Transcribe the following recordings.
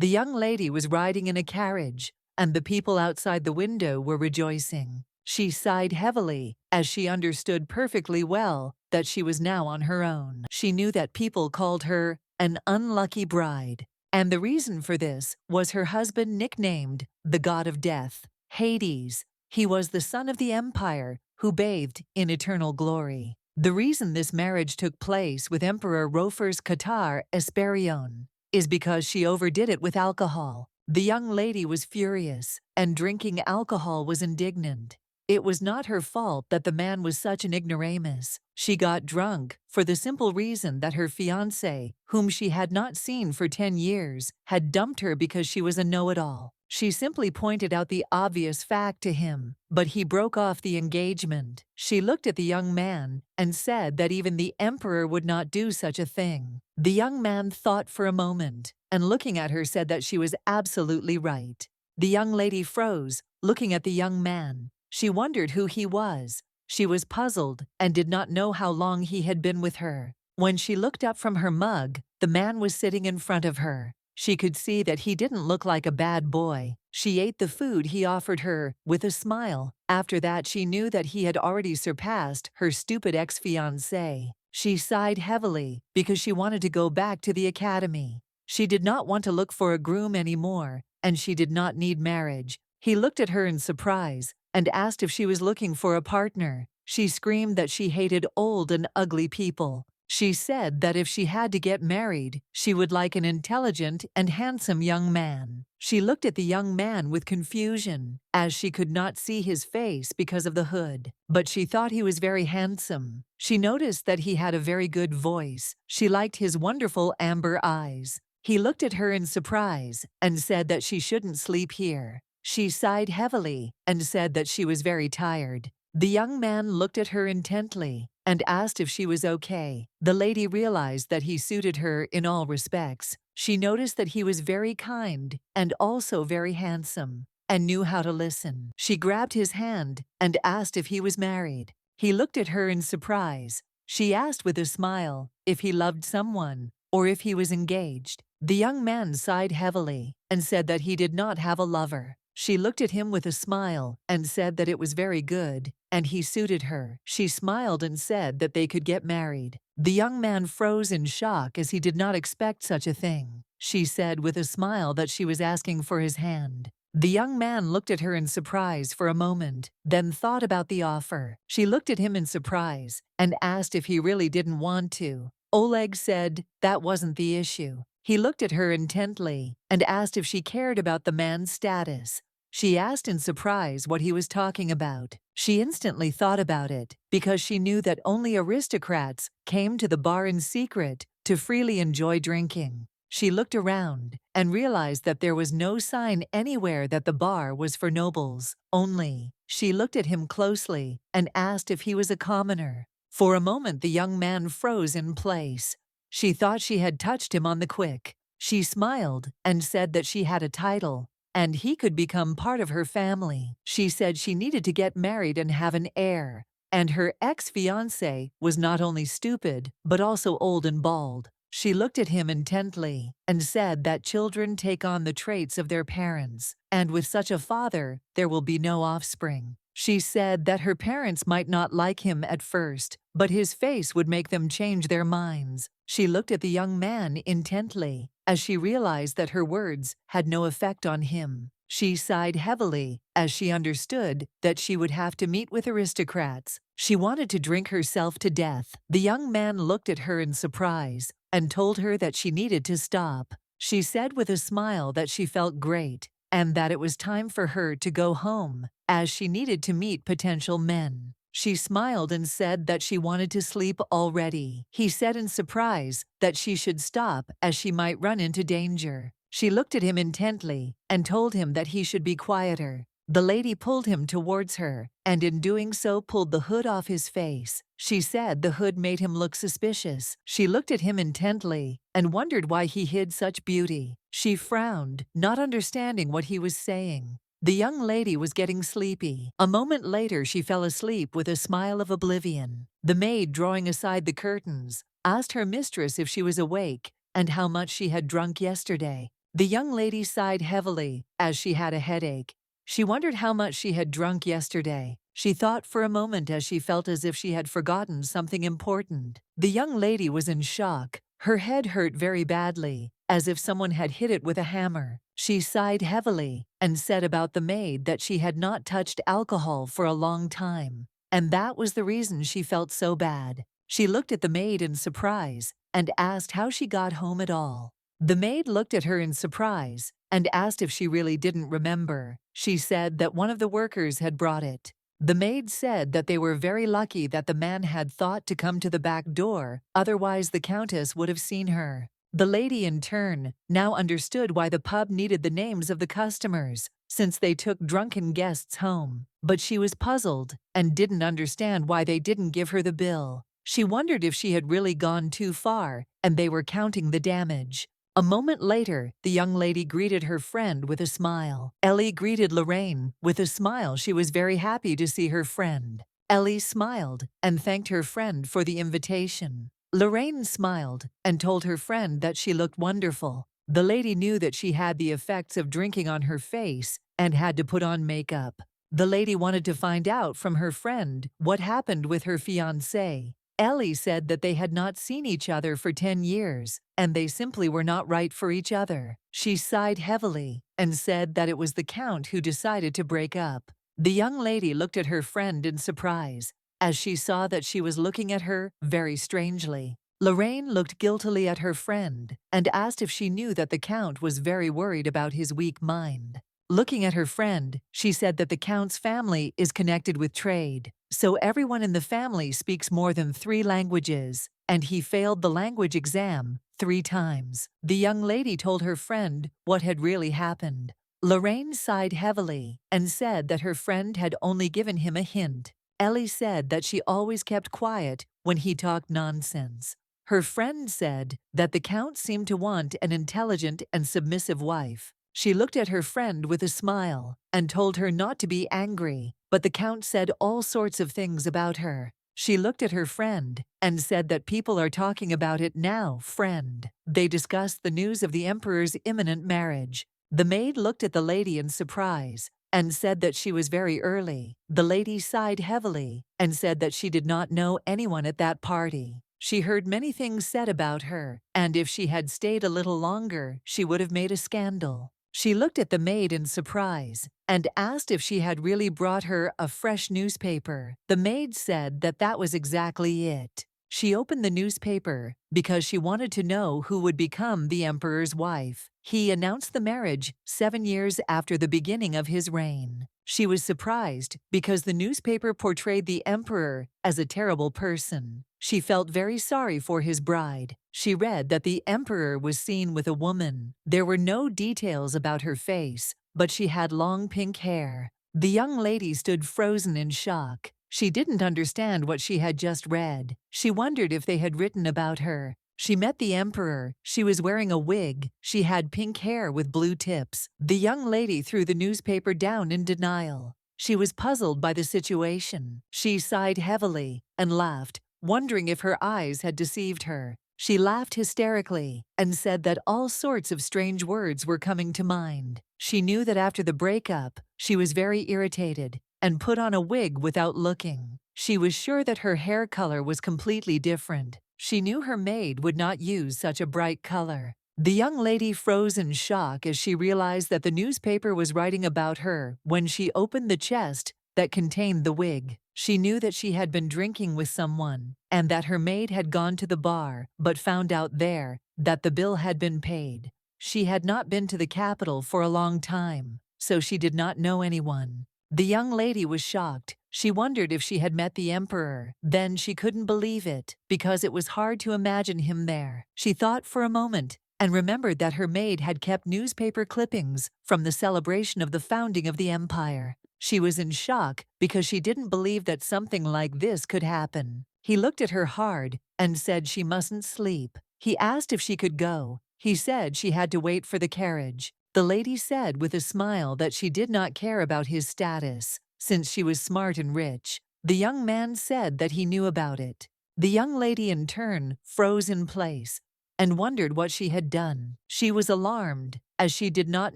The young lady was riding in a carriage, and the people outside the window were rejoicing. She sighed heavily, as she understood perfectly well that she was now on her own. She knew that people called her an unlucky bride, and the reason for this was her husband nicknamed the god of death, Hades. He was the son of the empire who bathed in eternal glory. The reason this marriage took place with Emperor Rofer's Qatar Esperion is because she overdid it with alcohol. The young lady was furious, and drinking alcohol was indignant. It was not her fault that the man was such an ignoramus. She got drunk for the simple reason that her fiancé, whom she had not seen for 10 years, had dumped her because she was a know-it-all. She simply pointed out the obvious fact to him, but he broke off the engagement. She looked at the young man and said that even the emperor would not do such a thing. The young man thought for a moment, and looking at her said that she was absolutely right. The young lady froze, looking at the young man. She wondered who he was. She was puzzled and did not know how long he had been with her. When she looked up from her mug, the man was sitting in front of her. She could see that he didn't look like a bad boy. She ate the food he offered her with a smile. After that, she knew that he had already surpassed her stupid ex-fiancé. She sighed heavily because she wanted to go back to the academy. She did not want to look for a groom anymore, and she did not need marriage. He looked at her in surprise and asked if she was looking for a partner. She screamed that she hated old and ugly people. She said that if she had to get married, she would like an intelligent and handsome young man. She looked at the young man with confusion, as she could not see his face because of the hood, but she thought he was very handsome. She noticed that he had a very good voice. She liked his wonderful amber eyes. He looked at her in surprise and said that she shouldn't sleep here. She sighed heavily and said that she was very tired. The young man looked at her intently and asked if she was okay. The lady realized that he suited her in all respects. She noticed that he was very kind and also very handsome and knew how to listen. She grabbed his hand and asked if he was married. He looked at her in surprise. She asked with a smile if he loved someone or if he was engaged. The young man sighed heavily and said that he did not have a lover. She looked at him with a smile and said that it was very good, and he suited her. She smiled and said that they could get married. The young man froze in shock as he did not expect such a thing. She said with a smile that she was asking for his hand. The young man looked at her in surprise for a moment, then thought about the offer. She looked at him in surprise and asked if he really didn't want to. Oleg said that wasn't the issue. He looked at her intently and asked if she cared about the man's status. She asked in surprise what he was talking about. She instantly thought about it because she knew that only aristocrats came to the bar in secret to freely enjoy drinking. She looked around and realized that there was no sign anywhere that the bar was for nobles only. She looked at him closely and asked if he was a commoner. For a moment, the young man froze in place. She thought she had touched him on the quick. She smiled and said that she had a title, and he could become part of her family. She said she needed to get married and have an heir, and her ex-fiancé was not only stupid, but also old and bald. She looked at him intently and said that children take on the traits of their parents, and with such a father, there will be no offspring. She said that her parents might not like him at first, but his face would make them change their minds. She looked at the young man intently, as she realized that her words had no effect on him. She sighed heavily, as she understood that she would have to meet with aristocrats. She wanted to drink herself to death. The young man looked at her in surprise and told her that she needed to stop. She said with a smile that she felt great and that it was time for her to go home, as she needed to meet potential men. She smiled and said that she wanted to sleep already. He said in surprise that she should stop as she might run into danger. She looked at him intently and told him that he should be quieter. The lady pulled him towards her, and in doing so pulled the hood off his face. She said the hood made him look suspicious. She looked at him intently and wondered why he hid such beauty. She frowned, not understanding what he was saying. The young lady was getting sleepy. A moment later, she fell asleep with a smile of oblivion. The maid, drawing aside the curtains, asked her mistress if she was awake and how much she had drunk yesterday. The young lady sighed heavily, as she had a headache. She wondered how much she had drunk yesterday. She thought for a moment as she felt as if she had forgotten something important. The young lady was in shock. Her head hurt very badly, as if someone had hit it with a hammer. She sighed heavily and said about the maid that she had not touched alcohol for a long time, and that was the reason she felt so bad. She looked at the maid in surprise and asked how she got home at all. The maid looked at her in surprise and asked if she really didn't remember. She said that one of the workers had brought it. The maid said that they were very lucky that the man had thought to come to the back door, otherwise the countess would have seen her. The lady in turn now understood why the pub needed the names of the customers, since they took drunken guests home. But she was puzzled and didn't understand why they didn't give her the bill. She wondered if she had really gone too far and they were counting the damage. A moment later, the young lady greeted her friend with a smile. Ellie greeted Lorraine with a smile. She was very happy to see her friend. Ellie smiled and thanked her friend for the invitation. Lorraine smiled and told her friend that she looked wonderful. The lady knew that she had the effects of drinking on her face and had to put on makeup. The lady wanted to find out from her friend what happened with her fiancé. Ellie said that they had not seen each other for 10 years, and they simply were not right for each other. She sighed heavily and said that it was the Count who decided to break up. The young lady looked at her friend in surprise, as she saw that she was looking at her very strangely. Lorraine looked guiltily at her friend and asked if she knew that the Count was very worried about his weak mind. Looking at her friend, she said that the Count's family is connected with trade, so everyone in the family speaks more than 3 languages, and he failed the language exam 3 times. The young lady told her friend what had really happened. Lorraine sighed heavily and said that her friend had only given him a hint. Ellie said that she always kept quiet when he talked nonsense. Her friend said that the Count seemed to want an intelligent and submissive wife. She looked at her friend with a smile and told her not to be angry, but the Count said all sorts of things about her. She looked at her friend and said that people are talking about it now, friend. They discussed the news of the Emperor's imminent marriage. The maid looked at the lady in surprise and said that she was very early. The lady sighed heavily and said that she did not know anyone at that party. She heard many things said about her, and if she had stayed a little longer, she would have made a scandal. She looked at the maid in surprise and asked if she had really brought her a fresh newspaper. The maid said that that was exactly it. She opened the newspaper because she wanted to know who would become the emperor's wife. He announced the marriage 7 years after the beginning of his reign. She was surprised because the newspaper portrayed the emperor as a terrible person. She felt very sorry for his bride. She read that the emperor was seen with a woman. There were no details about her face, but she had long pink hair. The young lady stood frozen in shock. She didn't understand what she had just read. She wondered if they had written about her. She met the emperor. She was wearing a wig. She had pink hair with blue tips. The young lady threw the newspaper down in denial. She was puzzled by the situation. She sighed heavily and laughed, wondering if her eyes had deceived her. She laughed hysterically and said that all sorts of strange words were coming to mind. She knew that after the breakup, she was very irritated and put on a wig without looking. She was sure that her hair color was completely different. She knew her maid would not use such a bright color. The young lady froze in shock as she realized that the newspaper was writing about her when she opened the chest that contained the wig. She knew that she had been drinking with someone and that her maid had gone to the bar but found out there that the bill had been paid. She had not been to the capital for a long time, so she did not know anyone. The young lady was shocked. She wondered if she had met the emperor. Then she couldn't believe it because it was hard to imagine him there. She thought for a moment and remembered that her maid had kept newspaper clippings from the celebration of the founding of the empire. She was in shock because she didn't believe that something like this could happen. He looked at her hard and said she mustn't sleep. He asked if she could go. He said she had to wait for the carriage. The lady said with a smile that she did not care about his status, since she was smart and rich. The young man said that he knew about it. The young lady in turn froze in place and wondered what she had done. She was alarmed as she did not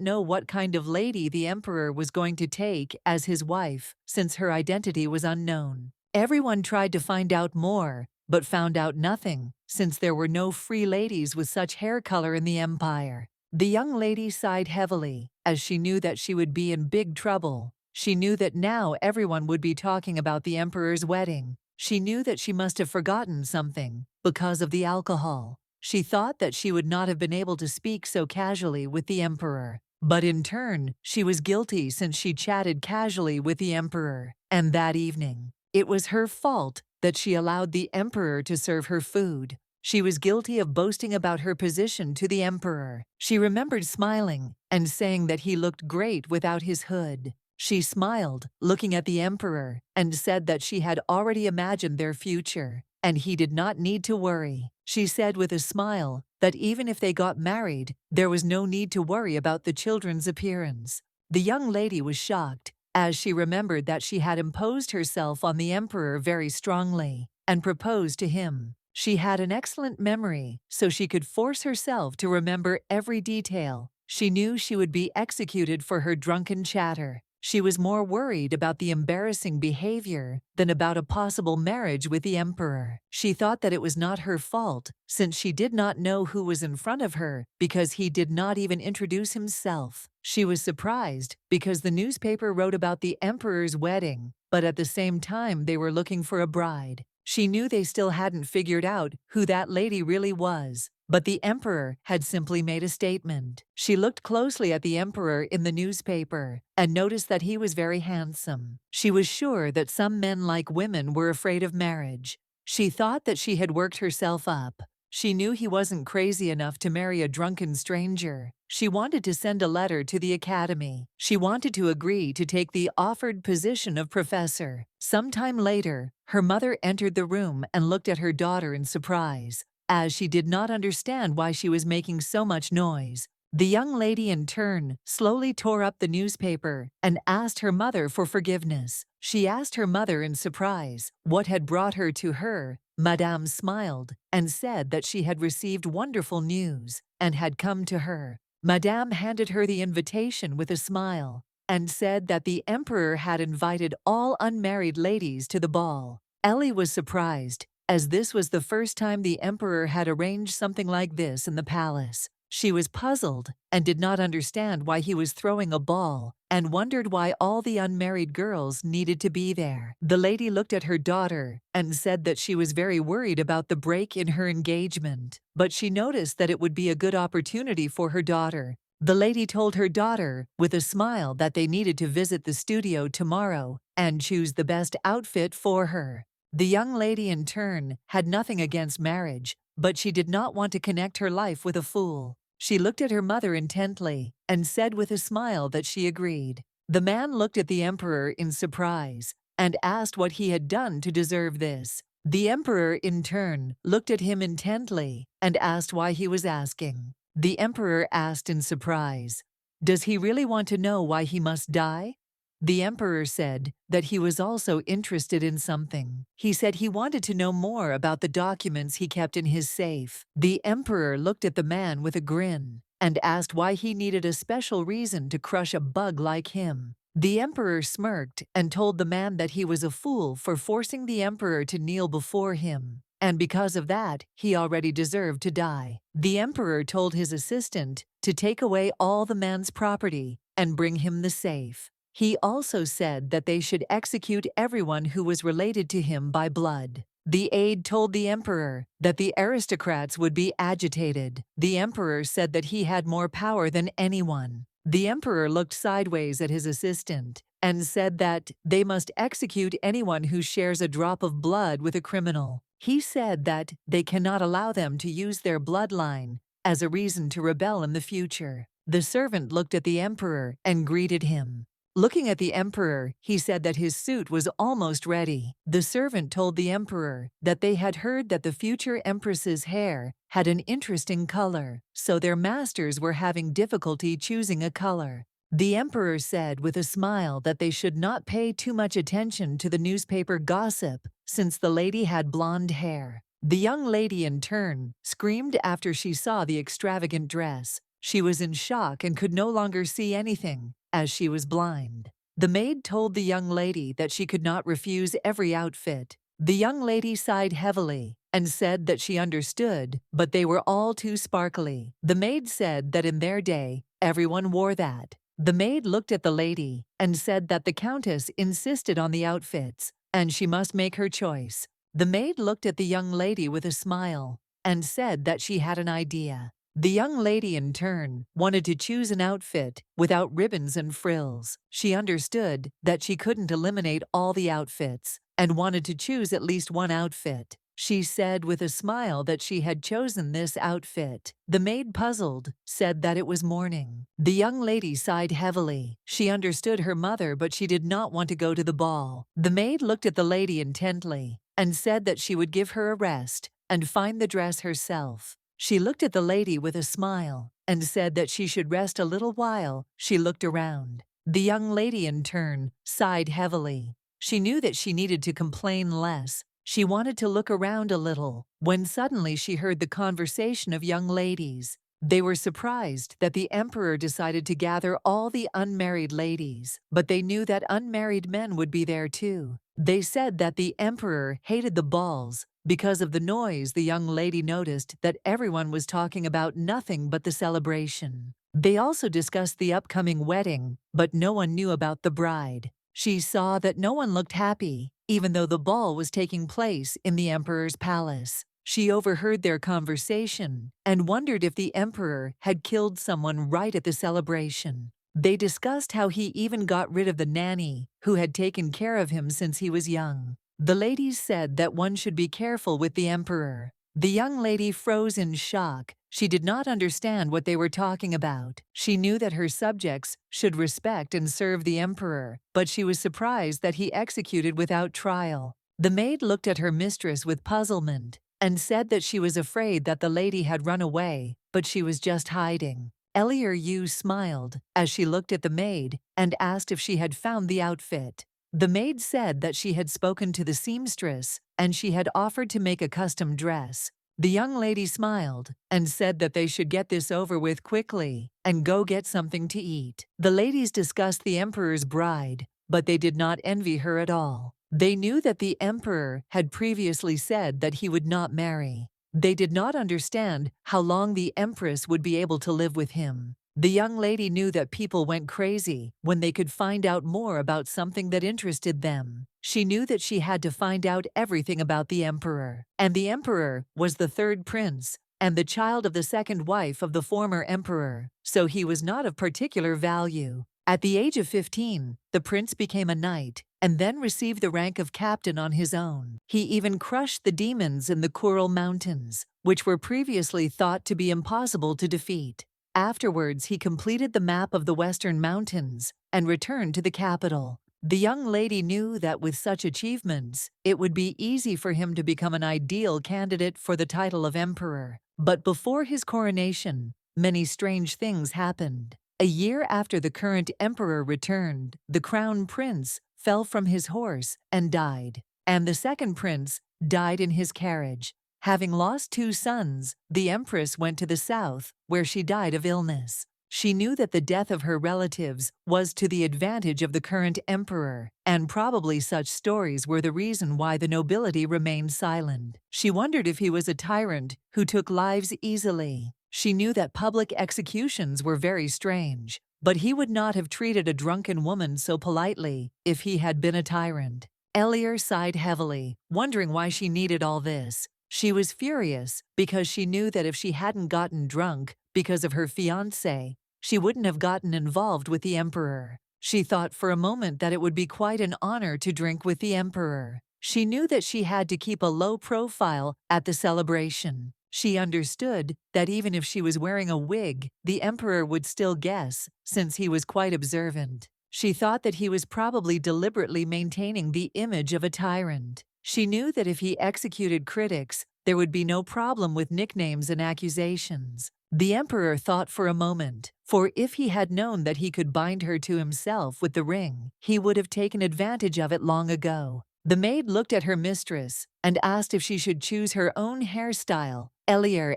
know what kind of lady the emperor was going to take as his wife, since her identity was unknown. Everyone tried to find out more, but found out nothing, since there were no free ladies with such hair color in the empire. The young lady sighed heavily, as she knew that she would be in big trouble. She knew that now everyone would be talking about the emperor's wedding. She knew that she must have forgotten something, because of the alcohol. She thought that she would not have been able to speak so casually with the emperor. But in turn, she was guilty since she chatted casually with the emperor. And that evening, it was her fault that she allowed the emperor to serve her food. She was guilty of boasting about her position to the emperor. She remembered smiling and saying that he looked great without his hood. She smiled, looking at the emperor, and said that she had already imagined their future, and he did not need to worry. She said with a smile that even if they got married, there was no need to worry about the children's appearance. The young lady was shocked, as she remembered that she had imposed herself on the emperor very strongly and proposed to him. She had an excellent memory, so she could force herself to remember every detail. She knew she would be executed for her drunken chatter. She was more worried about the embarrassing behavior than about a possible marriage with the emperor. She thought that it was not her fault, since she did not know who was in front of her because he did not even introduce himself. She was surprised because the newspaper wrote about the emperor's wedding, but at the same time they were looking for a bride. She knew they still hadn't figured out who that lady really was, but the emperor had simply made a statement. She looked closely at the emperor in the newspaper and noticed that he was very handsome. She was sure that some men like women were afraid of marriage. She thought that she had worked herself up. She knew he wasn't crazy enough to marry a drunken stranger. She wanted to send a letter to the academy. She wanted to agree to take the offered position of professor. Sometime later, her mother entered the room and looked at her daughter in surprise, as she did not understand why she was making so much noise. The young lady in turn slowly tore up the newspaper and asked her mother for forgiveness. She asked her mother in surprise what had brought her to her. Madame smiled and said that she had received wonderful news and had come to her. Madame handed her the invitation with a smile and said that the emperor had invited all unmarried ladies to the ball. Ellie was surprised, as this was the first time the emperor had arranged something like this in the palace. She was puzzled and did not understand why he was throwing a ball and wondered why all the unmarried girls needed to be there. The lady looked at her daughter and said that she was very worried about the break in her engagement, but she noticed that it would be a good opportunity for her daughter. The lady told her daughter with a smile that they needed to visit the studio tomorrow and choose the best outfit for her. The young lady in turn had nothing against marriage, but she did not want to connect her life with a fool. She looked at her mother intently and said with a smile that she agreed. The man looked at the emperor in surprise and asked what he had done to deserve this. The emperor in turn looked at him intently and asked why he was asking. The emperor asked in surprise, "Does he really want to know why he must die?" The emperor said that he was also interested in something. He said he wanted to know more about the documents he kept in his safe. The emperor looked at the man with a grin and asked why he needed a special reason to crush a bug like him. The emperor smirked and told the man that he was a fool for forcing the emperor to kneel before him, and because of that, he already deserved to die. The emperor told his assistant to take away all the man's property and bring him the safe. He also said that they should execute everyone who was related to him by blood. The aide told the emperor that the aristocrats would be agitated. The emperor said that he had more power than anyone. The emperor looked sideways at his assistant and said that they must execute anyone who shares a drop of blood with a criminal. He said that they cannot allow them to use their bloodline as a reason to rebel in the future. The servant looked at the emperor and greeted him. Looking at the emperor, he said that his suit was almost ready. The servant told the emperor that they had heard that the future empress's hair had an interesting color, so their masters were having difficulty choosing a color. The emperor said with a smile that they should not pay too much attention to the newspaper gossip, since the lady had blonde hair. The young lady in turn screamed after she saw the extravagant dress. She was in shock and could no longer see anything, as she was blind. The maid told the young lady that she could not refuse every outfit. The young lady sighed heavily and said that she understood, but they were all too sparkly. The maid said that in their day, everyone wore that. The maid looked at the lady and said that the countess insisted on the outfits, and she must make her choice. The maid looked at the young lady with a smile and said that she had an idea. The young lady, in turn, wanted to choose an outfit without ribbons and frills. She understood that she couldn't eliminate all the outfits and wanted to choose at least one outfit. She said with a smile that she had chosen this outfit. The maid, puzzled, said that it was morning. The young lady sighed heavily. She understood her mother, but she did not want to go to the ball. The maid looked at the lady intently and said that she would give her a rest and find the dress herself. She looked at the lady with a smile and said that she should rest a little while. She looked around. The young lady, in turn, sighed heavily. She knew that she needed to complain less. She wanted to look around a little, when suddenly she heard the conversation of young ladies. They were surprised that the emperor decided to gather all the unmarried ladies, but they knew that unmarried men would be there too. They said that the emperor hated the balls. Because of the noise, the young lady noticed that everyone was talking about nothing but the celebration. They also discussed the upcoming wedding, but no one knew about the bride. She saw that no one looked happy, even though the ball was taking place in the emperor's palace. She overheard their conversation and wondered if the emperor had killed someone right at the celebration. They discussed how he even got rid of the nanny who had taken care of him since he was young. The ladies said that one should be careful with the emperor. The young lady froze in shock. She did not understand what they were talking about. She knew that her subjects should respect and serve the emperor, but she was surprised that he executed without trial. The maid looked at her mistress with puzzlement and said that she was afraid that the lady had run away, but she was just hiding. Eliru smiled as she looked at the maid and asked if she had found the outfit. The maid said that she had spoken to the seamstress and she had offered to make a custom dress. The young lady smiled and said that they should get this over with quickly and go get something to eat. The ladies discussed the emperor's bride, but they did not envy her at all. They knew that the emperor had previously said that he would not marry. They did not understand how long the empress would be able to live with him. The young lady knew that people went crazy when they could find out more about something that interested them. She knew that she had to find out everything about the emperor. And the emperor was the third prince and the child of the second wife of the former emperor, so he was not of particular value. At the age of 15, the prince became a knight and then received the rank of captain on his own. He even crushed the demons in the Coral Mountains, which were previously thought to be impossible to defeat. Afterwards, he completed the map of the Western Mountains and returned to the capital. The young lady knew that with such achievements, it would be easy for him to become an ideal candidate for the title of emperor. But before his coronation, many strange things happened. A year after the current emperor returned, the crown prince fell from his horse and died, and the second prince died in his carriage. Having lost 2 sons, the empress went to the south, where she died of illness. She knew that the death of her relatives was to the advantage of the current emperor, and probably such stories were the reason why the nobility remained silent. She wondered if he was a tyrant who took lives easily. She knew that public executions were very strange, but he would not have treated a drunken woman so politely if he had been a tyrant. Eliru sighed heavily, wondering why she needed all this. She was furious because she knew that if she hadn't gotten drunk because of her fiancé, she wouldn't have gotten involved with the emperor. She thought for a moment that it would be quite an honor to drink with the emperor. She knew that she had to keep a low profile at the celebration. She understood that even if she was wearing a wig, the emperor would still guess, since he was quite observant. She thought that he was probably deliberately maintaining the image of a tyrant. She knew that if he executed critics, there would be no problem with nicknames and accusations. The emperor thought for a moment, for if he had known that he could bind her to himself with the ring, he would have taken advantage of it long ago. The maid looked at her mistress and asked if she should choose her own hairstyle. Eliru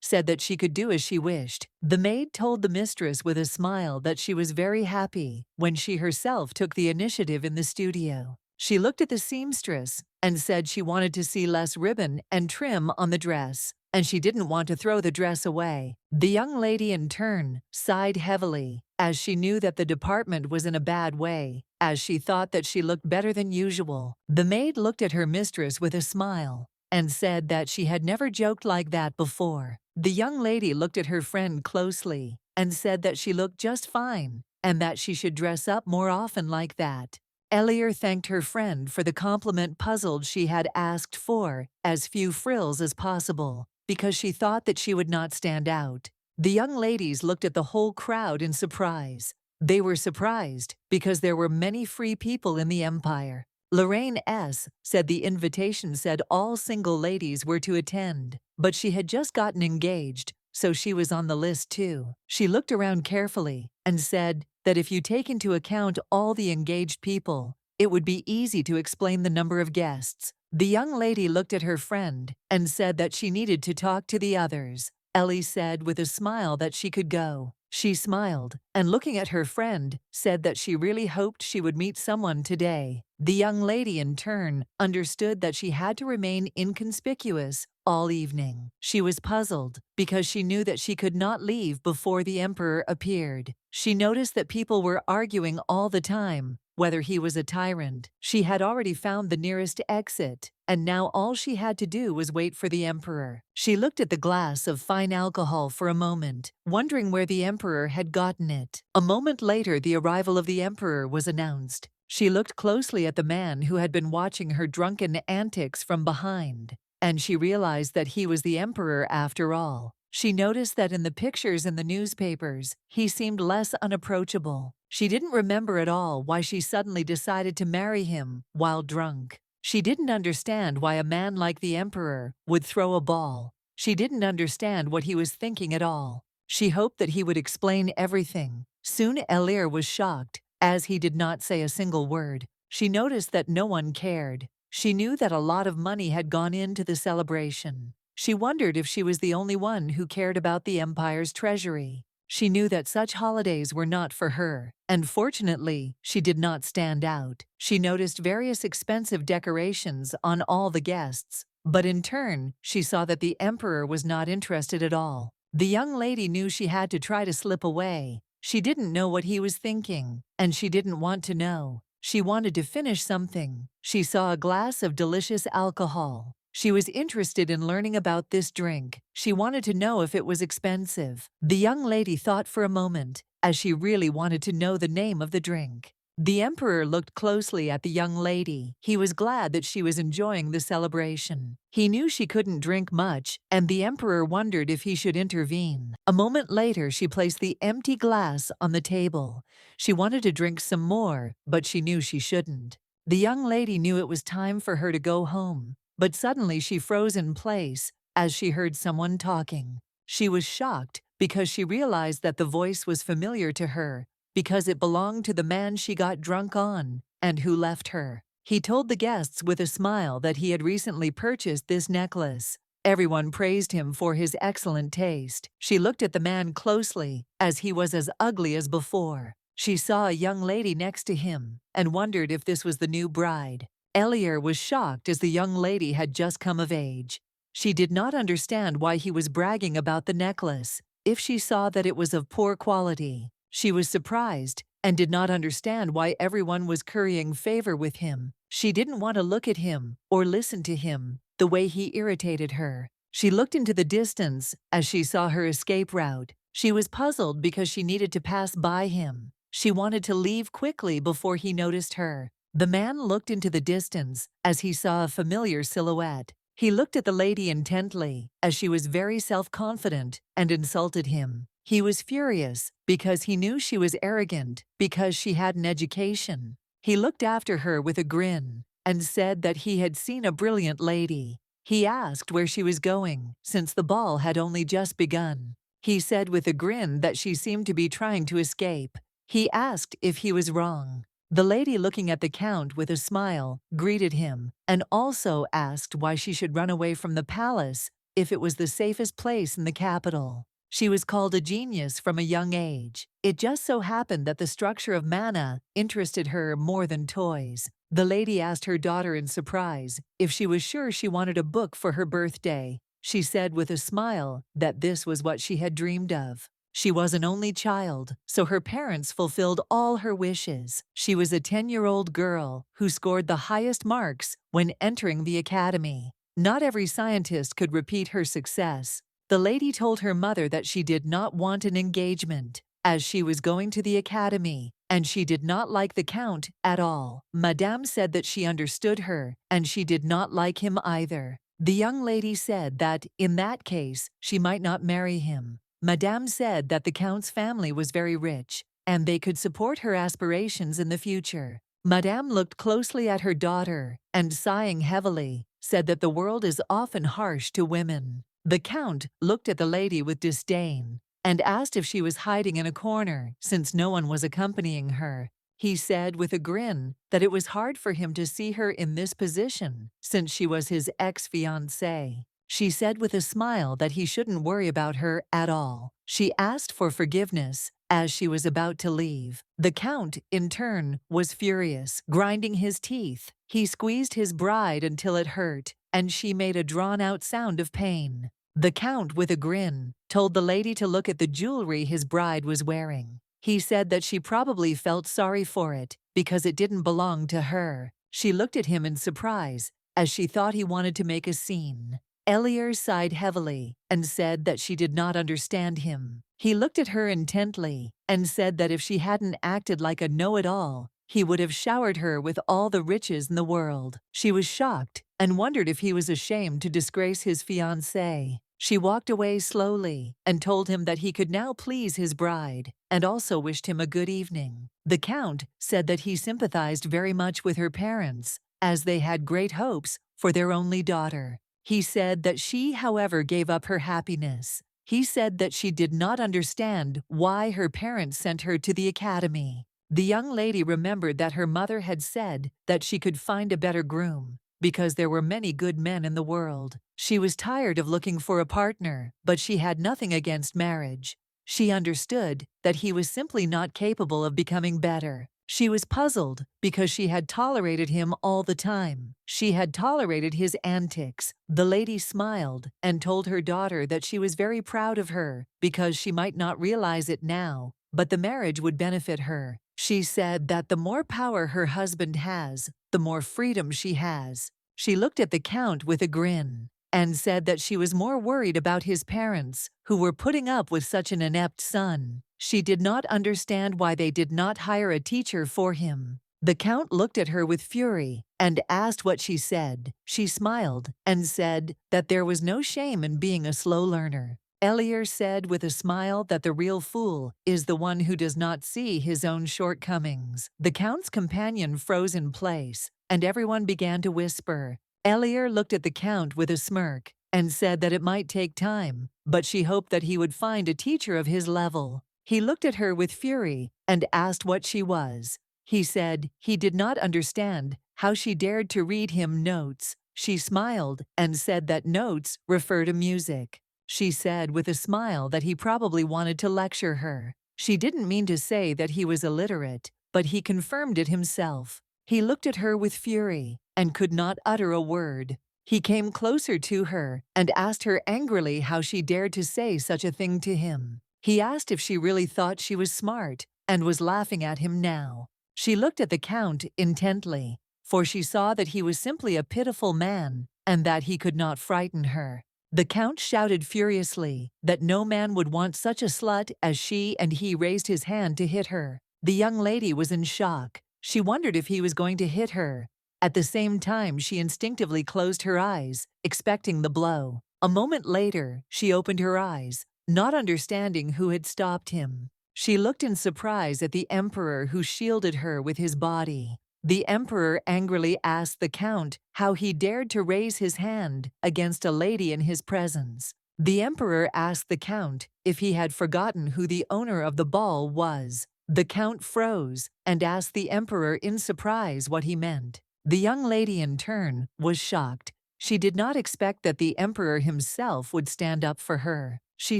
said that she could do as she wished. The maid told the mistress with a smile that she was very happy when she herself took the initiative in the studio. She looked at the seamstress and said she wanted to see less ribbon and trim on the dress, and she didn't want to throw the dress away. The young lady in turn sighed heavily, as she knew that the department was in a bad way, as she thought that she looked better than usual. The maid looked at her mistress with a smile and said that she had never joked like that before. The young lady looked at her friend closely and said that she looked just fine and that she should dress up more often like that. Elier thanked her friend for the compliment, puzzled she had asked for as few frills as possible, because she thought that she would not stand out. The young ladies looked at the whole crowd in surprise. They were surprised because there were many free people in the empire. Lorraine S. said the invitation said all single ladies were to attend, but she had just gotten engaged, so she was on the list too. She looked around carefully and said that if you take into account all the engaged people, it would be easy to explain the number of guests. The young lady looked at her friend and said that she needed to talk to the others. Ellie said with a smile that she could go. She smiled, and looking at her friend, said that she really hoped she would meet someone today. The young lady, in turn, understood that she had to remain inconspicuous all evening. She was puzzled because she knew that she could not leave before the emperor appeared. She noticed that people were arguing all the time whether he was a tyrant. She had already found the nearest exit, and now all she had to do was wait for the emperor. She looked at the glass of fine alcohol for a moment, wondering where the emperor had gotten it. A moment later, the arrival of the emperor was announced. She looked closely at the man who had been watching her drunken antics from behind, and she realized that he was the emperor after all. She noticed that in the pictures in the newspapers, he seemed less unapproachable. She didn't remember at all why she suddenly decided to marry him while drunk. She didn't understand why a man like the emperor would throw a ball. She didn't understand what he was thinking at all. She hoped that he would explain everything. Soon Elier was shocked, as he did not say a single word. She noticed that no one cared. She knew that a lot of money had gone into the celebration. She wondered if she was the only one who cared about the empire's treasury. She knew that such holidays were not for her, and fortunately, she did not stand out. She noticed various expensive decorations on all the guests, but in turn, she saw that the emperor was not interested at all. The young lady knew she had to try to slip away. She didn't know what he was thinking, and she didn't want to know. She wanted to finish something. She saw a glass of delicious alcohol. She was interested in learning about this drink. She wanted to know if it was expensive. The young lady thought for a moment, as she really wanted to know the name of the drink. The emperor looked closely at the young lady. He was glad that she was enjoying the celebration. He knew she couldn't drink much, and the emperor wondered if he should intervene. A moment later, she placed the empty glass on the table. She wanted to drink some more, but she knew she shouldn't. The young lady knew it was time for her to go home. But suddenly she froze in place as she heard someone talking. She was shocked because she realized that the voice was familiar to her because it belonged to the man she got drunk on and who left her. He told the guests with a smile that he had recently purchased this necklace. Everyone praised him for his excellent taste. She looked at the man closely as he was as ugly as before. She saw a young lady next to him and wondered if this was the new bride. Elier was shocked as the young lady had just come of age. She did not understand why he was bragging about the necklace, if she saw that it was of poor quality. She was surprised and did not understand why everyone was currying favor with him. She didn't want to look at him or listen to him, the way he irritated her. She looked into the distance as she saw her escape route. She was puzzled because she needed to pass by him. She wanted to leave quickly before he noticed her. The man looked into the distance as he saw a familiar silhouette. He looked at the lady intently as she was very self-confident and insulted him. He was furious because he knew she was arrogant because she had an education. He looked after her with a grin and said that he had seen a brilliant lady. He asked where she was going since the ball had only just begun. He said with a grin that she seemed to be trying to escape. He asked if he was wrong. The lady, looking at the count with a smile, greeted him and also asked why she should run away from the palace if it was the safest place in the capital. She was called a genius from a young age. It just so happened that the structure of mana interested her more than toys. The lady asked her daughter in surprise if she was sure she wanted a book for her birthday. She said with a smile that this was what she had dreamed of. She was an only child, so her parents fulfilled all her wishes. She was a 10-year-old girl who scored the highest marks when entering the academy. Not every scientist could repeat her success. The lady told her mother that she did not want an engagement, as she was going to the academy, and she did not like the Count at all. Madame said that she understood her, and she did not like him either. The young lady said that, in that case, she might not marry him. Madame said that the Count's family was very rich, and they could support her aspirations in the future. Madame looked closely at her daughter, and sighing heavily, said that the world is often harsh to women. The Count looked at the lady with disdain, and asked if she was hiding in a corner, since no one was accompanying her. He said with a grin that it was hard for him to see her in this position, since she was his ex-fiancée. She said with a smile that he shouldn't worry about her at all. She asked for forgiveness as she was about to leave. The Count, in turn, was furious, grinding his teeth. He squeezed his bride until it hurt, and she made a drawn-out sound of pain. The Count, with a grin, told the lady to look at the jewelry his bride was wearing. He said that she probably felt sorry for it because it didn't belong to her. She looked at him in surprise, as she thought he wanted to make a scene. Elier sighed heavily and said that she did not understand him. He looked at her intently and said that if she hadn't acted like a know-it-all, he would have showered her with all the riches in the world. She was shocked and wondered if he was ashamed to disgrace his fiancée. She walked away slowly and told him that he could now please his bride, and also wished him a good evening. The Count said that he sympathized very much with her parents, as they had great hopes for their only daughter. He said that she, however, gave up her happiness. He said that she did not understand why her parents sent her to the academy. The young lady remembered that her mother had said that she could find a better groom, because there were many good men in the world. She was tired of looking for a partner, but she had nothing against marriage. She understood that he was simply not capable of becoming better. She was puzzled because she had tolerated him all the time. She had tolerated his antics. The lady smiled and told her daughter that she was very proud of her because she might not realize it now, but the marriage would benefit her. She said that the more power her husband has, the more freedom she has. She looked at the Count with a grin and said that she was more worried about his parents, who were putting up with such an inept son. She did not understand why they did not hire a teacher for him. The Count looked at her with fury and asked what she said. She smiled and said that there was no shame in being a slow learner. Elier said with a smile that the real fool is the one who does not see his own shortcomings. The Count's companion froze in place, and everyone began to whisper. Elier looked at the Count with a smirk and said that it might take time, but she hoped that he would find a teacher of his level. He looked at her with fury and asked what she was. He said he did not understand how she dared to read him notes. She smiled and said that notes refer to music. She said with a smile that he probably wanted to lecture her. She didn't mean to say that he was illiterate, but he confirmed it himself. He looked at her with fury and could not utter a word. He came closer to her and asked her angrily how she dared to say such a thing to him. He asked if she really thought she was smart and was laughing at him now. She looked at the Count intently, for she saw that he was simply a pitiful man and that he could not frighten her. The Count shouted furiously that no man would want such a slut as she, and he raised his hand to hit her. The young lady was in shock. She wondered if he was going to hit her. At the same time, she instinctively closed her eyes, expecting the blow. A moment later, she opened her eyes, not understanding who had stopped him. She looked in surprise at the Emperor, who shielded her with his body. The Emperor angrily asked the Count how he dared to raise his hand against a lady in his presence. The Emperor asked the Count if he had forgotten who the owner of the ball was. The Count froze and asked the Emperor in surprise what he meant. The young lady, in turn, was shocked. She did not expect that the emperor himself would stand up for her. She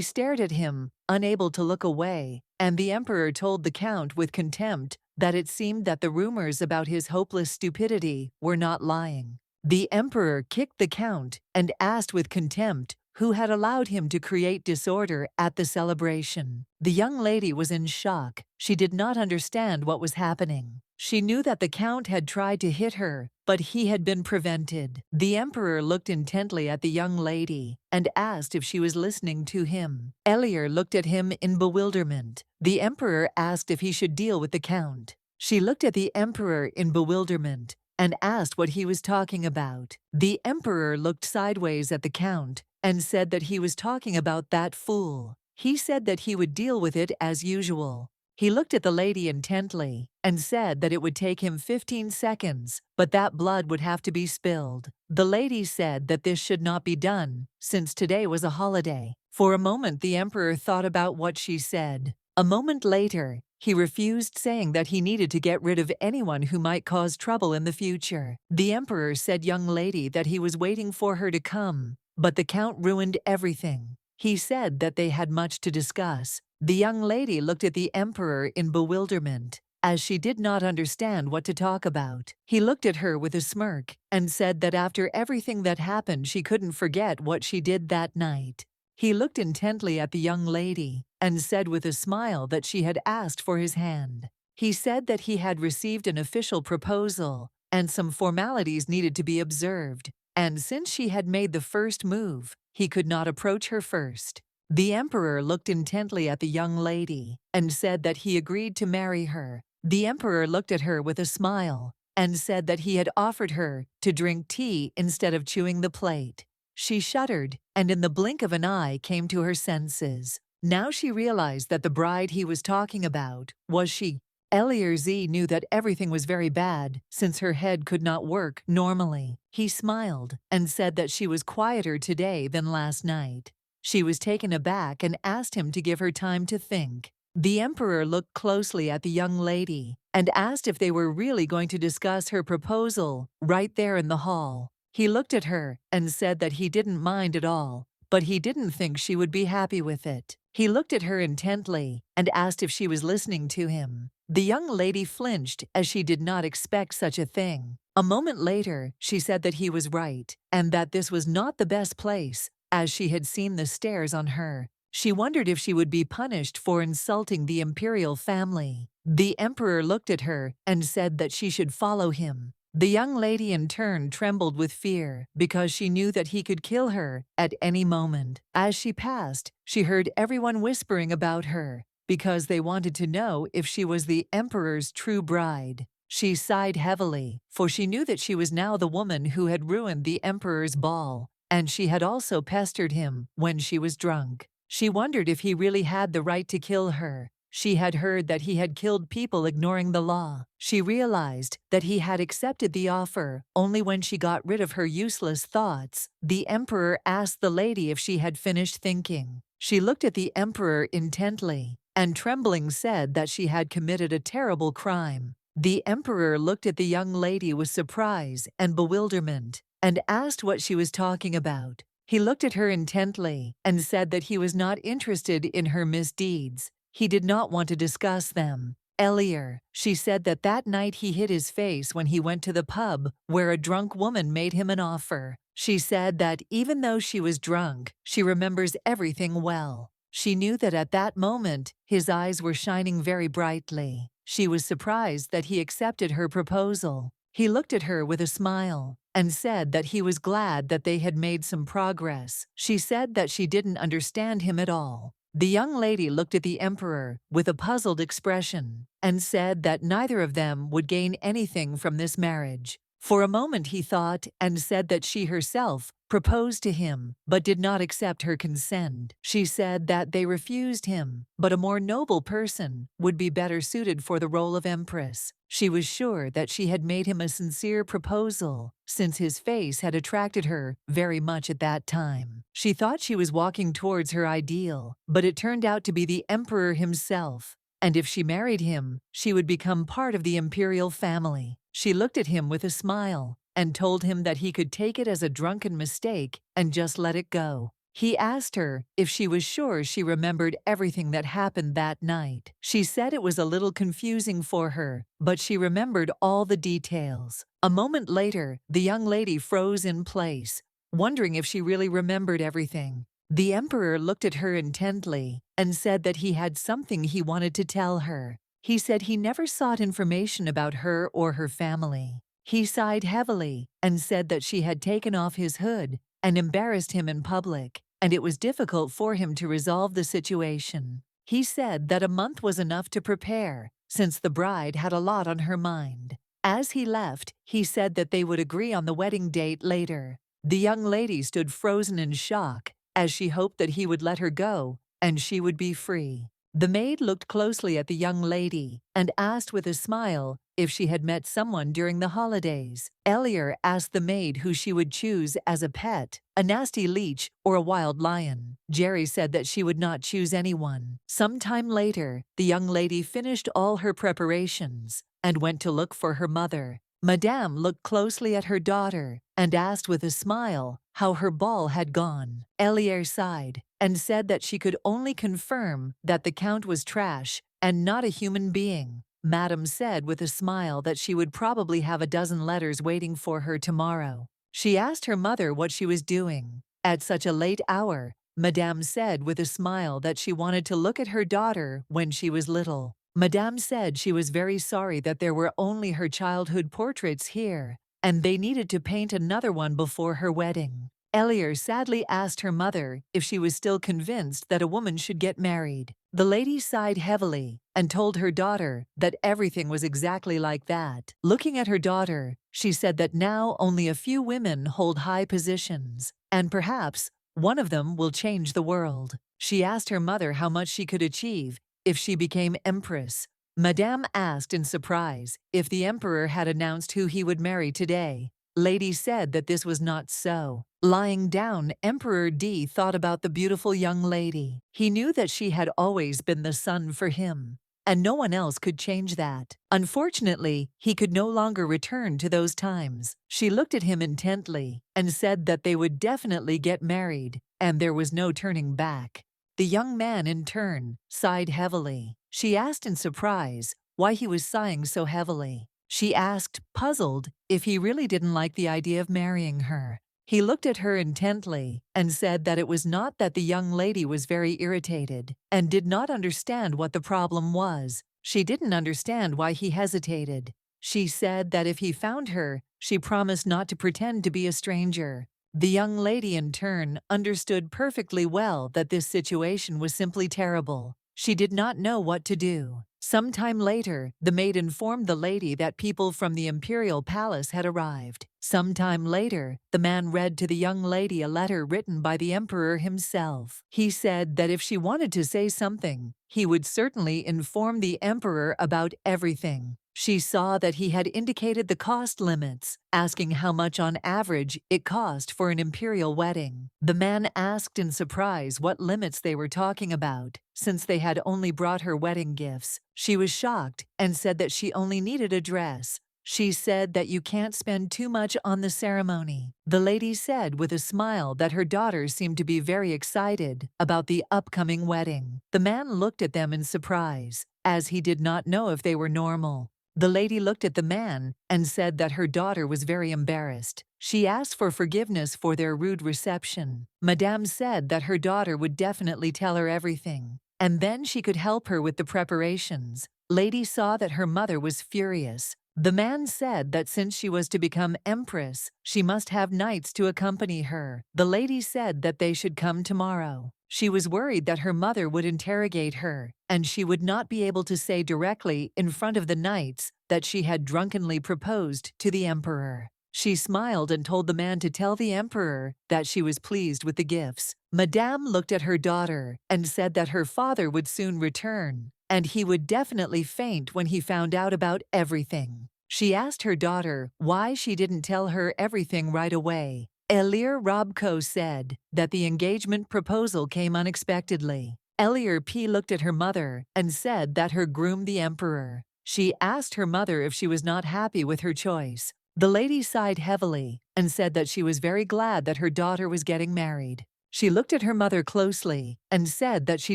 stared at him, unable to look away, and the emperor told the count with contempt that it seemed that the rumors about his hopeless stupidity were not lying. The emperor kicked the count and asked with contempt who had allowed him to create disorder at the celebration. The young lady was in shock. She did not understand what was happening. She knew that the count had tried to hit her, but he had been prevented. The emperor looked intently at the young lady and asked if she was listening to him. Elier looked at him in bewilderment. The emperor asked if he should deal with the count. She looked at the emperor in bewilderment and asked what he was talking about. The emperor looked sideways at the count and said that he was talking about that fool. He said that he would deal with it as usual. He looked at the lady intently and said that it would take him 15 seconds, but that blood would have to be spilled. The lady said that this should not be done, since today was a holiday. For a moment the emperor thought about what she said. A moment later, he refused, saying that he needed to get rid of anyone who might cause trouble in the future. The emperor said, "Young lady," that he was waiting for her to come, but the count ruined everything. He said that they had much to discuss. The young lady looked at the emperor in bewilderment, as she did not understand what to talk about. He looked at her with a smirk and said that after everything that happened she couldn't forget what she did that night. He looked intently at the young lady and said with a smile that she had asked for his hand. He said that he had received an official proposal and some formalities needed to be observed, and since she had made the first move, he could not approach her first. The emperor looked intently at the young lady and said that he agreed to marry her. The emperor looked at her with a smile and said that he had offered her to drink tea instead of chewing the plate. She shuddered and in the blink of an eye came to her senses. Now she realized that the bride he was talking about was she. Elier knew that everything was very bad since her head could not work normally. He smiled and said that she was quieter today than last night. She was taken aback and asked him to give her time to think. The emperor looked closely at the young lady and asked if they were really going to discuss her proposal right there in the hall. He looked at her and said that he didn't mind at all, but he didn't think she would be happy with it. He looked at her intently and asked if she was listening to him. The young lady flinched as she did not expect such a thing. A moment later, she said that he was right and that this was not the best place, as she had seen the stares on her. She wondered if she would be punished for insulting the imperial family. The emperor looked at her and said that she should follow him. The young lady in turn trembled with fear because she knew that he could kill her at any moment. As she passed, she heard everyone whispering about her because they wanted to know if she was the emperor's true bride. She sighed heavily, for she knew that she was now the woman who had ruined the emperor's ball, and she had also pestered him when she was drunk. She wondered if he really had the right to kill her. She had heard that he had killed people ignoring the law. She realized that he had accepted the offer only when she got rid of her useless thoughts. The emperor asked the lady if she had finished thinking. She looked at the emperor intently and trembling said that she had committed a terrible crime. The emperor looked at the young lady with surprise and bewilderment and asked what she was talking about. He looked at her intently and said that he was not interested in her misdeeds. He did not want to discuss them. Elier, she said that night he hid his face when he went to the pub where a drunk woman made him an offer. She said that even though she was drunk, she remembers everything well. She knew that at that moment, his eyes were shining very brightly. She was surprised that he accepted her proposal. He looked at her with a smile and said that he was glad that they had made some progress. She said that she didn't understand him at all. The young lady looked at the emperor with a puzzled expression and said that neither of them would gain anything from this marriage. For a moment he thought and said that she herself proposed to him but did not accept her consent. She said that they refused him, but a more noble person would be better suited for the role of empress. She was sure that she had made him a sincere proposal, since his face had attracted her very much at that time. She thought she was walking towards her ideal, but it turned out to be the emperor himself, and if she married him, she would become part of the imperial family. She looked at him with a smile and told him that he could take it as a drunken mistake and just let it go. He asked her if she was sure she remembered everything that happened that night. She said it was a little confusing for her, but she remembered all the details. A moment later, the young lady froze in place, wondering if she really remembered everything. The emperor looked at her intently and said that he had something he wanted to tell her. He said he never sought information about her or her family. He sighed heavily and said that she had taken off his hood and embarrassed him in public, and it was difficult for him to resolve the situation. He said that a month was enough to prepare, since the bride had a lot on her mind. As he left, he said that they would agree on the wedding date later. The young lady stood frozen in shock, as she hoped that he would let her go and she would be free. The maid looked closely at the young lady and asked with a smile if she had met someone during the holidays. Elier asked the maid who she would choose as a pet, a nasty leech or a wild lion. Jerry said that she would not choose anyone. Sometime later, the young lady finished all her preparations and went to look for her mother. Madame looked closely at her daughter and asked with a smile how her ball had gone. Elier sighed and said that she could only confirm that the count was trash and not a human being. Madame said with a smile that she would probably have a dozen letters waiting for her tomorrow. She asked her mother what she was doing. At such a late hour, Madame said with a smile that she wanted to look at her daughter when she was little. Madame said she was very sorry that there were only her childhood portraits here, and they needed to paint another one before her wedding. Elier sadly asked her mother if she was still convinced that a woman should get married. The lady sighed heavily and told her daughter that everything was exactly like that. Looking at her daughter, she said that now only a few women hold high positions, and perhaps one of them will change the world. She asked her mother how much she could achieve if she became empress. Madame asked in surprise if the emperor had announced who he would marry today. Lady said that this was not so. Lying down, Emperor D thought about the beautiful young lady. He knew that she had always been the sun for him, and no one else could change that. Unfortunately, he could no longer return to those times. She looked at him intently and said that they would definitely get married, and there was no turning back. The young man, in turn, sighed heavily. She asked in surprise why he was sighing so heavily. She asked, puzzled, if he really didn't like the idea of marrying her. He looked at her intently and said that it was not that the young lady was very irritated and did not understand what the problem was. She didn't understand why he hesitated. She said that if he found her, she promised not to pretend to be a stranger. The young lady, in turn, understood perfectly well that this situation was simply terrible. She did not know what to do. Sometime later, the maid informed the lady that people from the imperial palace had arrived. Sometime later, the man read to the young lady a letter written by the emperor himself. He said that if she wanted to say something, he would certainly inform the emperor about everything. She saw that he had indicated the cost limits, asking how much on average it cost for an imperial wedding. The man asked in surprise what limits they were talking about, since they had only brought her wedding gifts. She was shocked and said that she only needed a dress. She said that you can't spend too much on the ceremony. The lady said with a smile that her daughter seemed to be very excited about the upcoming wedding. The man looked at them in surprise, as he did not know if they were normal. The lady looked at the man and said that her daughter was very embarrassed. She asked for forgiveness for their rude reception. Madame said that her daughter would definitely tell her everything, and then she could help her with the preparations. Lady saw that her mother was furious. The man said that since she was to become empress, she must have knights to accompany her. The lady said that they should come tomorrow. She was worried that her mother would interrogate her, and she would not be able to say directly in front of the knights that she had drunkenly proposed to the emperor. She smiled and told the man to tell the emperor that she was pleased with the gifts. Madame looked at her daughter and said that her father would soon return, and he would definitely faint when he found out about everything. She asked her daughter why she didn't tell her everything right away. Elier Robko said that the engagement proposal came unexpectedly. Elier P. looked at her mother and said that her groomed the emperor. She asked her mother if she was not happy with her choice. The lady sighed heavily and said that she was very glad that her daughter was getting married. She looked at her mother closely and said that she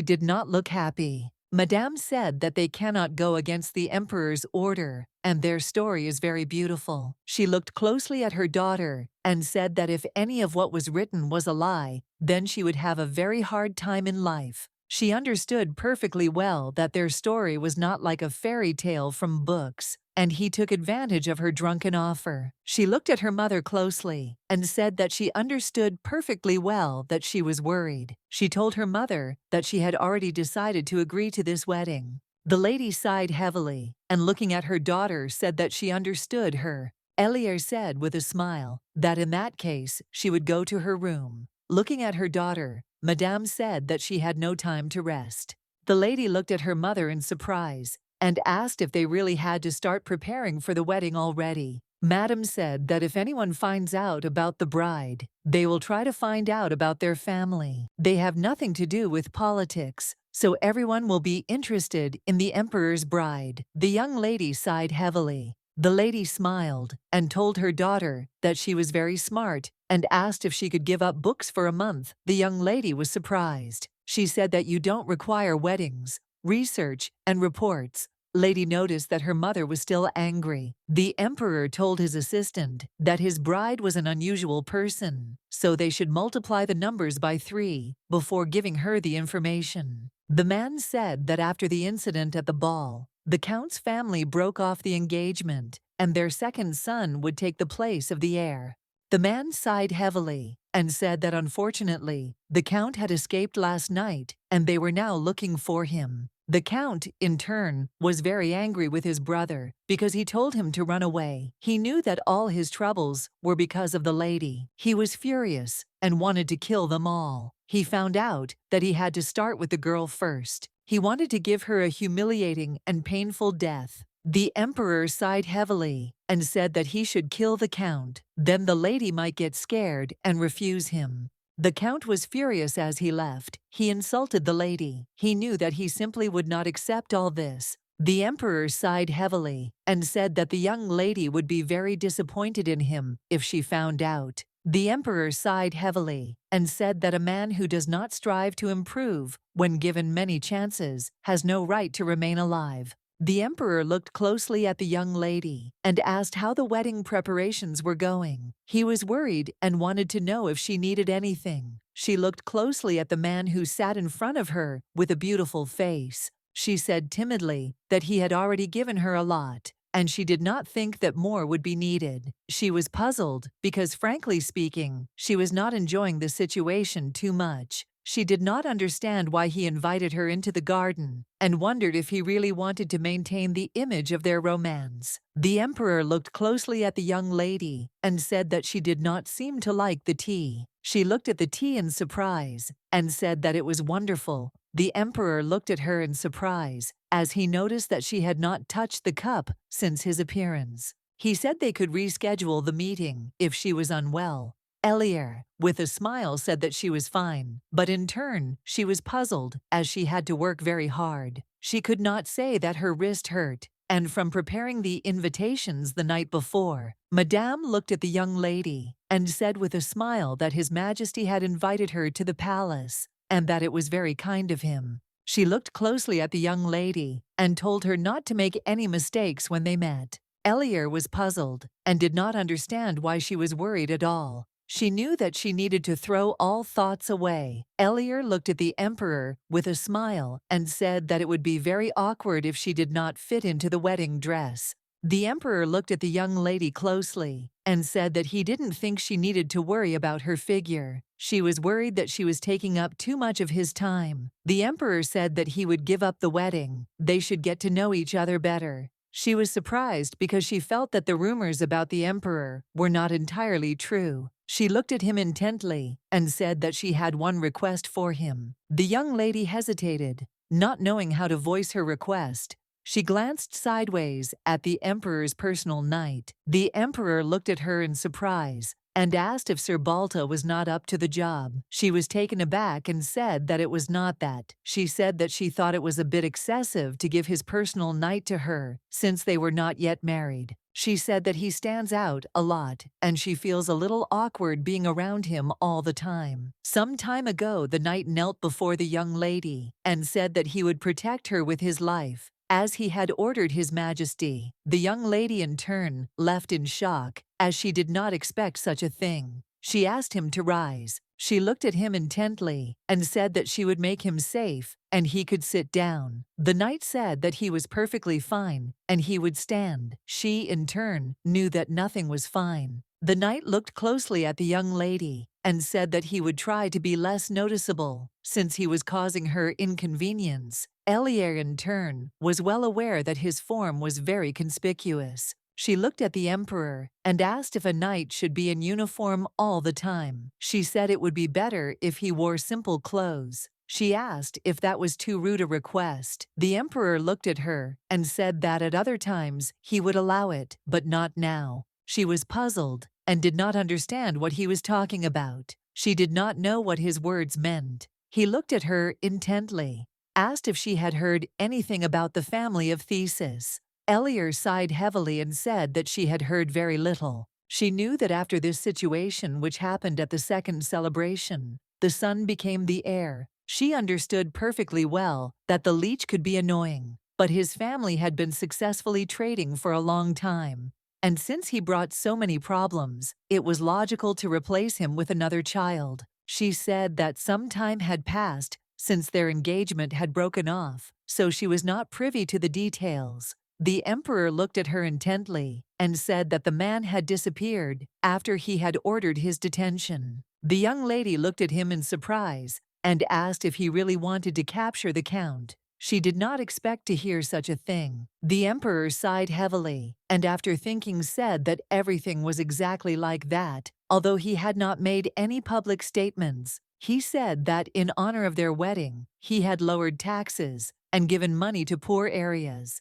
did not look happy. Madame said that they cannot go against the emperor's order, and their story is very beautiful. She looked closely at her daughter and said that if any of what was written was a lie, then she would have a very hard time in life. She understood perfectly well that their story was not like a fairy tale from books, and he took advantage of her drunken offer. She looked at her mother closely and said that she understood perfectly well that she was worried. She told her mother that she had already decided to agree to this wedding. The lady sighed heavily and looking at her daughter said that she understood her. Elier said with a smile that in that case she would go to her room. Looking at her daughter, Madame said that she had no time to rest. The lady looked at her mother in surprise and asked if they really had to start preparing for the wedding already. Madame said that if anyone finds out about the bride, they will try to find out about their family. They have nothing to do with politics, so everyone will be interested in the emperor's bride. The young lady sighed heavily. The lady smiled and told her daughter that she was very smart and asked if she could give up books for a month. The young lady was surprised. She said that you don't require weddings, research, and reports. Lady noticed that her mother was still angry. The emperor told his assistant that his bride was an unusual person, so they should multiply the numbers by 3 before giving her the information. The man said that after the incident at the ball, the count's family broke off the engagement, and their second son would take the place of the heir. The man sighed heavily and said that unfortunately, the count had escaped last night, and they were now looking for him. The count, in turn, was very angry with his brother because he told him to run away. He knew that all his troubles were because of the lady. He was furious and wanted to kill them all. He found out that he had to start with the girl first. He wanted to give her a humiliating and painful death. The emperor sighed heavily and said that he should kill the count. Then the lady might get scared and refuse him. The count was furious as he left. He insulted the lady. He knew that he simply would not accept all this. The emperor sighed heavily and said that the young lady would be very disappointed in him if she found out. The emperor sighed heavily and said that a man who does not strive to improve when given many chances has no right to remain alive. The emperor looked closely at the young lady and asked how the wedding preparations were going. He was worried and wanted to know if she needed anything. She looked closely at the man who sat in front of her with a beautiful face. She said timidly that he had already given her a lot, and she did not think that more would be needed. She was puzzled because, frankly speaking, she was not enjoying the situation too much. She did not understand why he invited her into the garden and wondered if he really wanted to maintain the image of their romance. The emperor looked closely at the young lady and said that she did not seem to like the tea. She looked at the tea in surprise and said that it was wonderful. The emperor looked at her in surprise as he noticed that she had not touched the cup since his appearance. He said they could reschedule the meeting if she was unwell. Elier, with a smile, said that she was fine, but in turn, she was puzzled as she had to work very hard. She could not say that her wrist hurt, and from preparing the invitations the night before, Madame looked at the young lady and said with a smile that His Majesty had invited her to the palace and that it was very kind of him. She looked closely at the young lady and told her not to make any mistakes when they met. Elier was puzzled and did not understand why she was worried at all. She knew that she needed to throw all thoughts away. Elier looked at the emperor with a smile and said that it would be very awkward if she did not fit into the wedding dress. The emperor looked at the young lady closely and said that he didn't think she needed to worry about her figure. She was worried that she was taking up too much of his time. The emperor said that he would give up the wedding. They should get to know each other better. She was surprised because she felt that the rumors about the emperor were not entirely true. She looked at him intently and said that she had one request for him. The young lady hesitated, not knowing how to voice her request. She glanced sideways at the emperor's personal knight. The emperor looked at her in surprise and asked if Sir Balta was not up to the job. She was taken aback and said that it was not that. She said that she thought it was a bit excessive to give his personal knight to her since they were not yet married. She said that he stands out a lot, and she feels a little awkward being around him all the time. Some time ago, the knight knelt before the young lady and said that he would protect her with his life, as he had ordered His Majesty. The young lady in turn left in shock, as she did not expect such a thing. She asked him to rise. She looked at him intently and said that she would make him safe and he could sit down. The knight said that he was perfectly fine and he would stand. She, in turn, knew that nothing was fine. The knight looked closely at the young lady and said that he would try to be less noticeable since he was causing her inconvenience. Elier, in turn, was well aware that his form was very conspicuous. She looked at the emperor and asked if a knight should be in uniform all the time. She said it would be better if he wore simple clothes. She asked if that was too rude a request. The emperor looked at her and said that at other times he would allow it, but not now. She was puzzled and did not understand what he was talking about. She did not know what his words meant. He looked at her intently, asked if she had heard anything about the family of Theseus. Elier sighed heavily and said that she had heard very little. She knew that after this situation which happened at the second celebration, the son became the heir. She understood perfectly well that the leech could be annoying, but his family had been successfully trading for a long time. And since he brought so many problems, it was logical to replace him with another child. She said that some time had passed since their engagement had broken off, so she was not privy to the details. The emperor looked at her intently and said that the man had disappeared after he had ordered his detention. The young lady looked at him in surprise and asked if he really wanted to capture the count. She did not expect to hear such a thing. The emperor sighed heavily and after thinking said that everything was exactly like that, although he had not made any public statements. He said that in honor of their wedding, he had lowered taxes and given money to poor areas.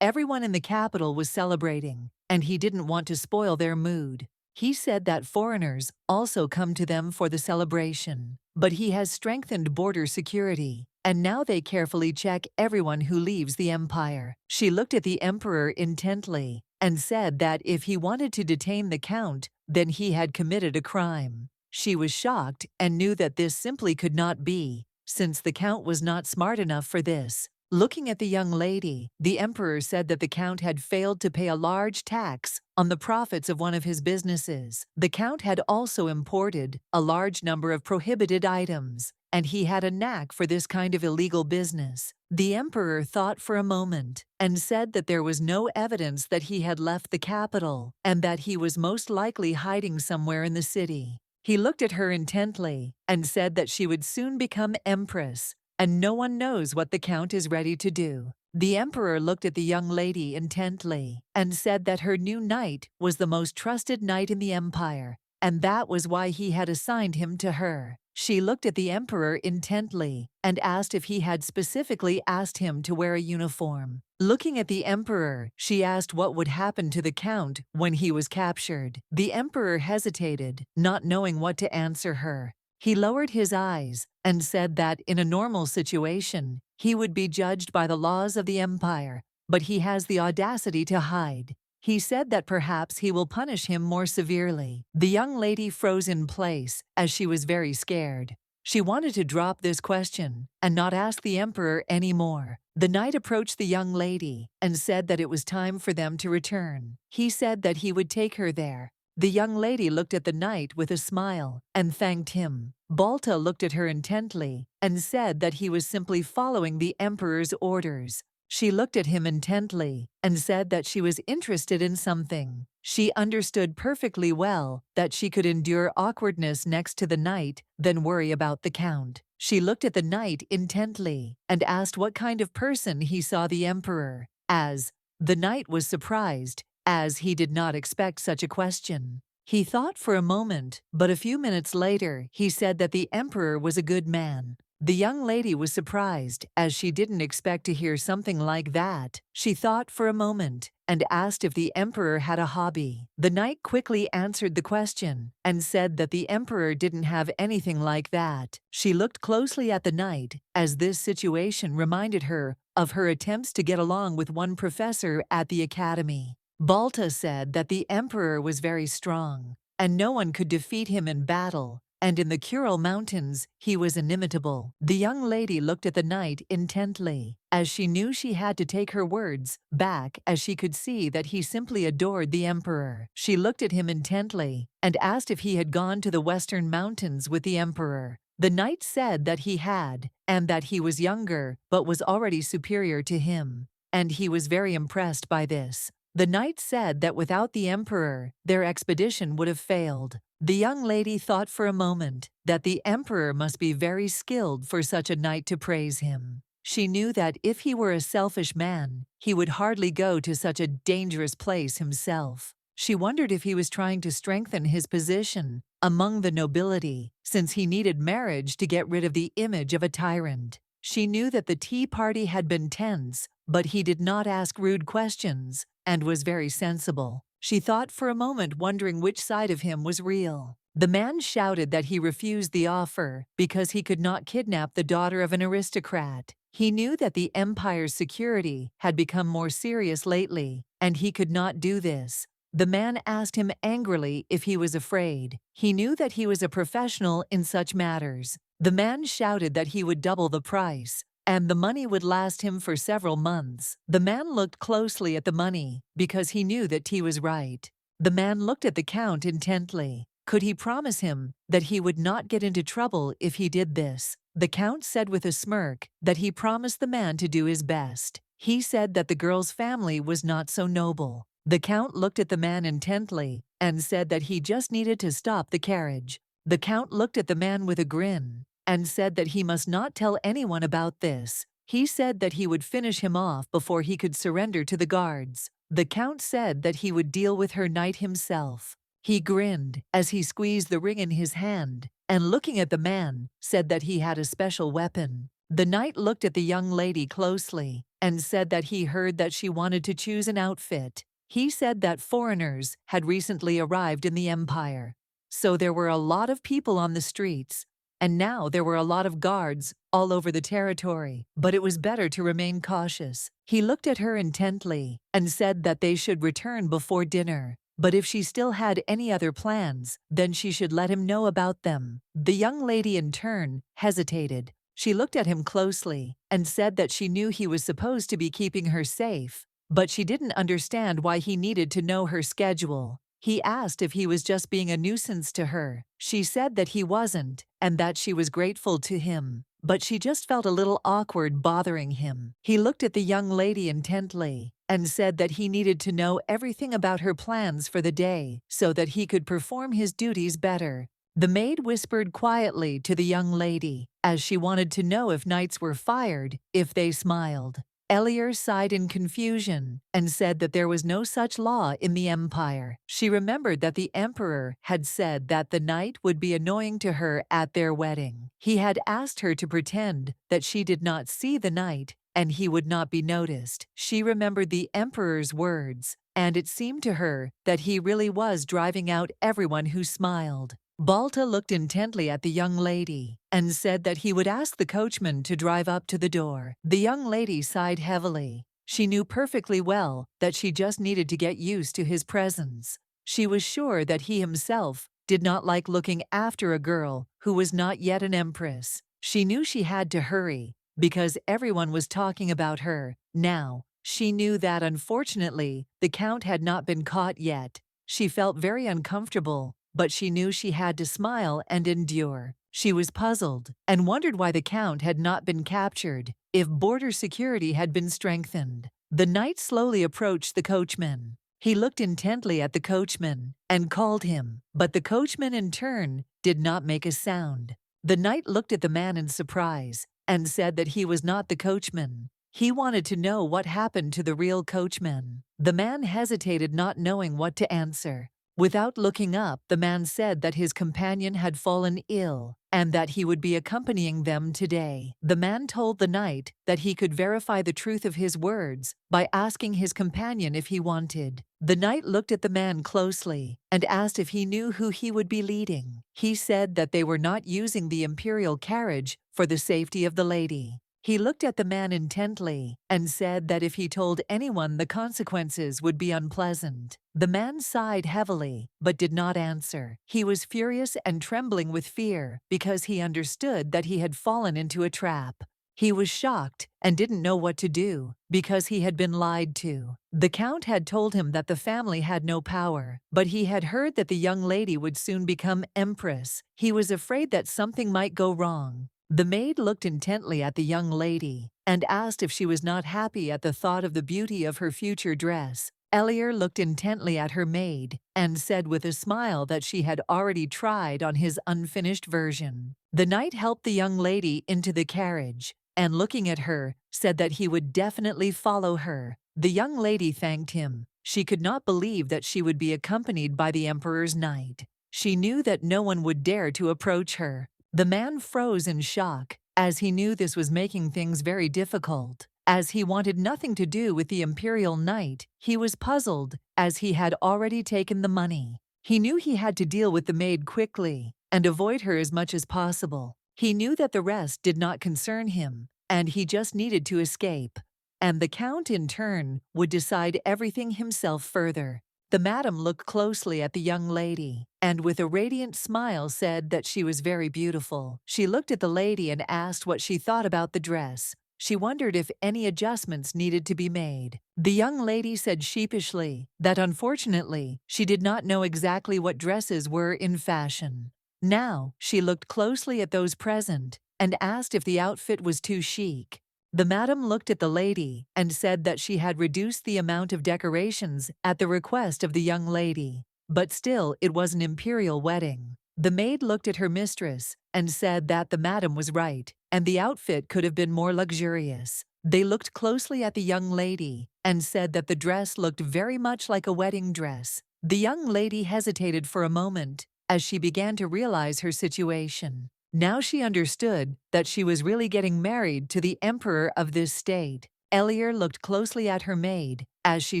Everyone in the capital was celebrating, and he didn't want to spoil their mood. He said that foreigners also come to them for the celebration, but he has strengthened border security, and now they carefully check everyone who leaves the empire. She looked at the emperor intently and said that if he wanted to detain the count, then he had committed a crime. She was shocked and knew that this simply could not be, since the count was not smart enough for this. Looking at the young lady, the emperor said that the count had failed to pay a large tax on the profits of one of his businesses. The count had also imported a large number of prohibited items, and he had a knack for this kind of illegal business. The emperor thought for a moment and said that there was no evidence that he had left the capital and that he was most likely hiding somewhere in the city. He looked at her intently and said that she would soon become empress, and no one knows what the count is ready to do. The emperor looked at the young lady intently and said that her new knight was the most trusted knight in the empire, and that was why he had assigned him to her. She looked at the emperor intently and asked if he had specifically asked him to wear a uniform. Looking at the emperor, she asked what would happen to the count when he was captured. The emperor hesitated, not knowing what to answer her. He lowered his eyes and said that in a normal situation, he would be judged by the laws of the empire, but he has the audacity to hide. He said that perhaps he will punish him more severely. The young lady froze in place as she was very scared. She wanted to drop this question and not ask the emperor any more. The knight approached the young lady and said that it was time for them to return. He said that he would take her there. The young lady looked at the knight with a smile and thanked him. Balta looked at her intently and said that he was simply following the emperor's orders. She looked at him intently and said that she was interested in something. She understood perfectly well that she could endure awkwardness next to the knight than worry about the count. She looked at the knight intently and asked what kind of person he saw the emperor as. The knight was surprised, as he did not expect such a question. He thought for a moment, but a few minutes later he said that the emperor was a good man. The young lady was surprised, as she didn't expect to hear something like that. She thought for a moment and asked if the emperor had a hobby. The knight quickly answered the question and said that the emperor didn't have anything like that. She looked closely at the knight, as this situation reminded her of her attempts to get along with one professor at the academy. Balta said that the emperor was very strong, and no one could defeat him in battle, and in the Kural Mountains he was inimitable. The young lady looked at the knight intently, as she knew she had to take her words back, as she could see that he simply adored the emperor. She looked at him intently and asked if he had gone to the western mountains with the emperor. The knight said that he had, and that he was younger but was already superior to him, and he was very impressed by this. The knight said that without the emperor, their expedition would have failed. The young lady thought for a moment that the emperor must be very skilled for such a knight to praise him. She knew that if he were a selfish man, he would hardly go to such a dangerous place himself. She wondered if he was trying to strengthen his position among the nobility, since he needed marriage to get rid of the image of a tyrant. She knew that the tea party had been tense, but he did not ask rude questions and was very sensible. She thought for a moment, wondering which side of him was real. The man shouted that he refused the offer because he could not kidnap the daughter of an aristocrat. He knew that the empire's security had become more serious lately, and he could not do this. The man asked him angrily if he was afraid. He knew that he was a professional in such matters. The man shouted that he would double the price, and the money would last him for several months. The man looked closely at the money because he knew that T was right. The man looked at the count intently. Could he promise him that he would not get into trouble if he did this? The count said with a smirk that he promised the man to do his best. He said that the girl's family was not so noble. The count looked at the man intently and said that he just needed to stop the carriage. The count looked at the man with a grin and said that he must not tell anyone about this. He said that he would finish him off before he could surrender to the guards. The count said that he would deal with her knight himself. He grinned as he squeezed the ring in his hand, and looking at the man, said that he had a special weapon. The knight looked at the young lady closely and said that he heard that she wanted to choose an outfit. He said that foreigners had recently arrived in the empire, so there were a lot of people on the streets, and now there were a lot of guards all over the territory, but it was better to remain cautious. He looked at her intently and said that they should return before dinner, but if she still had any other plans, then she should let him know about them. The young lady in turn hesitated. She looked at him closely and said that she knew he was supposed to be keeping her safe, but she didn't understand why he needed to know her schedule. He asked if he was just being a nuisance to her. She said that he wasn't, and that she was grateful to him, but she just felt a little awkward bothering him. He looked at the young lady intently and said that he needed to know everything about her plans for the day so that he could perform his duties better. The maid whispered quietly to the young lady, as she wanted to know if knights were fired if they smiled. Elier sighed in confusion and said that there was no such law in the empire. She remembered that the emperor had said that the knight would be annoying to her at their wedding. He had asked her to pretend that she did not see the knight and he would not be noticed. She remembered the emperor's words, and it seemed to her that he really was driving out everyone who smiled. Balta looked intently at the young lady and said that he would ask the coachman to drive up to the door. The young lady sighed heavily. She knew perfectly well that she just needed to get used to his presence. She was sure that he himself did not like looking after a girl who was not yet an empress. She knew she had to hurry because everyone was talking about her now. She knew that, unfortunately, the count had not been caught yet. She felt very uncomfortable, but she knew she had to smile and endure. She was puzzled and wondered why the count had not been captured if border security had been strengthened. The knight slowly approached the coachman. He looked intently at the coachman and called him, but the coachman in turn did not make a sound. The knight looked at the man in surprise and said that he was not the coachman. He wanted to know what happened to the real coachman. The man hesitated, not knowing what to answer. Without looking up, the man said that his companion had fallen ill and that he would be accompanying them today. The man told the knight that he could verify the truth of his words by asking his companion if he wanted. The knight looked at the man closely and asked if he knew who he would be leading. He said that they were not using the imperial carriage for the safety of the lady. He looked at the man intently and said that if he told anyone, the consequences would be unpleasant. The man sighed heavily but did not answer. He was furious and trembling with fear because he understood that he had fallen into a trap. He was shocked and didn't know what to do because he had been lied to. The Count had told him that the family had no power, but he had heard that the young lady would soon become empress. He was afraid that something might go wrong. The maid looked intently at the young lady and asked if she was not happy at the thought of the beauty of her future dress. Elier looked intently at her maid and said with a smile that she had already tried on his unfinished version. The knight helped the young lady into the carriage and, looking at her, said that he would definitely follow her. The young lady thanked him. She could not believe that she would be accompanied by the emperor's knight. She knew that no one would dare to approach her. The man froze in shock, as he knew this was making things very difficult. As he wanted nothing to do with the imperial knight, he was puzzled, as he had already taken the money. He knew he had to deal with the maid quickly and avoid her as much as possible. He knew that the rest did not concern him, and he just needed to escape. And the Count, in turn, would decide everything himself further. The madam looked closely at the young lady, and with a radiant smile said that she was very beautiful. She looked at the lady and asked what she thought about the dress. She wondered if any adjustments needed to be made. The young lady said sheepishly that unfortunately she did not know exactly what dresses were in fashion. Now she looked closely at those present and asked if the outfit was too chic. The madam looked at the lady and said that she had reduced the amount of decorations at the request of the young lady, but still it was an imperial wedding. The maid looked at her mistress and said that the madam was right, and the outfit could have been more luxurious. They looked closely at the young lady and said that the dress looked very much like a wedding dress. The young lady hesitated for a moment as she began to realize her situation. Now she understood that she was really getting married to the emperor of this state. Elier looked closely at her maid as she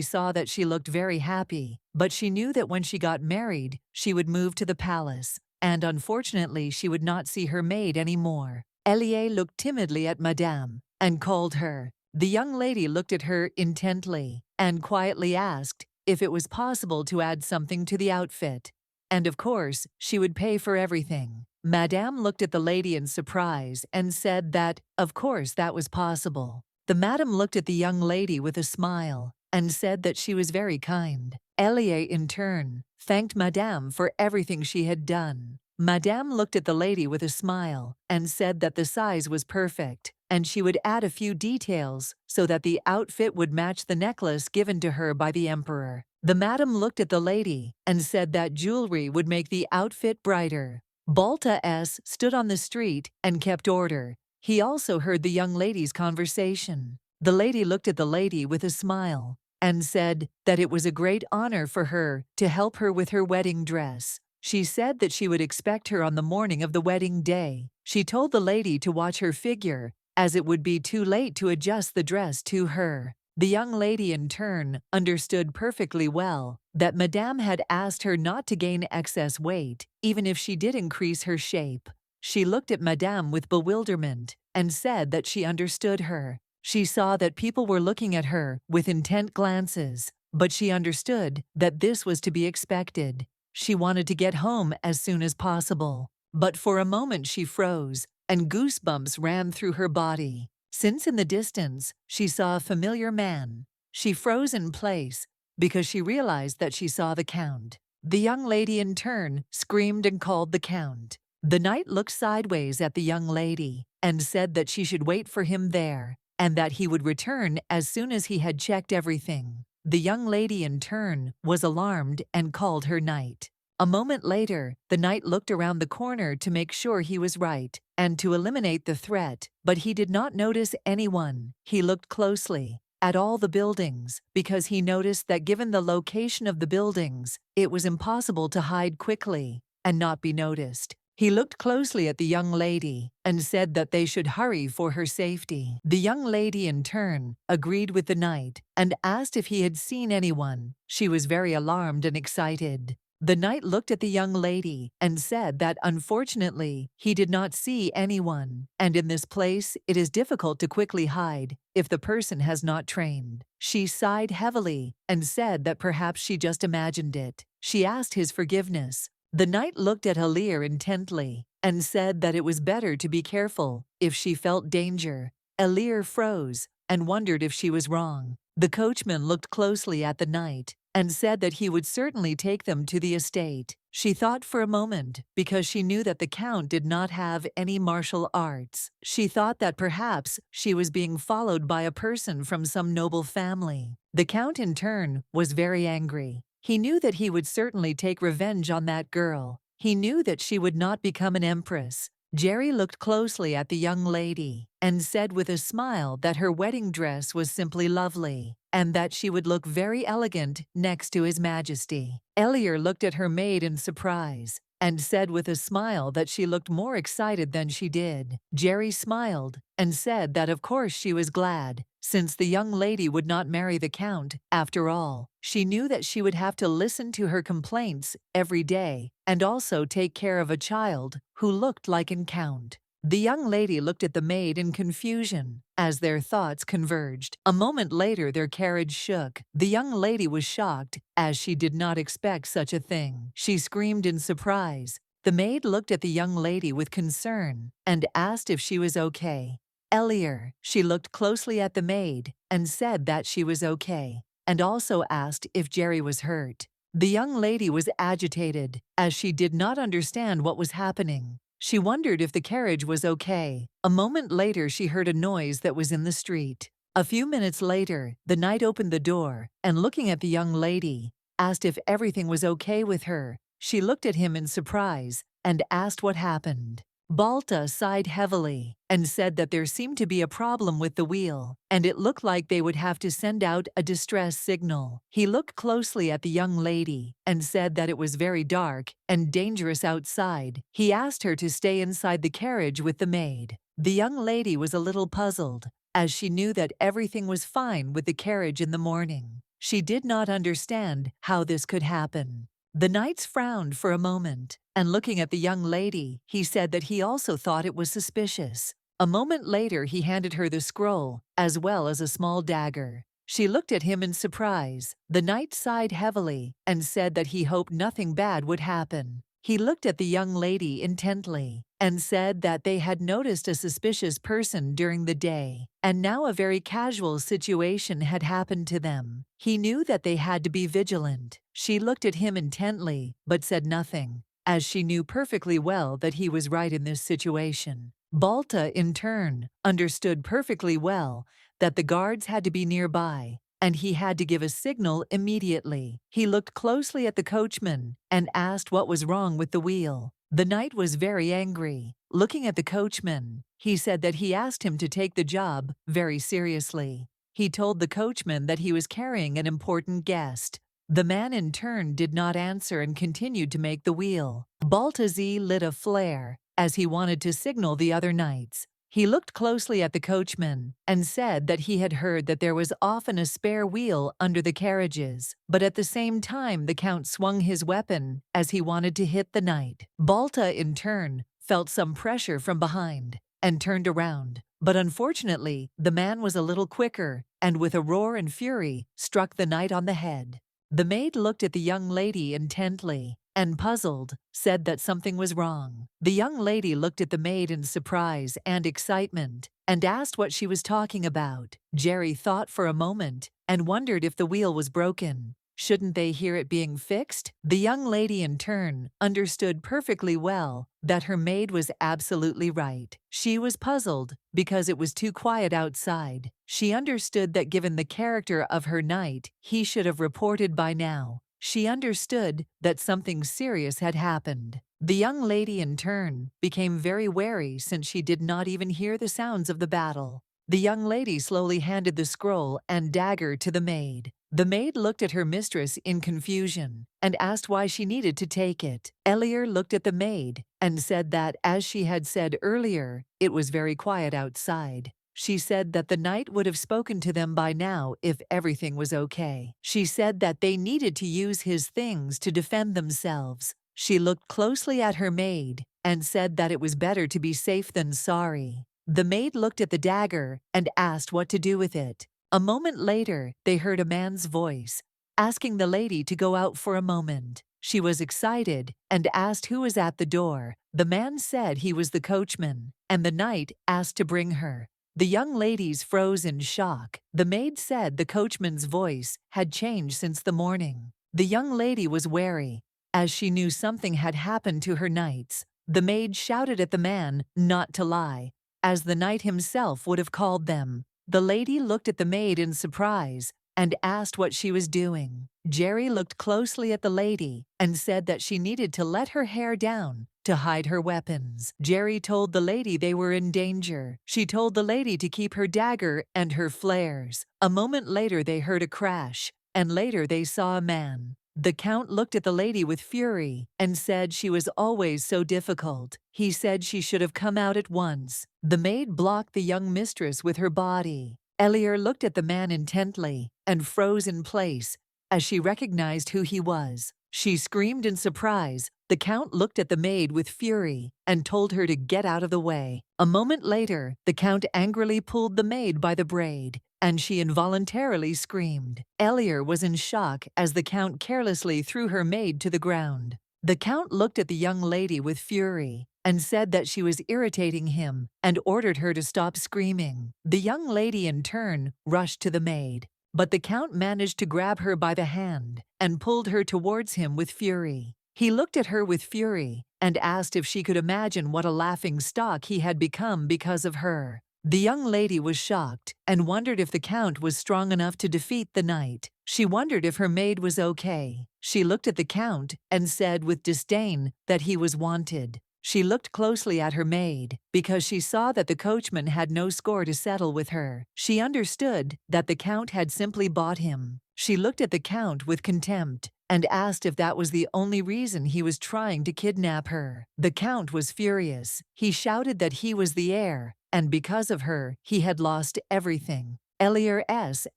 saw that she looked very happy, but she knew that when she got married, she would move to the palace, and unfortunately she would not see her maid anymore. Elier looked timidly at Madame and called her. The young lady looked at her intently and quietly asked if it was possible to add something to the outfit. And of course, she would pay for everything. Madame looked at the lady in surprise and said that, of course, that was possible. The madam looked at the young lady with a smile and said that she was very kind. Elier, in turn, thanked Madame for everything she had done. Madame looked at the lady with a smile and said that the size was perfect, and she would add a few details so that the outfit would match the necklace given to her by the emperor. The madam looked at the lady and said that jewelry would make the outfit brighter. Balta S. stood on the street and kept order. He also heard the young lady's conversation. The lady looked at the lady with a smile and said that it was a great honor for her to help her with her wedding dress. She said that she would expect her on the morning of the wedding day. She told the lady to watch her figure, as it would be too late to adjust the dress to her. The young lady, in turn, understood perfectly well that Madame had asked her not to gain excess weight, even if she did increase her shape. She looked at Madame with bewilderment and said that she understood her. She saw that people were looking at her with intent glances, but she understood that this was to be expected. She wanted to get home as soon as possible, but for a moment she froze, and goosebumps ran through her body. Since in the distance she saw a familiar man, she froze in place because she realized that she saw the Count. The young lady, in turn, screamed and called the Count. The knight looked sideways at the young lady and said that she should wait for him there, and that he would return as soon as he had checked everything. The young lady, in turn, was alarmed and called her knight. A moment later, the knight looked around the corner to make sure he was right and to eliminate the threat, but he did not notice anyone. He looked closely at all the buildings because he noticed that given the location of the buildings, it was impossible to hide quickly and not be noticed. He looked closely at the young lady and said that they should hurry for her safety. The young lady, in turn, agreed with the knight and asked if he had seen anyone. She was very alarmed and excited. The knight looked at the young lady and said that unfortunately he did not see anyone, and in this place it is difficult to quickly hide if the person has not trained. She sighed heavily and said that perhaps she just imagined it. She asked his forgiveness. The knight looked at Alir intently and said that it was better to be careful if she felt danger. Alir froze and wondered if she was wrong. The coachman looked closely at the knight and said that he would certainly take them to the estate. She thought for a moment because she knew that the count did not have any martial arts. She thought that perhaps she was being followed by a person from some noble family. The count in turn was very angry. He knew that he would certainly take revenge on that girl. He knew that she would not become an empress. Jerry looked closely at the young lady and said with a smile that her wedding dress was simply lovely and that she would look very elegant next to His Majesty. Elier looked at her maid in surprise and said with a smile that she looked more excited than she did. Jerry smiled and said that of course she was glad, since the young lady would not marry the count after all. She knew that she would have to listen to her complaints every day and also take care of a child who looked like an count. The young lady looked at the maid in confusion as their thoughts converged. A moment later, their carriage shook. The young lady was shocked as she did not expect such a thing. She screamed in surprise. The maid looked at the young lady with concern and asked if she was okay. Elier, she looked closely at the maid and said that she was okay, and also asked if Jerry was hurt. The young lady was agitated as she did not understand what was happening. She wondered if the carriage was okay. A moment later, she heard a noise that was in the street. A few minutes later, the knight opened the door and, looking at the young lady, asked if everything was okay with her. She looked at him in surprise and asked what happened. Balta sighed heavily and said that there seemed to be a problem with the wheel, and it looked like they would have to send out a distress signal. He looked closely at the young lady and said that it was very dark and dangerous outside. He asked her to stay inside the carriage with the maid. The young lady was a little puzzled, as she knew that everything was fine with the carriage in the morning. She did not understand how this could happen. The knight frowned for a moment, and looking at the young lady, he said that he also thought it was suspicious. A moment later, he handed her the scroll, as well as a small dagger. She looked at him in surprise. The knight sighed heavily and said that he hoped nothing bad would happen. He looked at the young lady intently and said that they had noticed a suspicious person during the day, and now a very casual situation had happened to them. He knew that they had to be vigilant. She looked at him intently, but said nothing, as she knew perfectly well that he was right in this situation. Balta, in turn, understood perfectly well that the guards had to be nearby, and he had to give a signal immediately. He looked closely at the coachman and asked what was wrong with the wheel. The knight was very angry. Looking at the coachman, he said that he asked him to take the job very seriously. He told the coachman that he was carrying an important guest. The man in turn did not answer and continued to make the wheel. Baltazar lit a flare as he wanted to signal the other knights. He looked closely at the coachman and said that he had heard that there was often a spare wheel under the carriages, but at the same time the count swung his weapon as he wanted to hit the knight. Balta, in turn, felt some pressure from behind and turned around, but unfortunately the man was a little quicker and with a roar and fury struck the knight on the head. The maid looked at the young lady intently and, puzzled, said that something was wrong. The young lady looked at the maid in surprise and excitement and asked what she was talking about. Jerry thought for a moment and wondered if the wheel was broken. Shouldn't they hear it being fixed? The young lady, in turn, understood perfectly well that her maid was absolutely right. She was puzzled because it was too quiet outside. She understood that given the character of her knight, he should have reported by now. She understood that something serious had happened. The young lady, in turn, became very wary since she did not even hear the sounds of the battle. The young lady slowly handed the scroll and dagger to the maid. The maid looked at her mistress in confusion and asked why she needed to take it. Elier looked at the maid and said that, as she had said earlier, it was very quiet outside. She said that the knight would have spoken to them by now if everything was okay. She said that they needed to use his things to defend themselves. She looked closely at her maid and said that it was better to be safe than sorry. The maid looked at the dagger and asked what to do with it. A moment later, they heard a man's voice, asking the lady to go out for a moment. She was excited and asked who was at the door. The man said he was the coachman, and the knight asked to bring her. The young ladies froze in shock. The maid said the coachman's voice had changed since the morning. The young lady was wary, as she knew something had happened to her knights. The maid shouted at the man not to lie, as the knight himself would have called them. The lady looked at the maid in surprise and asked what she was doing. Jerry looked closely at the lady and said that she needed to let her hair down to hide her weapons. Jerry told the lady they were in danger. She told the lady to keep her dagger and her flares. A moment later they heard a crash, and later they saw a man. The Count looked at the lady with fury and said she was always so difficult. He said she should have come out at once. The maid blocked the young mistress with her body. Elier looked at the man intently and froze in place as she recognized who he was. She screamed in surprise. The Count looked at the maid with fury and told her to get out of the way. A moment later, the Count angrily pulled the maid by the braid, and she involuntarily screamed. Elier was in shock as the Count carelessly threw her maid to the ground. The Count looked at the young lady with fury and said that she was irritating him and ordered her to stop screaming. The young lady in turn rushed to the maid, but the Count managed to grab her by the hand and pulled her towards him with fury. He looked at her with fury and asked if she could imagine what a laughing stock he had become because of her. The young lady was shocked and wondered if the Count was strong enough to defeat the knight. She wondered if her maid was okay. She looked at the Count and said with disdain that he was wanted. She looked closely at her maid because she saw that the coachman had no score to settle with her. She understood that the Count had simply bought him. She looked at the Count with contempt and asked if that was the only reason he was trying to kidnap her. The Count was furious. He shouted that he was the heir, and because of her, he had lost everything. Elier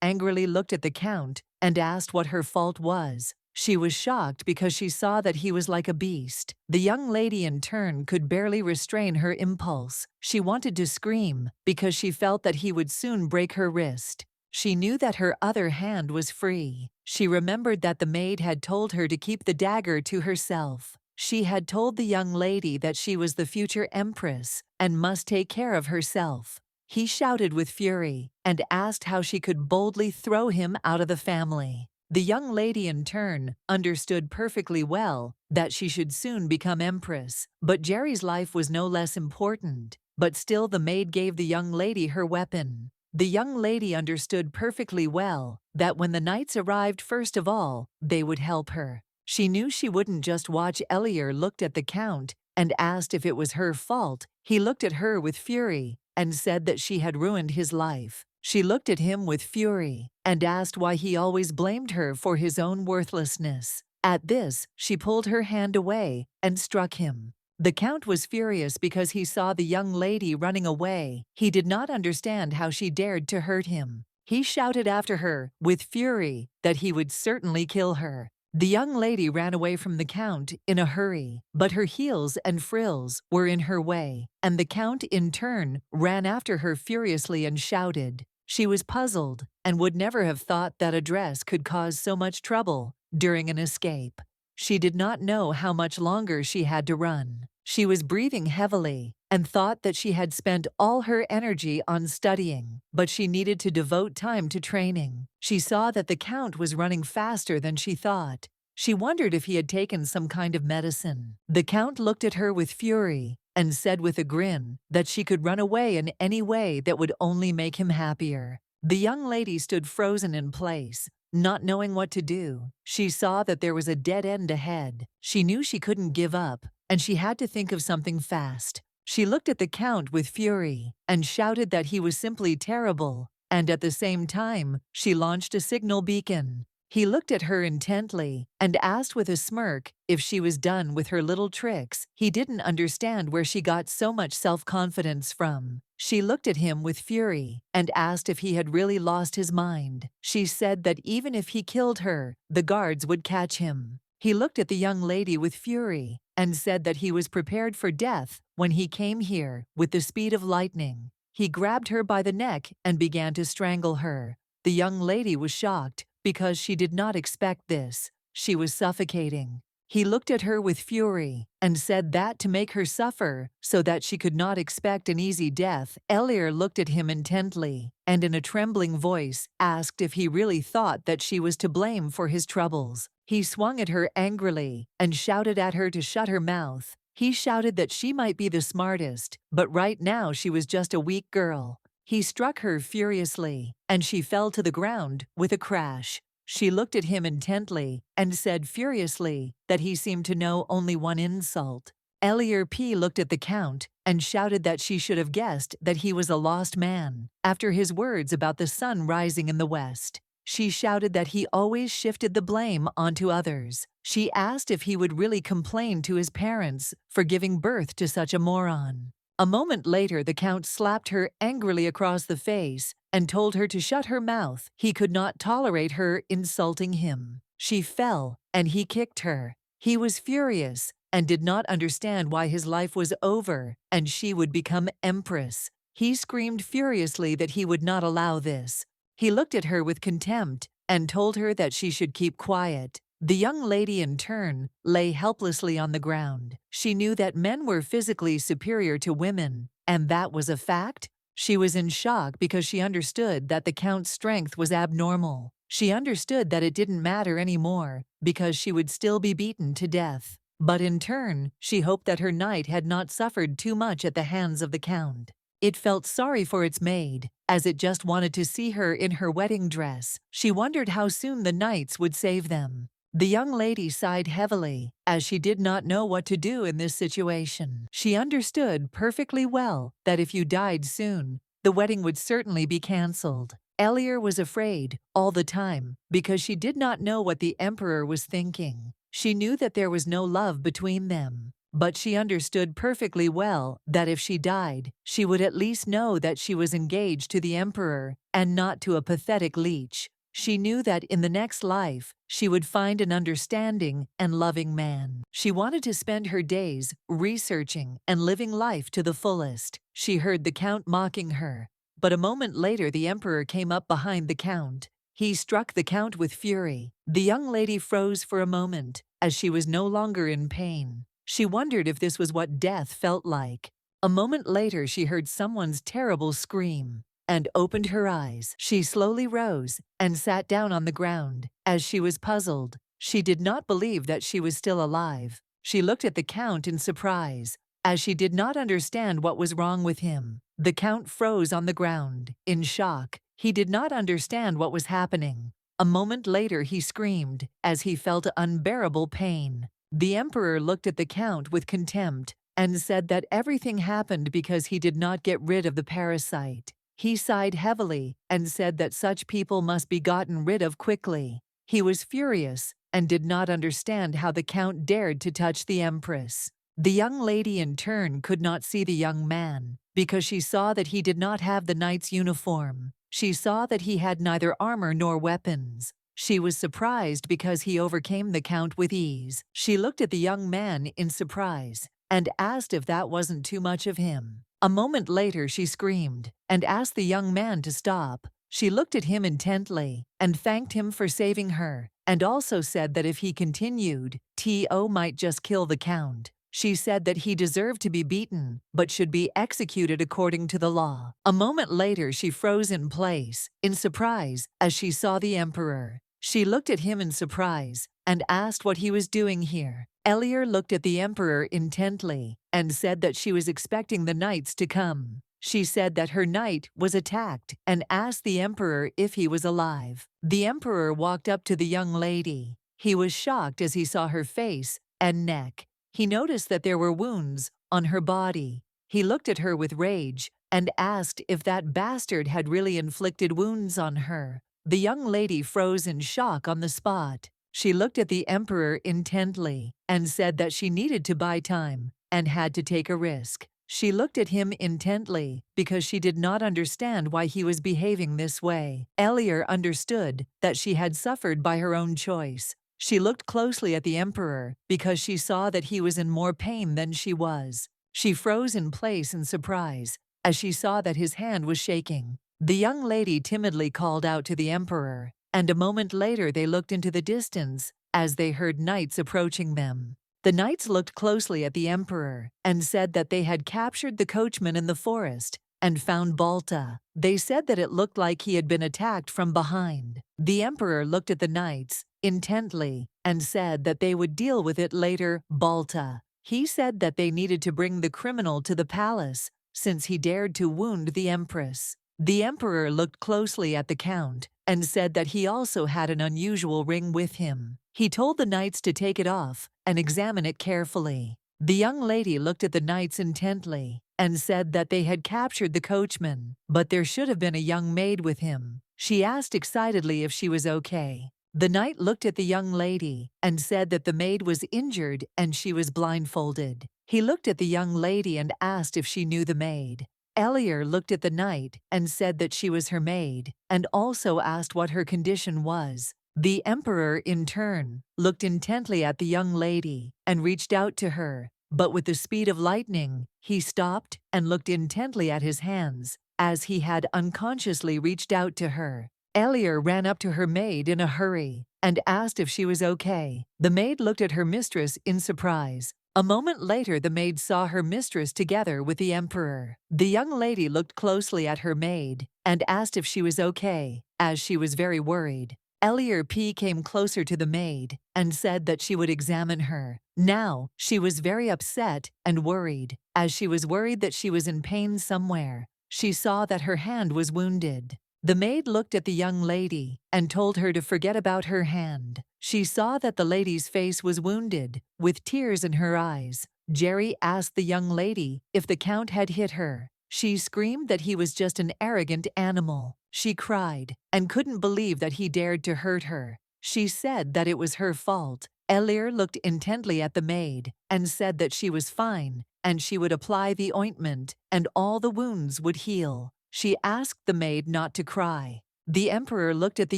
angrily looked at the Count and asked what her fault was. She was shocked because she saw that he was like a beast. The young lady in turn could barely restrain her impulse. She wanted to scream because she felt that he would soon break her wrist. She knew that her other hand was free. She remembered that the maid had told her to keep the dagger to herself. She had told the young lady that she was the future empress and must take care of herself. He shouted with fury and asked how she could boldly throw him out of the family. The young lady in turn understood perfectly well that she should soon become empress, but Jerry's life was no less important. But still the maid gave the young lady her weapon. The young lady understood perfectly well that when the knights arrived first of all, they would help her. She knew she wouldn't just watch. Elier looked at the Count and asked if it was her fault. He looked at her with fury and said that she had ruined his life. She looked at him with fury and asked why he always blamed her for his own worthlessness. At this, she pulled her hand away and struck him. The Count was furious because he saw the young lady running away. He did not understand how she dared to hurt him. He shouted after her with fury that he would certainly kill her. The young lady ran away from the Count in a hurry, but her heels and frills were in her way, and the Count in turn ran after her furiously and shouted. She was puzzled and would never have thought that a dress could cause so much trouble during an escape. She did not know how much longer she had to run. She was breathing heavily and thought that she had spent all her energy on studying, but she needed to devote time to training. She saw that the Count was running faster than she thought. She wondered if he had taken some kind of medicine. The Count looked at her with fury and said with a grin that she could run away in any way that would only make him happier. The young lady stood frozen in place, not knowing what to do. She saw that there was a dead end ahead. She knew she couldn't give up, and she had to think of something fast. She looked at the Count with fury and shouted that he was simply terrible, and at the same time, she launched a signal beacon. He looked at her intently and asked with a smirk if she was done with her little tricks. He didn't understand where she got so much self-confidence from. She looked at him with fury and asked if he had really lost his mind. She said that even if he killed her, the guards would catch him. He looked at the young lady with fury and said that he was prepared for death when he came here with the speed of lightning. He grabbed her by the neck and began to strangle her. The young lady was shocked because she did not expect this. She was suffocating. He looked at her with fury and said that to make her suffer so that she could not expect an easy death. Elier looked at him intently and in a trembling voice asked if he really thought that she was to blame for his troubles. He swung at her angrily and shouted at her to shut her mouth. He shouted that she might be the smartest, but right now she was just a weak girl. He struck her furiously, and she fell to the ground with a crash. She looked at him intently and said furiously that he seemed to know only one insult. Elier P. looked at the Count and shouted that she should have guessed that he was a lost man after his words about the sun rising in the west. She shouted that he always shifted the blame onto others. She asked if he would really complain to his parents for giving birth to such a moron. A moment later, the Count slapped her angrily across the face and told her to shut her mouth. He could not tolerate her insulting him. She fell, and he kicked her. He was furious and did not understand why his life was over and she would become empress. He screamed furiously that he would not allow this. He looked at her with contempt and told her that she should keep quiet. The young lady, in turn, lay helplessly on the ground. She knew that men were physically superior to women, and that was a fact. She was in shock because she understood that the Count's strength was abnormal. She understood that it didn't matter anymore because she would still be beaten to death. But in turn, she hoped that her knight had not suffered too much at the hands of the Count. It felt sorry for its maid, as it just wanted to see her in her wedding dress. She wondered how soon the knights would save them. The young lady sighed heavily, as she did not know what to do in this situation. She understood perfectly well that if you died soon, the wedding would certainly be cancelled. Elier was afraid all the time because she did not know what the Emperor was thinking. She knew that there was no love between them, but she understood perfectly well that if she died, she would at least know that she was engaged to the Emperor and not to a pathetic leech. She knew that in the next life, she would find an understanding and loving man. She wanted to spend her days researching and living life to the fullest. She heard the Count mocking her, but a moment later the Emperor came up behind the Count. He struck the Count with fury. The young lady froze for a moment, as she was no longer in pain. She wondered if this was what death felt like. A moment later she heard someone's terrible scream and opened her eyes. She slowly rose and sat down on the ground. As she was puzzled, she did not believe that she was still alive. She looked at the Count in surprise, as she did not understand what was wrong with him. The Count froze on the ground, in shock. He did not understand what was happening. A moment later he screamed, as he felt unbearable pain. The Emperor looked at the Count with contempt and said that everything happened because he did not get rid of the parasite. He sighed heavily and said that such people must be gotten rid of quickly. He was furious and did not understand how the Count dared to touch the Empress. The young lady in turn could not see the young man because she saw that he did not have the knight's uniform. She saw that he had neither armor nor weapons. She was surprised because he overcame the Count with ease. She looked at the young man in surprise and asked if that wasn't too much of him. A moment later she screamed and asked the young man to stop. She looked at him intently and thanked him for saving her, and also said that if he continued, T.O. might just kill the Count. She said that he deserved to be beaten, but should be executed according to the law. A moment later she froze in place, in surprise, as she saw the Emperor. She looked at him in surprise and asked what he was doing here. Elier looked at the Emperor intently and said that she was expecting the knights to come. She said that her knight was attacked and asked the Emperor if he was alive. The Emperor walked up to the young lady. He was shocked as he saw her face and neck. He noticed that there were wounds on her body. He looked at her with rage and asked if that bastard had really inflicted wounds on her. The young lady froze in shock on the spot. She looked at the emperor intently and said that she needed to buy time and had to take a risk. She looked at him intently because she did not understand why he was behaving this way. Elier understood that she had suffered by her own choice. She looked closely at the emperor because she saw that he was in more pain than she was. She froze in place in surprise as she saw that his hand was shaking. The young lady timidly called out to the emperor, and a moment later they looked into the distance as they heard knights approaching them. The knights looked closely at the emperor and said that they had captured the coachman in the forest and found Balta. They said that it looked like he had been attacked from behind. The emperor looked at the knights intently and said that they would deal with it later. Balta. He said that they needed to bring the criminal to the palace since he dared to wound the empress. The emperor looked closely at the count and said that he also had an unusual ring with him. He told the knights to take it off and examine it carefully. The young lady looked at the knights intently and said that they had captured the coachman, but there should have been a young maid with him. She asked excitedly if she was okay. The knight looked at the young lady and said that the maid was injured and she was blindfolded. He looked at the young lady and asked if she knew the maid. Elier looked at the knight and said that she was her maid, and also asked what her condition was. The emperor, in turn, looked intently at the young lady and reached out to her, but with the speed of lightning, he stopped and looked intently at his hands, as he had unconsciously reached out to her. Elier ran up to her maid in a hurry and asked if she was okay. The maid looked at her mistress in surprise. A moment later, the maid saw her mistress together with the emperor. The young lady looked closely at her maid and asked if she was okay, as she was very worried. Elier came closer to the maid and said that she would examine her. Now, she was very upset and worried, as she was worried that she was in pain somewhere. She saw that her hand was wounded. The maid looked at the young lady and told her to forget about her hand. She saw that the lady's face was wounded, with tears in her eyes. Jerry asked the young lady if the count had hit her. She screamed that he was just an arrogant animal. She cried and couldn't believe that he dared to hurt her. She said that it was her fault. Elier looked intently at the maid and said that she was fine and she would apply the ointment and all the wounds would heal. She asked the maid not to cry. The emperor looked at the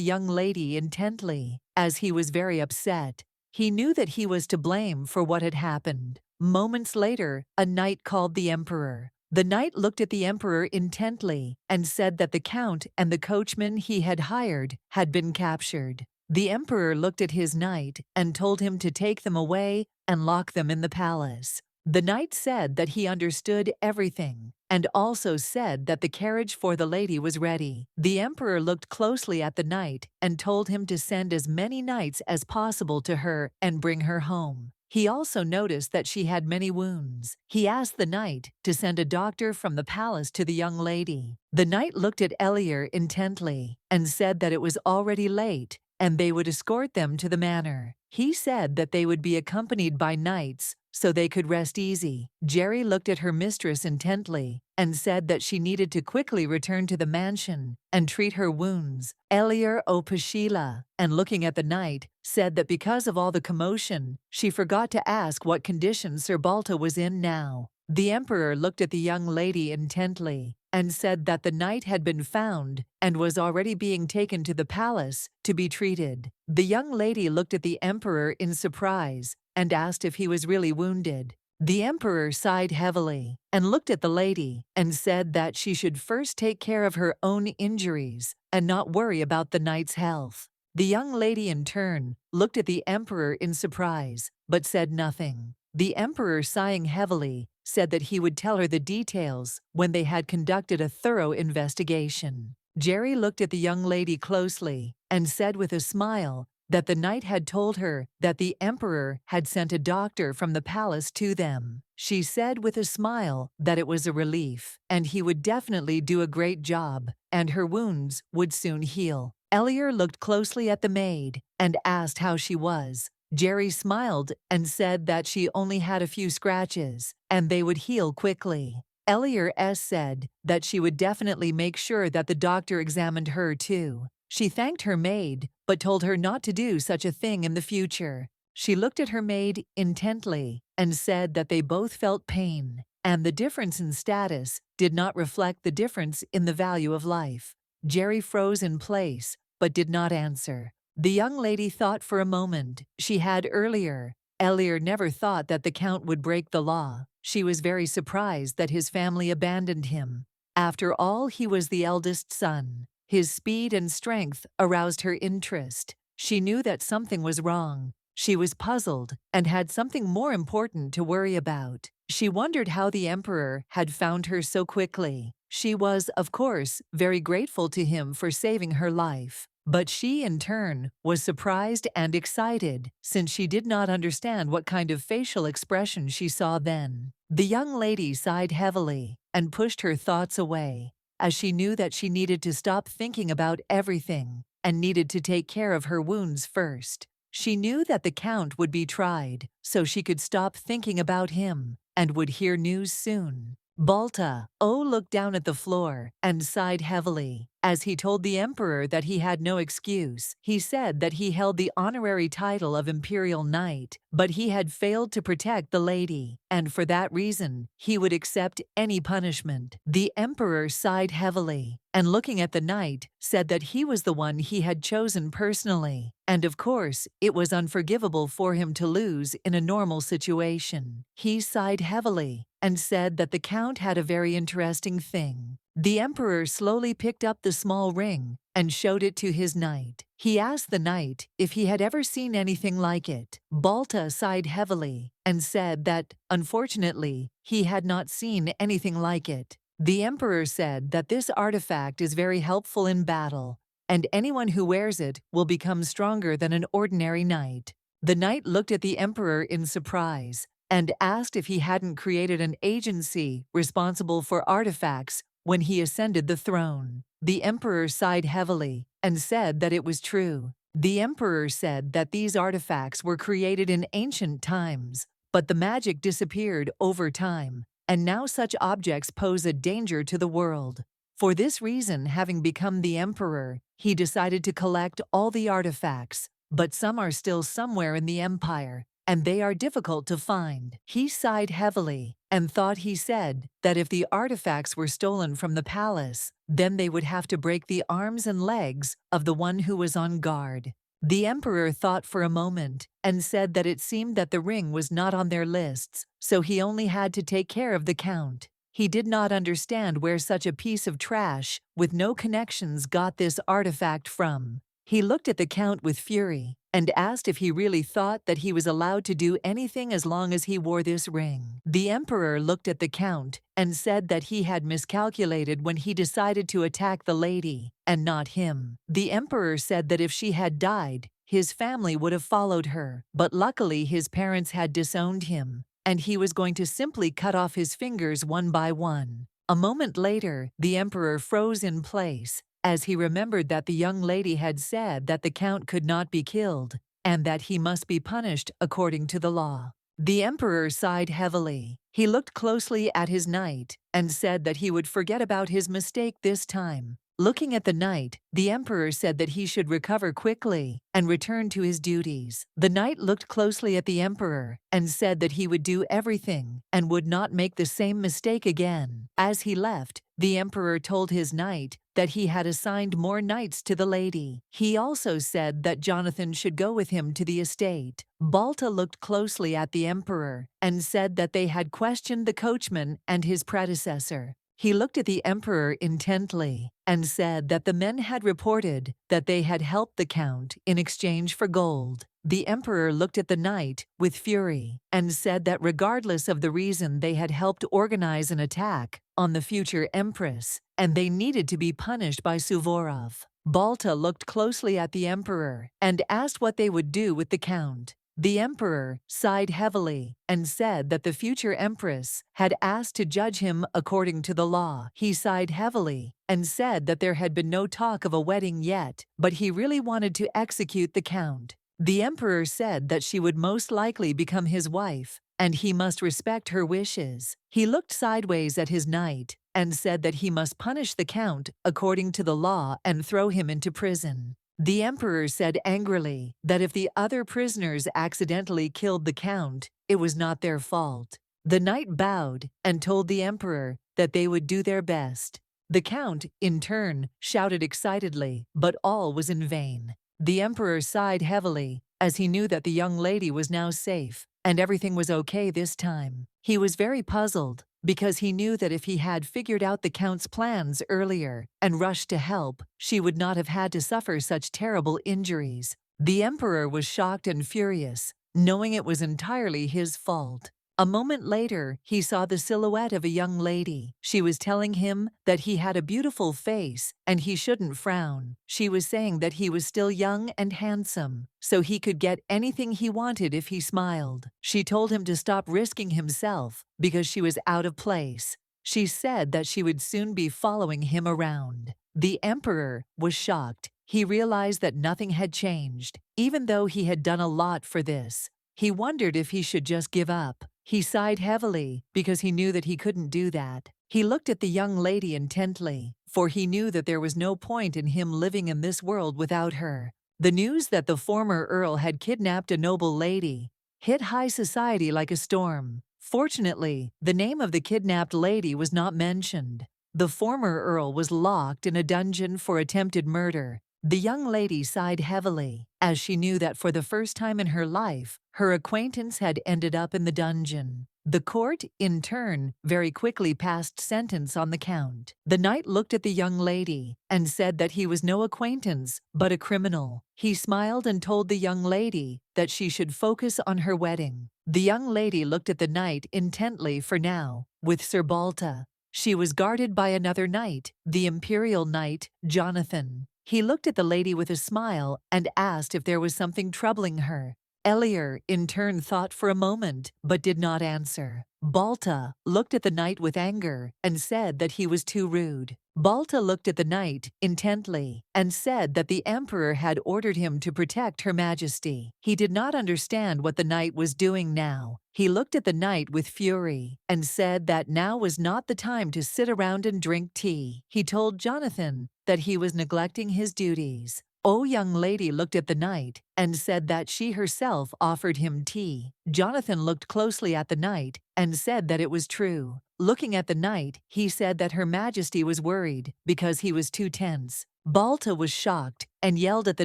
young lady intently, as he was very upset. He knew that he was to blame for what had happened. Moments later, a knight called the emperor. The knight looked at the emperor intently and said that the count and the coachman he had hired had been captured. The emperor looked at his knight and told him to take them away and lock them in the palace. The knight said that he understood everything, and also said that the carriage for the lady was ready. The emperor looked closely at the knight and told him to send as many knights as possible to her and bring her home. He also noticed that she had many wounds. He asked the knight to send a doctor from the palace to the young lady. The knight looked at Elier intently and said that it was already late and they would escort them to the manor. He said that they would be accompanied by knights so they could rest easy. Jerry looked at her mistress intently and said that she needed to quickly return to the mansion and treat her wounds. Elier Opashila, and looking at the knight, said that because of all the commotion, she forgot to ask what condition Sir Balta was in now. The emperor looked at the young lady intently and said that the knight had been found and was already being taken to the palace to be treated. The young lady looked at the emperor in surprise and asked if he was really wounded. The emperor sighed heavily and looked at the lady and said that she should first take care of her own injuries and not worry about the knight's health. The young lady in turn looked at the emperor in surprise but said nothing. The emperor, sighing heavily, said that he would tell her the details when they had conducted a thorough investigation. Jerry looked at the young lady closely and said with a smile that the knight had told her that the emperor had sent a doctor from the palace to them. She said with a smile that it was a relief, and he would definitely do a great job, and her wounds would soon heal. Elier looked closely at the maid and asked how she was. Jerry smiled and said that she only had a few scratches, and they would heal quickly. Elier said that she would definitely make sure that the doctor examined her too. She thanked her maid, but told her not to do such a thing in the future. She looked at her maid intently and said that they both felt pain, and the difference in status did not reflect the difference in the value of life. Jerry froze in place, but did not answer. The young lady thought for a moment. She had earlier. Elier never thought that the Count would break the law. She was very surprised that his family abandoned him. After all, he was the eldest son. His speed and strength aroused her interest. She knew that something was wrong. She was puzzled and had something more important to worry about. She wondered how the Emperor had found her so quickly. She was, of course, very grateful to him for saving her life. But she, in turn, was surprised and excited, since she did not understand what kind of facial expression she saw then. The young lady sighed heavily and pushed her thoughts away, as she knew that she needed to stop thinking about everything and needed to take care of her wounds first. She knew that the Count would be tried, so she could stop thinking about him and would hear news soon. Balta looked down at the floor and sighed heavily as he told the Emperor that he had no excuse. He said that he held the honorary title of Imperial Knight, but he had failed to protect the lady, and for that reason, he would accept any punishment. The Emperor sighed heavily and, looking at the knight, said that he was the one he had chosen personally, and of course, it was unforgivable for him to lose in a normal situation. He sighed heavily and said that the Count had a very interesting thing. The Emperor slowly picked up the small ring and showed it to his knight. He asked the knight if he had ever seen anything like it. Balta sighed heavily and said that, unfortunately, he had not seen anything like it. The Emperor said that this artifact is very helpful in battle, and anyone who wears it will become stronger than an ordinary knight. The knight looked at the Emperor in surprise and asked if he hadn't created an agency responsible for artifacts when he ascended the throne. The Emperor sighed heavily and said that it was true. The Emperor said that these artifacts were created in ancient times, but the magic disappeared over time, and now such objects pose a danger to the world. For this reason, having become the Emperor, he decided to collect all the artifacts, but some are still somewhere in the Empire, and they are difficult to find. He sighed heavily and thought he said that if the artifacts were stolen from the palace, then they would have to break the arms and legs of the one who was on guard. The Emperor thought for a moment and said that it seemed that the ring was not on their lists, so he only had to take care of the Count. He did not understand where such a piece of trash with no connections got this artifact from. He looked at the Count with fury and asked if he really thought that he was allowed to do anything as long as he wore this ring. The Emperor looked at the Count and said that he had miscalculated when he decided to attack the lady, and not him. The Emperor said that if she had died, his family would have followed her, but luckily his parents had disowned him, and he was going to simply cut off his fingers one by one. A moment later, the Emperor froze in place, as he remembered that the young lady had said that the Count could not be killed, and that he must be punished according to the law. The Emperor sighed heavily. He looked closely at his knight and said that he would forget about his mistake this time. Looking at the knight, the Emperor said that he should recover quickly and return to his duties. The knight looked closely at the Emperor and said that he would do everything and would not make the same mistake again. As he left, the Emperor told his knight that he had assigned more knights to the lady. He also said that Jonathan should go with him to the estate. Balta looked closely at the Emperor and said that they had questioned the coachman and his predecessor. He looked at the Emperor intently and said that the men had reported that they had helped the Count in exchange for gold. The Emperor looked at the knight with fury and said that regardless of the reason, they had helped organize an attack on the future Empress, and they needed to be punished by Suvorov. Balta looked closely at the Emperor and asked what they would do with the Count. The Emperor sighed heavily and said that the future Empress had asked to judge him according to the law. He sighed heavily and said that there had been no talk of a wedding yet, but he really wanted to execute the Count. The Emperor said that she would most likely become his wife, and he must respect her wishes. He looked sideways at his knight and said that he must punish the count according to the law and throw him into prison. The emperor said angrily that if the other prisoners accidentally killed the count, it was not their fault. The knight bowed and told the emperor that they would do their best. The count, in turn, shouted excitedly, but all was in vain. The emperor sighed heavily, as he knew that the young lady was now safe, and everything was okay this time. He was very puzzled, because he knew that if he had figured out the count's plans earlier and rushed to help, she would not have had to suffer such terrible injuries. The emperor was shocked and furious, knowing it was entirely his fault. A moment later, he saw the silhouette of a young lady. She was telling him that he had a beautiful face and he shouldn't frown. She was saying that he was still young and handsome, so he could get anything he wanted if he smiled. She told him to stop risking himself because she was out of place. She said that she would soon be following him around. The emperor was shocked. He realized that nothing had changed, even though he had done a lot for this. He wondered if he should just give up. He sighed heavily because he knew that he couldn't do that. He looked at the young lady intently, for he knew that there was no point in him living in this world without her. The news that the former earl had kidnapped a noble lady hit high society like a storm. Fortunately, the name of the kidnapped lady was not mentioned. The former earl was locked in a dungeon for attempted murder. The young lady sighed heavily, as she knew that for the first time in her life, her acquaintance had ended up in the dungeon. The court, in turn, very quickly passed sentence on the count. The knight looked at the young lady and said that he was no acquaintance, but a criminal. He smiled and told the young lady that she should focus on her wedding. The young lady looked at the knight intently for now, with Sir Balta. She was guarded by another knight, the imperial knight, Jonathan. He looked at the lady with a smile and asked if there was something troubling her. Elier, in turn, thought for a moment, but did not answer. Balta looked at the knight with anger and said that he was too rude. Balta looked at the knight intently and said that the emperor had ordered him to protect Her Majesty. He did not understand what the knight was doing now. He looked at the knight with fury and said that now was not the time to sit around and drink tea. He told Jonathan that he was neglecting his duties. O young lady looked at the knight and said that she herself offered him tea. Jonathan looked closely at the knight and said that it was true. Looking at the knight, he said that Her Majesty was worried because he was too tense. Balta was shocked and yelled at the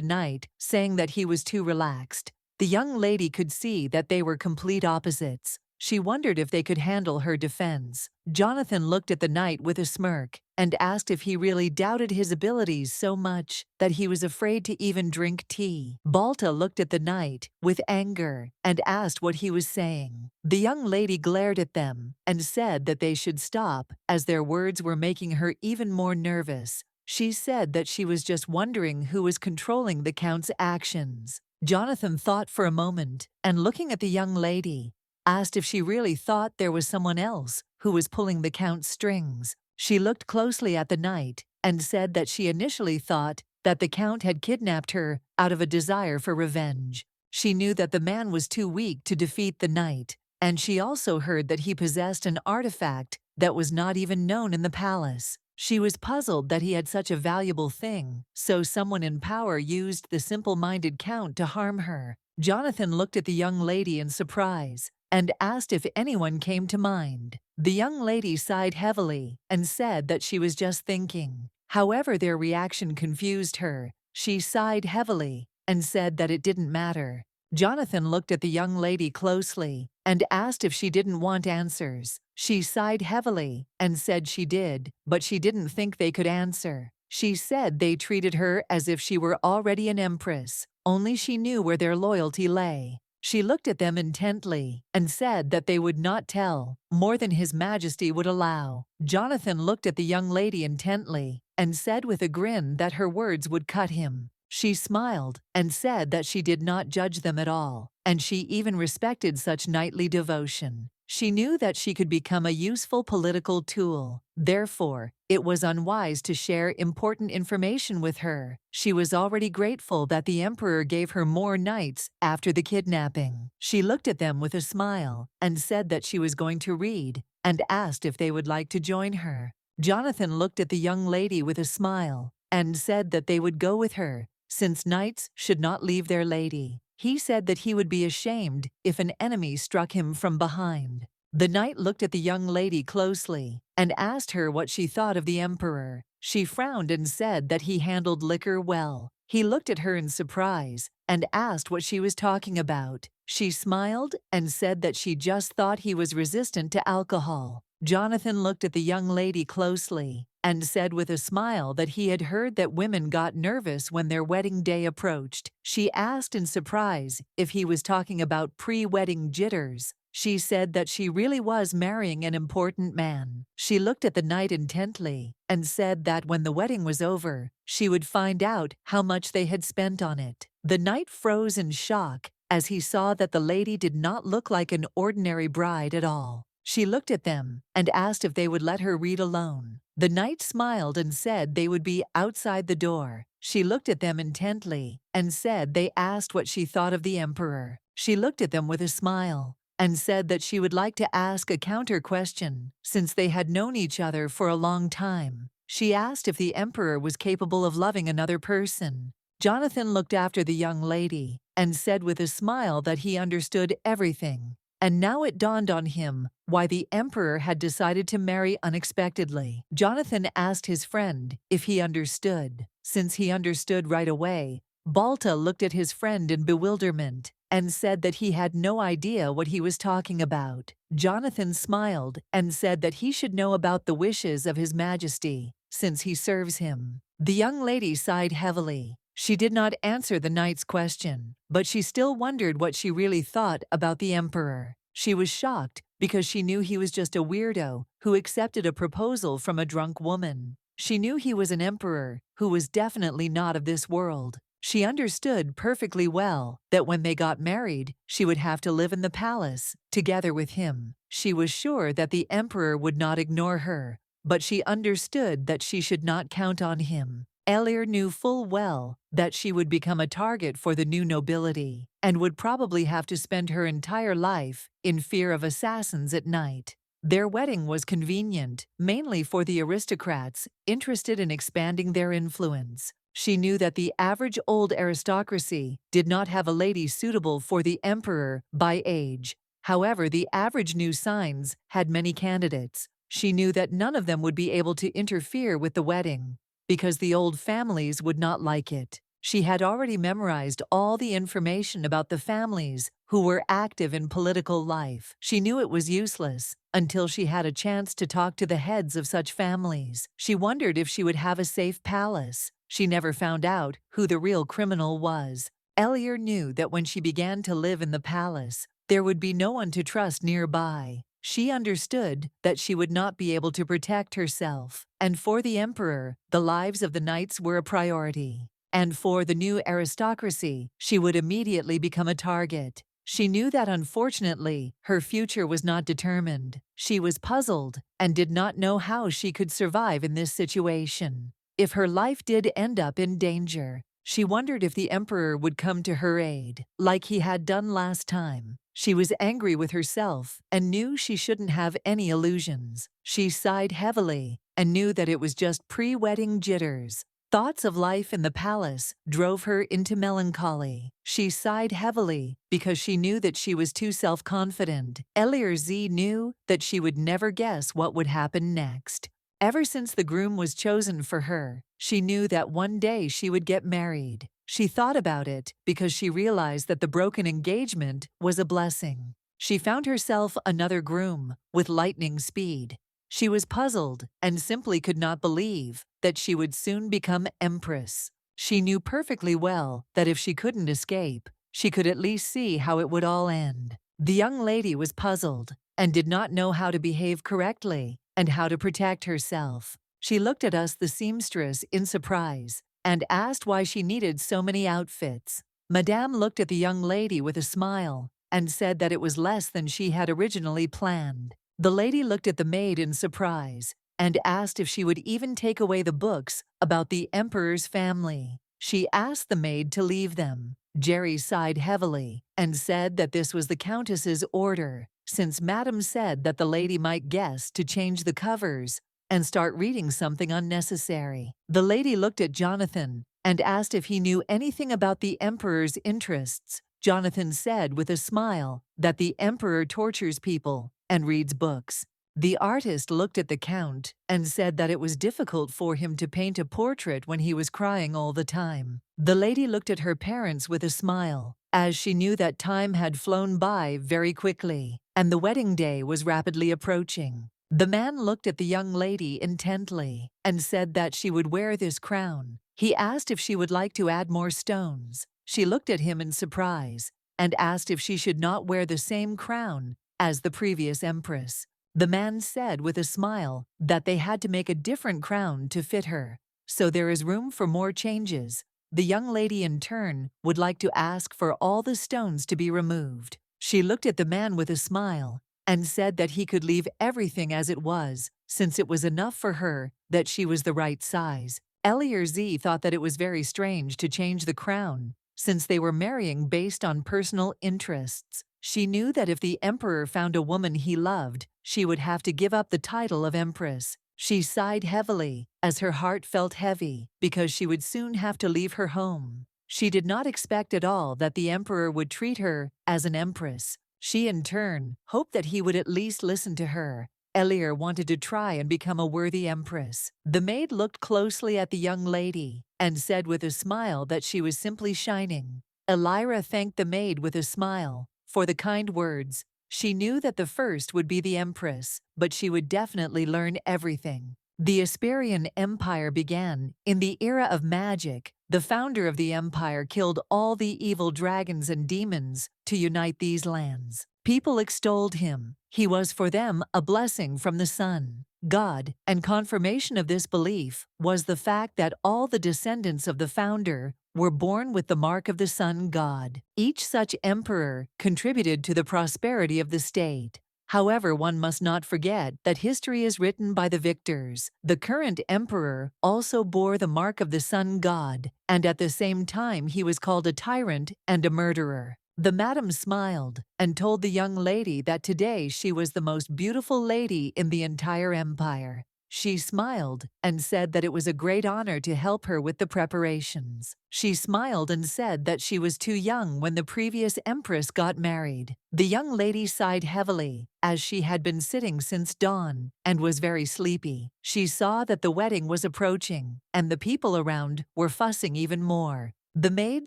knight, saying that he was too relaxed. The young lady could see that they were complete opposites. She wondered if they could handle her defense. Jonathan looked at the knight with a smirk and asked if he really doubted his abilities so much that he was afraid to even drink tea. Balta looked at the knight with anger and asked what he was saying. The young lady glared at them and said that they should stop, as their words were making her even more nervous. She said that she was just wondering who was controlling the count's actions. Jonathan thought for a moment and, looking at the young lady, asked if she really thought there was someone else who was pulling the count's strings. She looked closely at the knight and said that she initially thought that the count had kidnapped her out of a desire for revenge. She knew that the man was too weak to defeat the knight, and she also heard that he possessed an artifact that was not even known in the palace. She was puzzled that he had such a valuable thing, so someone in power used the simple-minded count to harm her. Jonathan looked at the young lady in surprise and asked if anyone came to mind. The young lady sighed heavily and said that she was just thinking. However, their reaction confused her. She sighed heavily and said that it didn't matter. Jonathan looked at the young lady closely and asked if she didn't want answers. She sighed heavily and said she did, but she didn't think they could answer. She said they treated her as if she were already an empress, only she knew where their loyalty lay. She looked at them intently and said that they would not tell more than His Majesty would allow. Jonathan looked at the young lady intently and said with a grin that her words would cut him. She smiled and said that she did not judge them at all, and she even respected such knightly devotion. She knew that she could become a useful political tool. Therefore, it was unwise to share important information with her. She was already grateful that the emperor gave her more knights after the kidnapping. She looked at them with a smile and said that she was going to read and asked if they would like to join her. Jonathan looked at the young lady with a smile and said that they would go with her, since knights should not leave their lady. He said that he would be ashamed if an enemy struck him from behind. The knight looked at the young lady closely and asked her what she thought of the emperor. She frowned and said that he handled liquor well. He looked at her in surprise and asked what she was talking about. She smiled and said that she just thought he was resistant to alcohol. Jonathan looked at the young lady closely and said with a smile that he had heard that women got nervous when their wedding day approached. She asked in surprise if he was talking about pre-wedding jitters. She said that she really was marrying an important man. She looked at the knight intently and said that when the wedding was over, she would find out how much they had spent on it. The knight froze in shock as he saw that the lady did not look like an ordinary bride at all. She looked at them and asked if they would let her read alone. The knight smiled and said they would be outside the door. She looked at them intently and said they asked what she thought of the emperor. She looked at them with a smile and said that she would like to ask a counter question since they had known each other for a long time. She asked if the emperor was capable of loving another person. Jonathan looked after the young lady and said with a smile that he understood everything. And now it dawned on him why the emperor had decided to marry unexpectedly. Jonathan asked his friend if he understood. Since he understood right away, Balta looked at his friend in bewilderment and said that he had no idea what he was talking about. Jonathan smiled and said that he should know about the wishes of His Majesty, since he serves him. The young lady sighed heavily. She did not answer the knight's question, but she still wondered what she really thought about the emperor. She was shocked because she knew he was just a weirdo who accepted a proposal from a drunk woman. She knew he was an emperor who was definitely not of this world. She understood perfectly well that when they got married, she would have to live in the palace together with him. She was sure that the emperor would not ignore her, but she understood that she should not count on him. Elir knew full well that she would become a target for the new nobility and would probably have to spend her entire life in fear of assassins at night. Their wedding was convenient, mainly for the aristocrats interested in expanding their influence. She knew that the average old aristocracy did not have a lady suitable for the emperor by age. However, the average new signs had many candidates. She knew that none of them would be able to interfere with the wedding, because the old families would not like it. She had already memorized all the information about the families who were active in political life. She knew it was useless until she had a chance to talk to the heads of such families. She wondered if she would have a safe palace. She never found out who the real criminal was. Elir knew that when she began to live in the palace, there would be no one to trust nearby. She understood that she would not be able to protect herself, and for the emperor, the lives of the knights were a priority. And for the new aristocracy, she would immediately become a target. She knew that unfortunately, her future was not determined. She was puzzled and did not know how she could survive in this situation. If her life did end up in danger, she wondered if the emperor would come to her aid, like he had done last time. She was angry with herself and knew she shouldn't have any illusions. She sighed heavily and knew that it was just pre-wedding jitters. Thoughts of life in the palace drove her into melancholy. She sighed heavily because she knew that she was too self-confident. Elir knew that she would never guess what would happen next. Ever since the groom was chosen for her, she knew that one day she would get married. She thought about it because she realized that the broken engagement was a blessing. She found herself another groom with lightning speed. She was puzzled and simply could not believe that she would soon become empress. She knew perfectly well that if she couldn't escape, she could at least see how it would all end. The young lady was puzzled and did not know how to behave correctly and how to protect herself. She looked at us, the seamstress, in surprise and asked why she needed so many outfits. Madame looked at the young lady with a smile and said that it was less than she had originally planned. The lady looked at the maid in surprise and asked if she would even take away the books about the emperor's family. She asked the maid to leave them. Jerry sighed heavily and said that this was the countess's order, since Madame said that the lady might guess to change the covers and start reading something unnecessary. The lady looked at Jonathan and asked if he knew anything about the emperor's interests. Jonathan said with a smile that the emperor tortures people and reads books. The artist looked at the count and said that it was difficult for him to paint a portrait when he was crying all the time. The lady looked at her parents with a smile, as she knew that time had flown by very quickly, and the wedding day was rapidly approaching. The man looked at the young lady intently and said that she would wear this crown. He asked if she would like to add more stones. She looked at him in surprise and asked if she should not wear the same crown as the previous empress. The man said with a smile that they had to make a different crown to fit her, so there is room for more changes. The young lady in turn would like to ask for all the stones to be removed. She looked at the man with a smile and said that he could leave everything as it was, since it was enough for her that she was the right size. Eliezer thought that it was very strange to change the crown, since they were marrying based on personal interests. She knew that if the emperor found a woman he loved, she would have to give up the title of empress. She sighed heavily, as her heart felt heavy, because she would soon have to leave her home. She did not expect at all that the emperor would treat her as an empress. She, in turn, hoped that he would at least listen to her. Eliezer wanted to try and become a worthy empress. The maid looked closely at the young lady and said with a smile that she was simply shining. Eliezer thanked the maid with a smile for the kind words. She knew that the first would be the empress, but she would definitely learn everything. The Asperian Empire began in the era of magic. The founder of the empire killed all the evil dragons and demons to unite these lands. People extolled him. He was for them a blessing from the sun, God, and confirmation of this belief was the fact that all the descendants of the founder were born with the mark of the sun god. Each such emperor contributed to the prosperity of the state. However, one must not forget that history is written by the victors. The current emperor also bore the mark of the sun god, and at the same time he was called a tyrant and a murderer. The madam smiled and told the young lady that today she was the most beautiful lady in the entire empire. She smiled and said that it was a great honor to help her with the preparations. She smiled and said that she was too young when the previous empress got married. The young lady sighed heavily, as she had been sitting since dawn and was very sleepy. She saw that the wedding was approaching, and the people around were fussing even more. The maid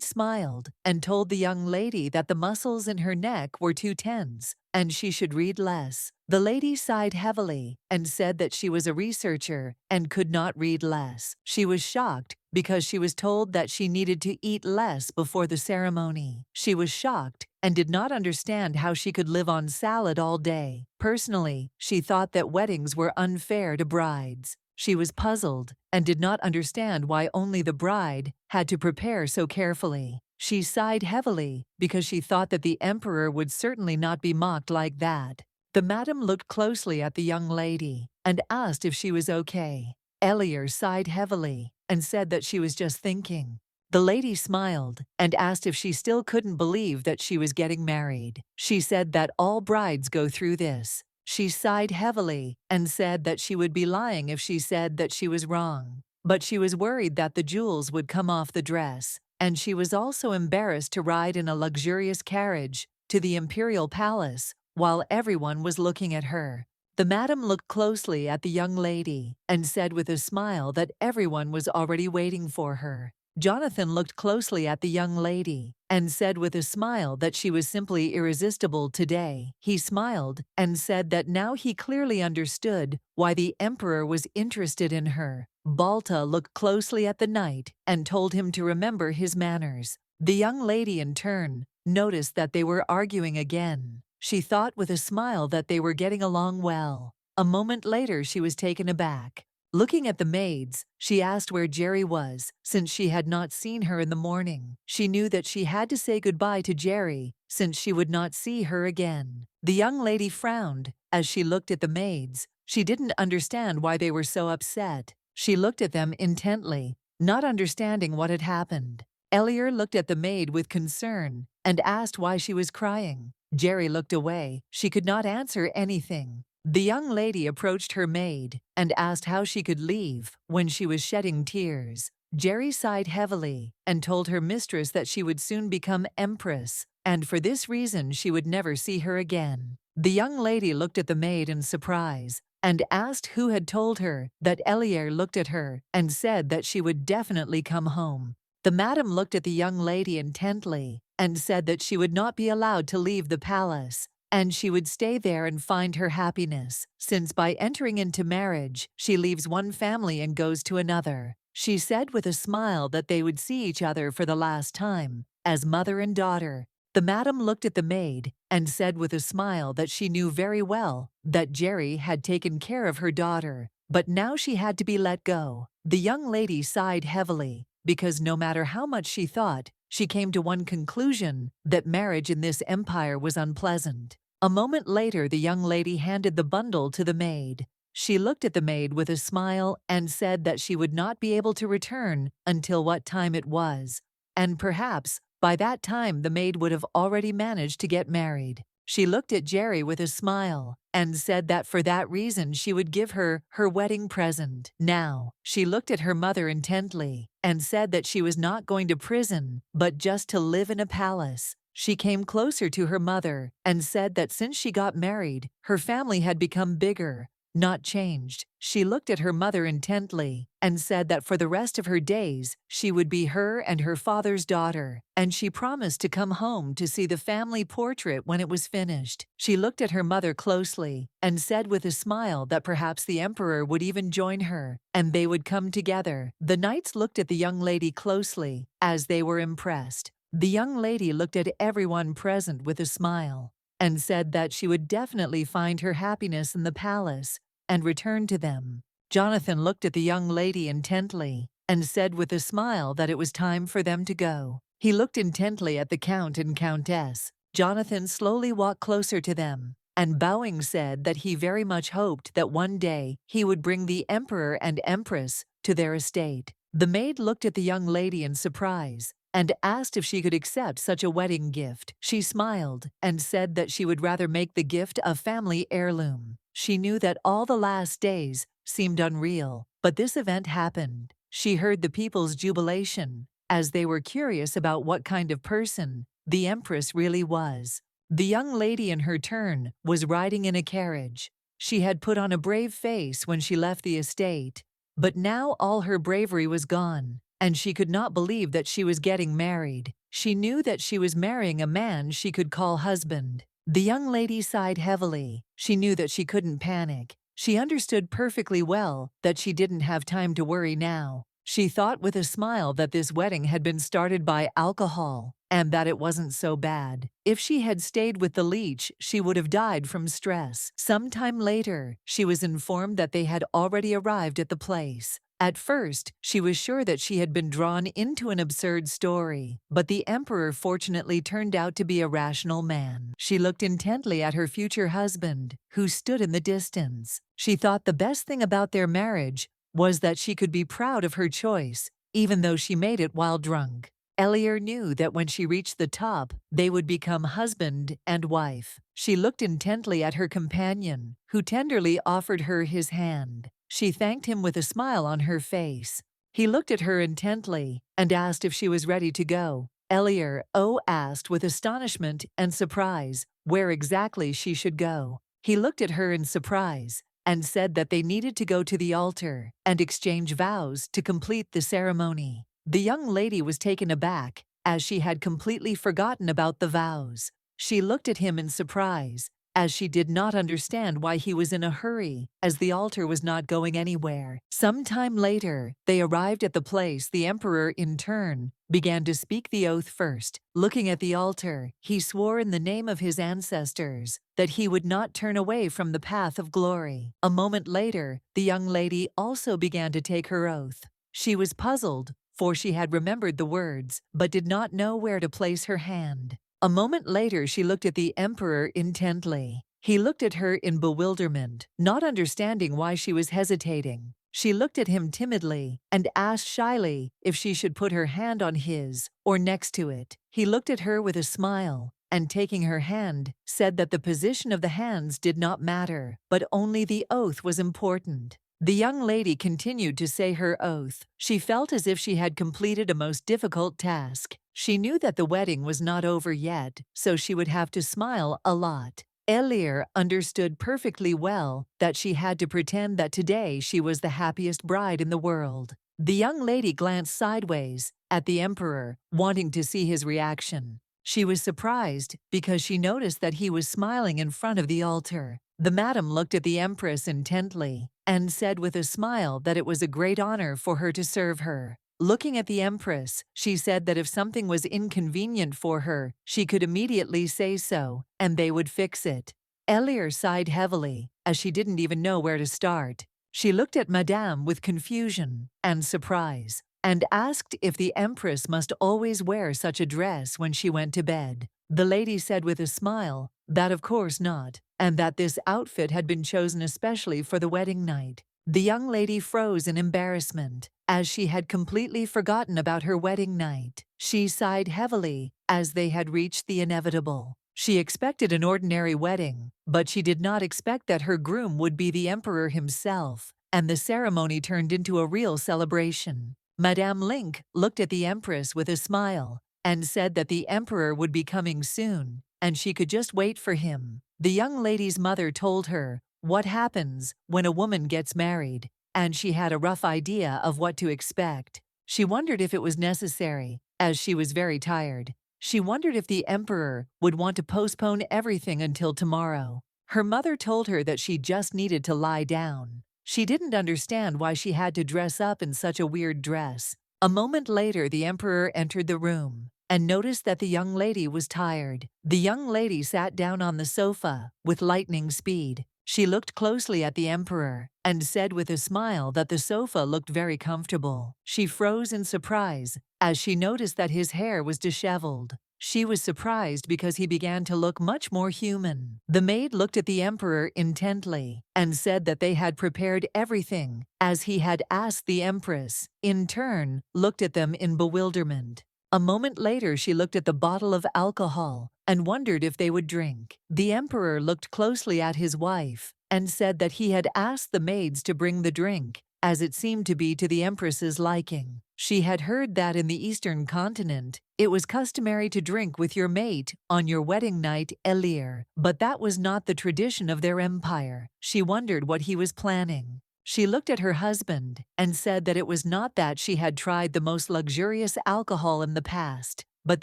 smiled and told the young lady that the muscles in her neck were too tense and she should read less. The lady sighed heavily and said that she was a researcher and could not read less. She was shocked because she was told that she needed to eat less before the ceremony. She was shocked and did not understand how she could live on salad all day. Personally, she thought that weddings were unfair to brides. She was puzzled and did not understand why only the bride had to prepare so carefully. She sighed heavily because she thought that the emperor would certainly not be mocked like that. The madam looked closely at the young lady and asked if she was okay. Eliezer sighed heavily and said that she was just thinking. The lady smiled and asked if she still couldn't believe that she was getting married. She said that all brides go through this. She sighed heavily and said that she would be lying if she said that she was wrong. But she was worried that the jewels would come off the dress, and she was also embarrassed to ride in a luxurious carriage to the imperial palace while everyone was looking at her. The madam looked closely at the young lady and said with a smile that everyone was already waiting for her. Jonathan looked closely at the young lady and said with a smile that she was simply irresistible today. He smiled and said that now he clearly understood why the emperor was interested in her. Balta looked closely at the knight and told him to remember his manners. The young lady, in turn, noticed that they were arguing again. She thought with a smile that they were getting along well. A moment later, she was taken aback. Looking at the maids, she asked where Jerry was, since she had not seen her in the morning. She knew that she had to say goodbye to Jerry, since she would not see her again. The young lady frowned as she looked at the maids. She didn't understand why they were so upset. She looked at them intently, not understanding what had happened. Eliezer looked at the maid with concern and asked why she was crying. Jerry looked away. She could not answer anything. The young lady approached her maid and asked how she could leave when she was shedding tears. Jerry sighed heavily and told her mistress that she would soon become empress, and for this reason she would never see her again. The young lady looked at the maid in surprise and asked who had told her that. Elier looked at her and said that she would definitely come home. The madam looked at the young lady intently and said that she would not be allowed to leave the palace, and she would stay there and find her happiness, since by entering into marriage, she leaves one family and goes to another. She said with a smile that they would see each other for the last time, as mother and daughter. The madam looked at the maid and said with a smile that she knew very well that Jerry had taken care of her daughter, but now she had to be let go. The young lady sighed heavily, because no matter how much she thought, she came to one conclusion, that marriage in this empire was unpleasant. A moment later, the young lady handed the bundle to the maid. She looked at the maid with a smile and said that she would not be able to return until what time it was, and perhaps by that time the maid would have already managed to get married. She looked at Jerry with a smile and said that for that reason she would give her her wedding present. Now, she looked at her mother intently and said that she was not going to prison, but just to live in a palace. She came closer to her mother and said that since she got married, her family had become bigger, not changed. She looked at her mother intently and said that for the rest of her days, she would be her and her father's daughter, and she promised to come home to see the family portrait when it was finished. She looked at her mother closely and said with a smile that perhaps the emperor would even join her, and they would come together. The knights looked at the young lady closely, as they were impressed. The young lady looked at everyone present with a smile and said that she would definitely find her happiness in the palace and return to them. Jonathan looked at the young lady intently and said with a smile that it was time for them to go. He looked intently at the count and countess. Jonathan slowly walked closer to them and bowing said that he very much hoped that one day he would bring the emperor and empress to their estate. The maid looked at the young lady in surprise and asked if she could accept such a wedding gift. She smiled and said that she would rather make the gift a family heirloom. She knew that all the last days seemed unreal, but this event happened. She heard the people's jubilation as they were curious about what kind of person the empress really was. The young lady in her turn was riding in a carriage. She had put on a brave face when she left the estate, but now all her bravery was gone, and she could not believe that she was getting married. She knew that she was marrying a man she could call husband. The young lady sighed heavily. She knew that she couldn't panic. She understood perfectly well that she didn't have time to worry now. She thought with a smile that this wedding had been started by alcohol, and that it wasn't so bad. If she had stayed with the leech, she would have died from stress. Sometime later, she was informed that they had already arrived at the place. At first, she was sure that she had been drawn into an absurd story, but the emperor fortunately turned out to be a rational man. She looked intently at her future husband, who stood in the distance. She thought the best thing about their marriage was that she could be proud of her choice, even though she made it while drunk. Elier knew that when she reached the top, they would become husband and wife. She looked intently at her companion, who tenderly offered her his hand. She thanked him with a smile on her face. He looked at her intently and asked if she was ready to go. Elier asked with astonishment and surprise where exactly she should go. He looked at her in surprise and said that they needed to go to the altar and exchange vows to complete the ceremony. The young lady was taken aback, as she had completely forgotten about the vows. She looked at him in surprise, as she did not understand why he was in a hurry, as the altar was not going anywhere. Some time later, they arrived at the place. The emperor, in turn, began to speak the oath first. Looking at the altar, he swore in the name of his ancestors that he would not turn away from the path of glory. A moment later, the young lady also began to take her oath. She was puzzled, for she had remembered the words, but did not know where to place her hand. A moment later, she looked at the emperor intently. He looked at her in bewilderment, not understanding why she was hesitating. She looked at him timidly and asked shyly if she should put her hand on his or next to it. He looked at her with a smile and taking her hand, said that the position of the hands did not matter, but only the oath was important. The young lady continued to say her oath. She felt as if she had completed a most difficult task. She knew that the wedding was not over yet, so she would have to smile a lot. Elir understood perfectly well that she had to pretend that today she was the happiest bride in the world. The young lady glanced sideways at the emperor, wanting to see his reaction. She was surprised because she noticed that he was smiling in front of the altar. The madam looked at the empress intently and said with a smile that it was a great honor for her to serve her. Looking at the empress, she said that if something was inconvenient for her, she could immediately say so, and they would fix it. Elir sighed heavily, as she didn't even know where to start. She looked at Madame with confusion and surprise, and asked if the empress must always wear such a dress when she went to bed. The lady said with a smile that of course not, and that this outfit had been chosen especially for the wedding night. The young lady froze in embarrassment, as she had completely forgotten about her wedding night. She sighed heavily as they had reached the inevitable. She expected an ordinary wedding, but she did not expect that her groom would be the emperor himself, and the ceremony turned into a real celebration. Madame Link looked at the empress with a smile and said that the emperor would be coming soon, and she could just wait for him. The young lady's mother told her what happens when a woman gets married, and she had a rough idea of what to expect. She wondered if it was necessary, as she was very tired. She wondered if the emperor would want to postpone everything until tomorrow. Her mother told her that she just needed to lie down. She didn't understand why she had to dress up in such a weird dress. A moment later, the emperor entered the room and noticed that the young lady was tired. The young lady sat down on the sofa with lightning speed. She looked closely at the emperor and said with a smile that the sofa looked very comfortable. She froze in surprise as she noticed that his hair was disheveled. She was surprised because he began to look much more human. The maid looked at the emperor intently and said that they had prepared everything as he had asked the empress. In turn, looked at them in bewilderment. A moment later, she looked at the bottle of alcohol and wondered if they would drink. The emperor looked closely at his wife and said that he had asked the maids to bring the drink, as it seemed to be to the empress's liking. She had heard that in the Eastern continent, it was customary to drink with your mate on your wedding night, Elir, but that was not the tradition of their empire. She wondered what he was planning. She looked at her husband and said that it was not that she had tried the most luxurious alcohol in the past, but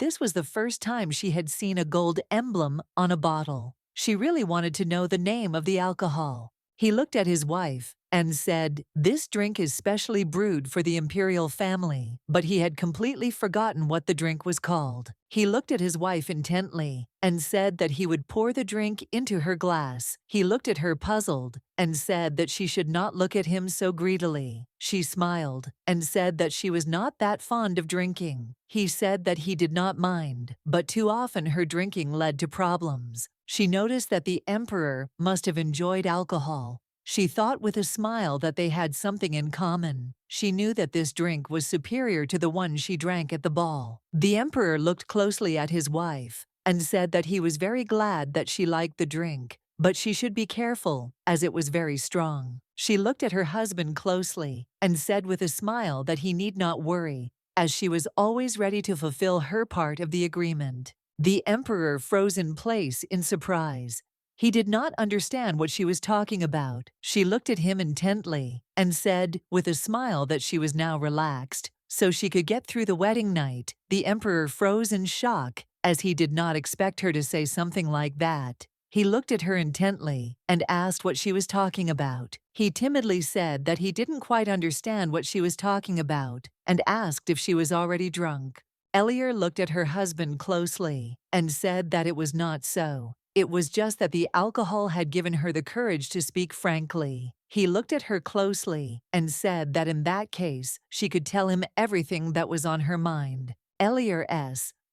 this was the first time she had seen a gold emblem on a bottle. She really wanted to know the name of the alcohol. He looked at his wife and said, "This drink is specially brewed for the imperial family," but he had completely forgotten what the drink was called. He looked at his wife intently and said that he would pour the drink into her glass. He looked at her puzzled and said that she should not look at him so greedily. She smiled and said that she was not that fond of drinking. He said that he did not mind, but too often her drinking led to problems. She noticed that the emperor must have enjoyed alcohol. She thought with a smile that they had something in common. She knew that this drink was superior to the one she drank at the ball. The emperor looked closely at his wife and said that he was very glad that she liked the drink, but she should be careful, as it was very strong. She looked at her husband closely and said with a smile that he need not worry, as she was always ready to fulfill her part of the agreement. The emperor froze in place in surprise. He did not understand what she was talking about. She looked at him intently and said, with a smile, that she was now relaxed, so she could get through the wedding night. The emperor froze in shock, as he did not expect her to say something like that. He looked at her intently and asked what she was talking about. He timidly said that he didn't quite understand what she was talking about and asked if she was already drunk. Elir looked at her husband closely and said that it was not so. It was just that the alcohol had given her the courage to speak frankly. He looked at her closely and said that in that case, she could tell him everything that was on her mind. Elir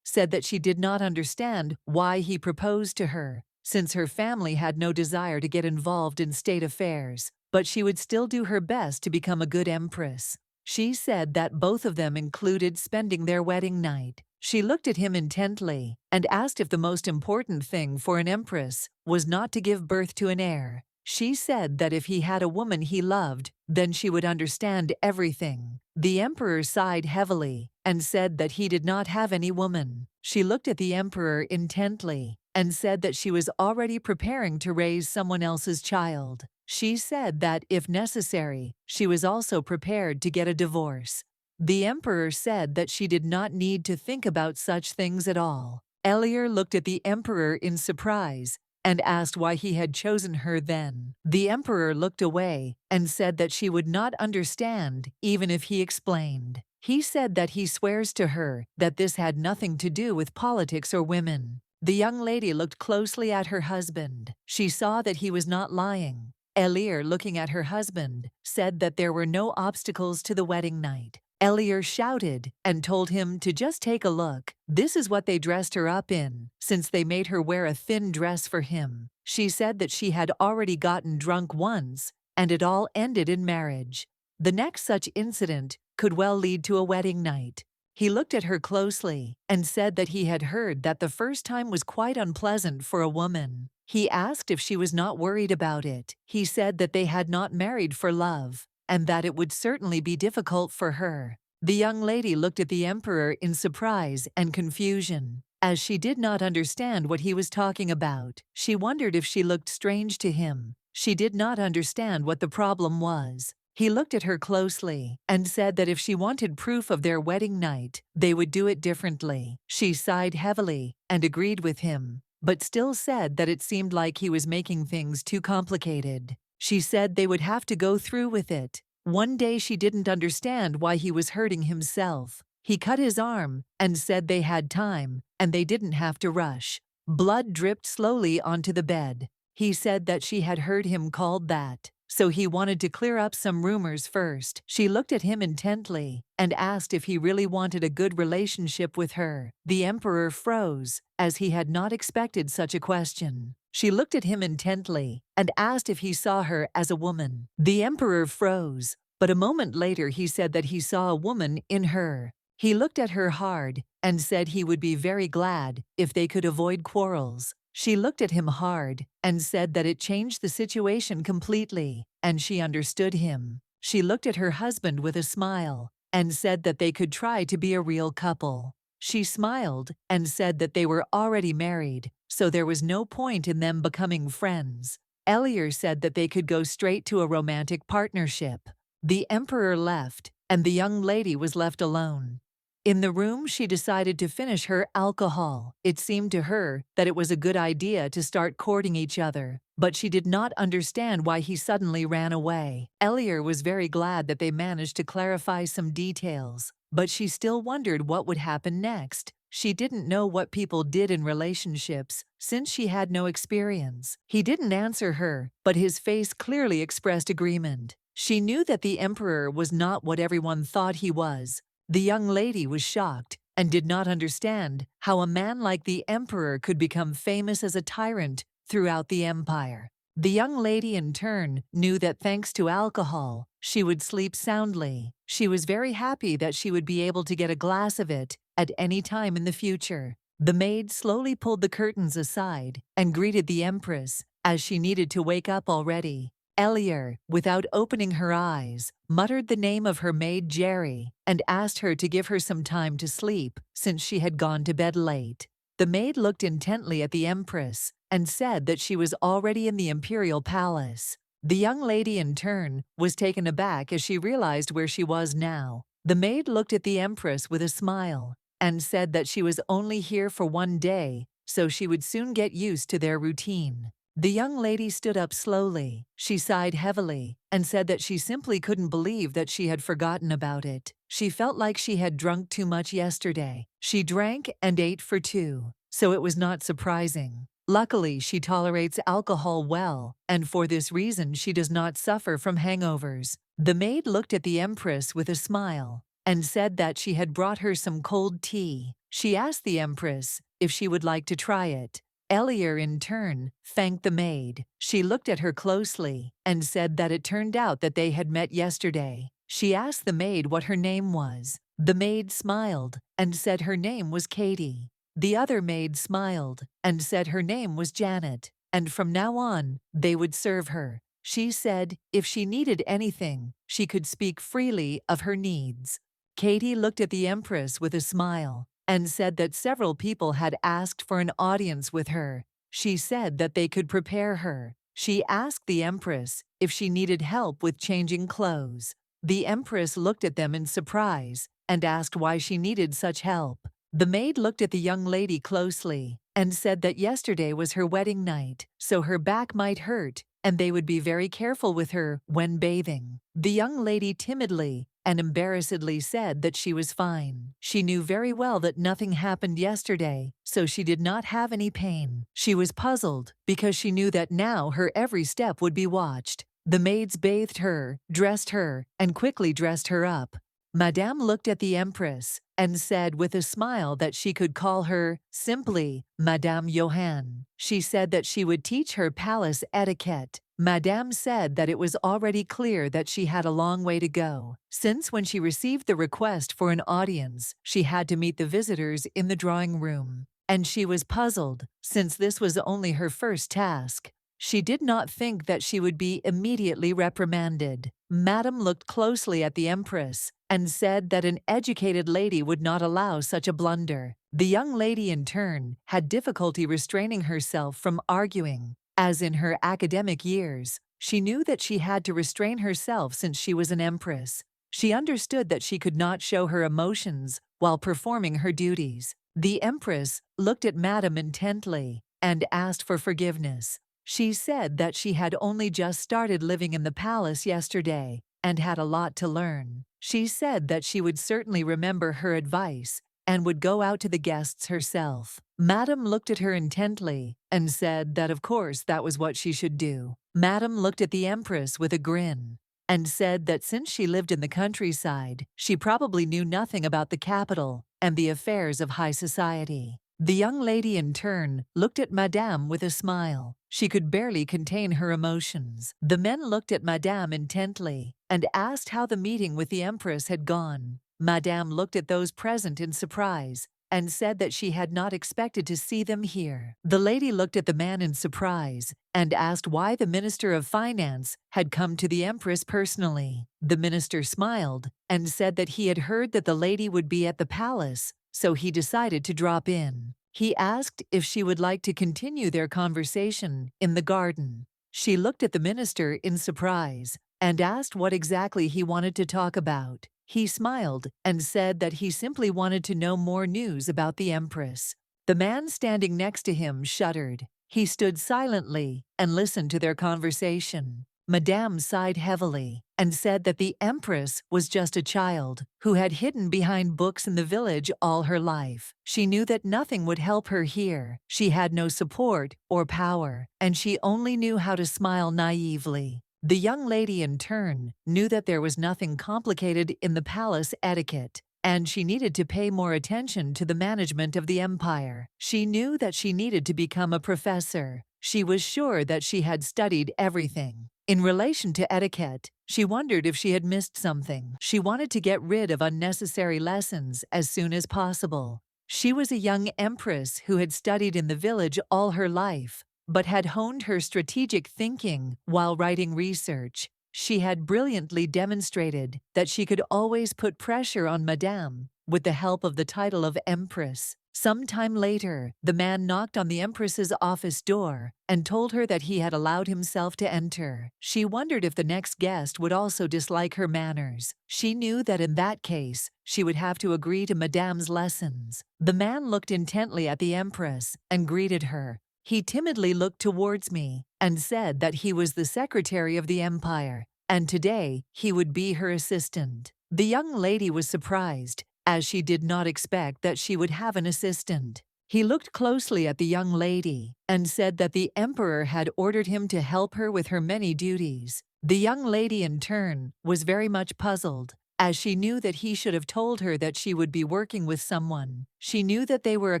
said that she did not understand why he proposed to her, since her family had no desire to get involved in state affairs, but she would still do her best to become a good empress. She said that both of them included spending their wedding night. She looked at him intently and asked if the most important thing for an empress was not to give birth to an heir. She said that if he had a woman he loved, then she would understand everything. The emperor sighed heavily and said that he did not have any woman. She looked at the emperor intently and said that she was already preparing to raise someone else's child. She said that, if necessary, she was also prepared to get a divorce. The emperor said that she did not need to think about such things at all. Elier looked at the emperor in surprise and asked why he had chosen her then. The emperor looked away and said that she would not understand even if he explained. He said that he swears to her that this had nothing to do with politics or women. The young lady looked closely at her husband. She saw that he was not lying. Elier, looking at her husband, said that there were no obstacles to the wedding night. Elier shouted and told him to just take a look. This is what they dressed her up in, since they made her wear a thin dress for him. She said that she had already gotten drunk once, and it all ended in marriage. The next such incident could well lead to a wedding night. He looked at her closely and said that he had heard that the first time was quite unpleasant for a woman. He asked if she was not worried about it. He said that they had not married for love, and that it would certainly be difficult for her. The young lady looked at the emperor in surprise and confusion, as she did not understand what he was talking about. She wondered if she looked strange to him. She did not understand what the problem was. He looked at her closely and said that if she wanted proof of their wedding night, they would do it differently. She sighed heavily and agreed with him, but still said that it seemed like he was making things too complicated. She said they would have to go through with it. One day she didn't understand why he was hurting himself. He cut his arm and said they had time and they didn't have to rush. Blood dripped slowly onto the bed. He said that she had heard him called that, so he wanted to clear up some rumors first. She looked at him intently and asked if he really wanted a good relationship with her. The emperor froze, as he had not expected such a question. She looked at him intently and asked if he saw her as a woman. The emperor froze, but a moment later he said that he saw a woman in her. He looked at her hard and said he would be very glad if they could avoid quarrels. She looked at him hard and said that it changed the situation completely, and she understood him. She looked at her husband with a smile and said that they could try to be a real couple. She smiled and said that they were already married, so there was no point in them becoming friends. Elier said that they could go straight to a romantic partnership. The emperor left, and the young lady was left alone. In the room, she decided to finish her alcohol. It seemed to her that it was a good idea to start courting each other, but she did not understand why he suddenly ran away. Elier was very glad that they managed to clarify some details, but she still wondered what would happen next. She didn't know what people did in relationships, since she had no experience. He didn't answer her, but his face clearly expressed agreement. She knew that the emperor was not what everyone thought he was. The young lady was shocked and did not understand how a man like the emperor could become famous as a tyrant throughout the empire. The young lady, in turn, knew that thanks to alcohol, she would sleep soundly. She was very happy that she would be able to get a glass of it at any time in the future. The maid slowly pulled the curtains aside and greeted the empress, as she needed to wake up already. Elier, without opening her eyes, muttered the name of her maid Jerry and asked her to give her some time to sleep since she had gone to bed late. The maid looked intently at the empress and said that she was already in the imperial palace. The young lady, in turn, was taken aback as she realized where she was now. The maid looked at the empress with a smile and said that she was only here for one day, so she would soon get used to their routine. The young lady stood up slowly. She sighed heavily and said that she simply couldn't believe that she had forgotten about it. She felt like she had drunk too much yesterday. She drank and ate for two, so it was not surprising. Luckily, she tolerates alcohol well, and for this reason she does not suffer from hangovers. The maid looked at the empress with a smile and said that she had brought her some cold tea. She asked the empress if she would like to try it. Elier, in turn, thanked the maid. She looked at her closely and said that it turned out that they had met yesterday. She asked the maid what her name was. The maid smiled and said her name was Katie. The other maid smiled and said her name was Janet, and from now on, they would serve her. She said if she needed anything, she could speak freely of her needs. Katie looked at the Empress with a smile and said that several people had asked for an audience with her. She said that they could prepare her. She asked the Empress if she needed help with changing clothes. The Empress looked at them in surprise and asked why she needed such help. The maid looked at the young lady closely and said that yesterday was her wedding night, so her back might hurt and they would be very careful with her when bathing. The young lady timidly and embarrassedly said that she was fine. She knew very well that nothing happened yesterday, so she did not have any pain. She was puzzled because she knew that now her every step would be watched. The maids bathed her, dressed her, and quickly dressed her up. Madame looked at the Empress and said with a smile that she could call her simply Madame Johanne. She said that she would teach her palace etiquette. Madame said that it was already clear that she had a long way to go, since when she received the request for an audience, she had to meet the visitors in the drawing room. And she was puzzled, since this was only her first task. She did not think that she would be immediately reprimanded. Madame looked closely at the Empress and said that an educated lady would not allow such a blunder. The young lady, in turn, had difficulty restraining herself from arguing. As in her academic years, she knew that she had to restrain herself since she was an empress. She understood that she could not show her emotions while performing her duties. The Empress looked at Madame intently and asked for forgiveness. She said that she had only just started living in the palace yesterday and had a lot to learn. She said that she would certainly remember her advice and would go out to the guests herself. Madame looked at her intently and said that of course that was what she should do. Madame looked at the Empress with a grin and said that since she lived in the countryside, she probably knew nothing about the capital and the affairs of high society. The young lady, in turn, looked at Madame with a smile. She could barely contain her emotions. The men looked at Madame intently and asked how the meeting with the Empress had gone. Madame looked at those present in surprise and said that she had not expected to see them here. The lady looked at the man in surprise and asked why the Minister of Finance had come to the Empress personally. The minister smiled and said that he had heard that the lady would be at the palace, so he decided to drop in. He asked if she would like to continue their conversation in the garden. She looked at the minister in surprise and asked what exactly he wanted to talk about. He smiled and said that he simply wanted to know more news about the Empress. The man standing next to him shuddered. He stood silently and listened to their conversation. Madame sighed heavily and said that the Empress was just a child who had hidden behind books in the village all her life. She knew that nothing would help her here. She had no support or power, and she only knew how to smile naively. The young lady, in turn, knew that there was nothing complicated in the palace etiquette, and she needed to pay more attention to the management of the empire. She knew that she needed to become a professor. She was sure that she had studied everything. In relation to etiquette, she wondered if she had missed something. She wanted to get rid of unnecessary lessons as soon as possible. She was a young empress who had studied in the village all her life, but had honed her strategic thinking while writing research. She had brilliantly demonstrated that she could always put pressure on Madame with the help of the title of Empress. Some time later, the man knocked on the Empress's office door and told her that he had allowed himself to enter. She wondered if the next guest would also dislike her manners. She knew that in that case, she would have to agree to Madame's lessons. The man looked intently at the Empress and greeted her. He timidly looked towards me and said that he was the secretary of the empire, and today he would be her assistant. The young lady was surprised, as she did not expect that she would have an assistant. He looked closely at the young lady and said that the emperor had ordered him to help her with her many duties. The young lady, in turn, was very much puzzled, as she knew that he should have told her that she would be working with someone. She knew that they were a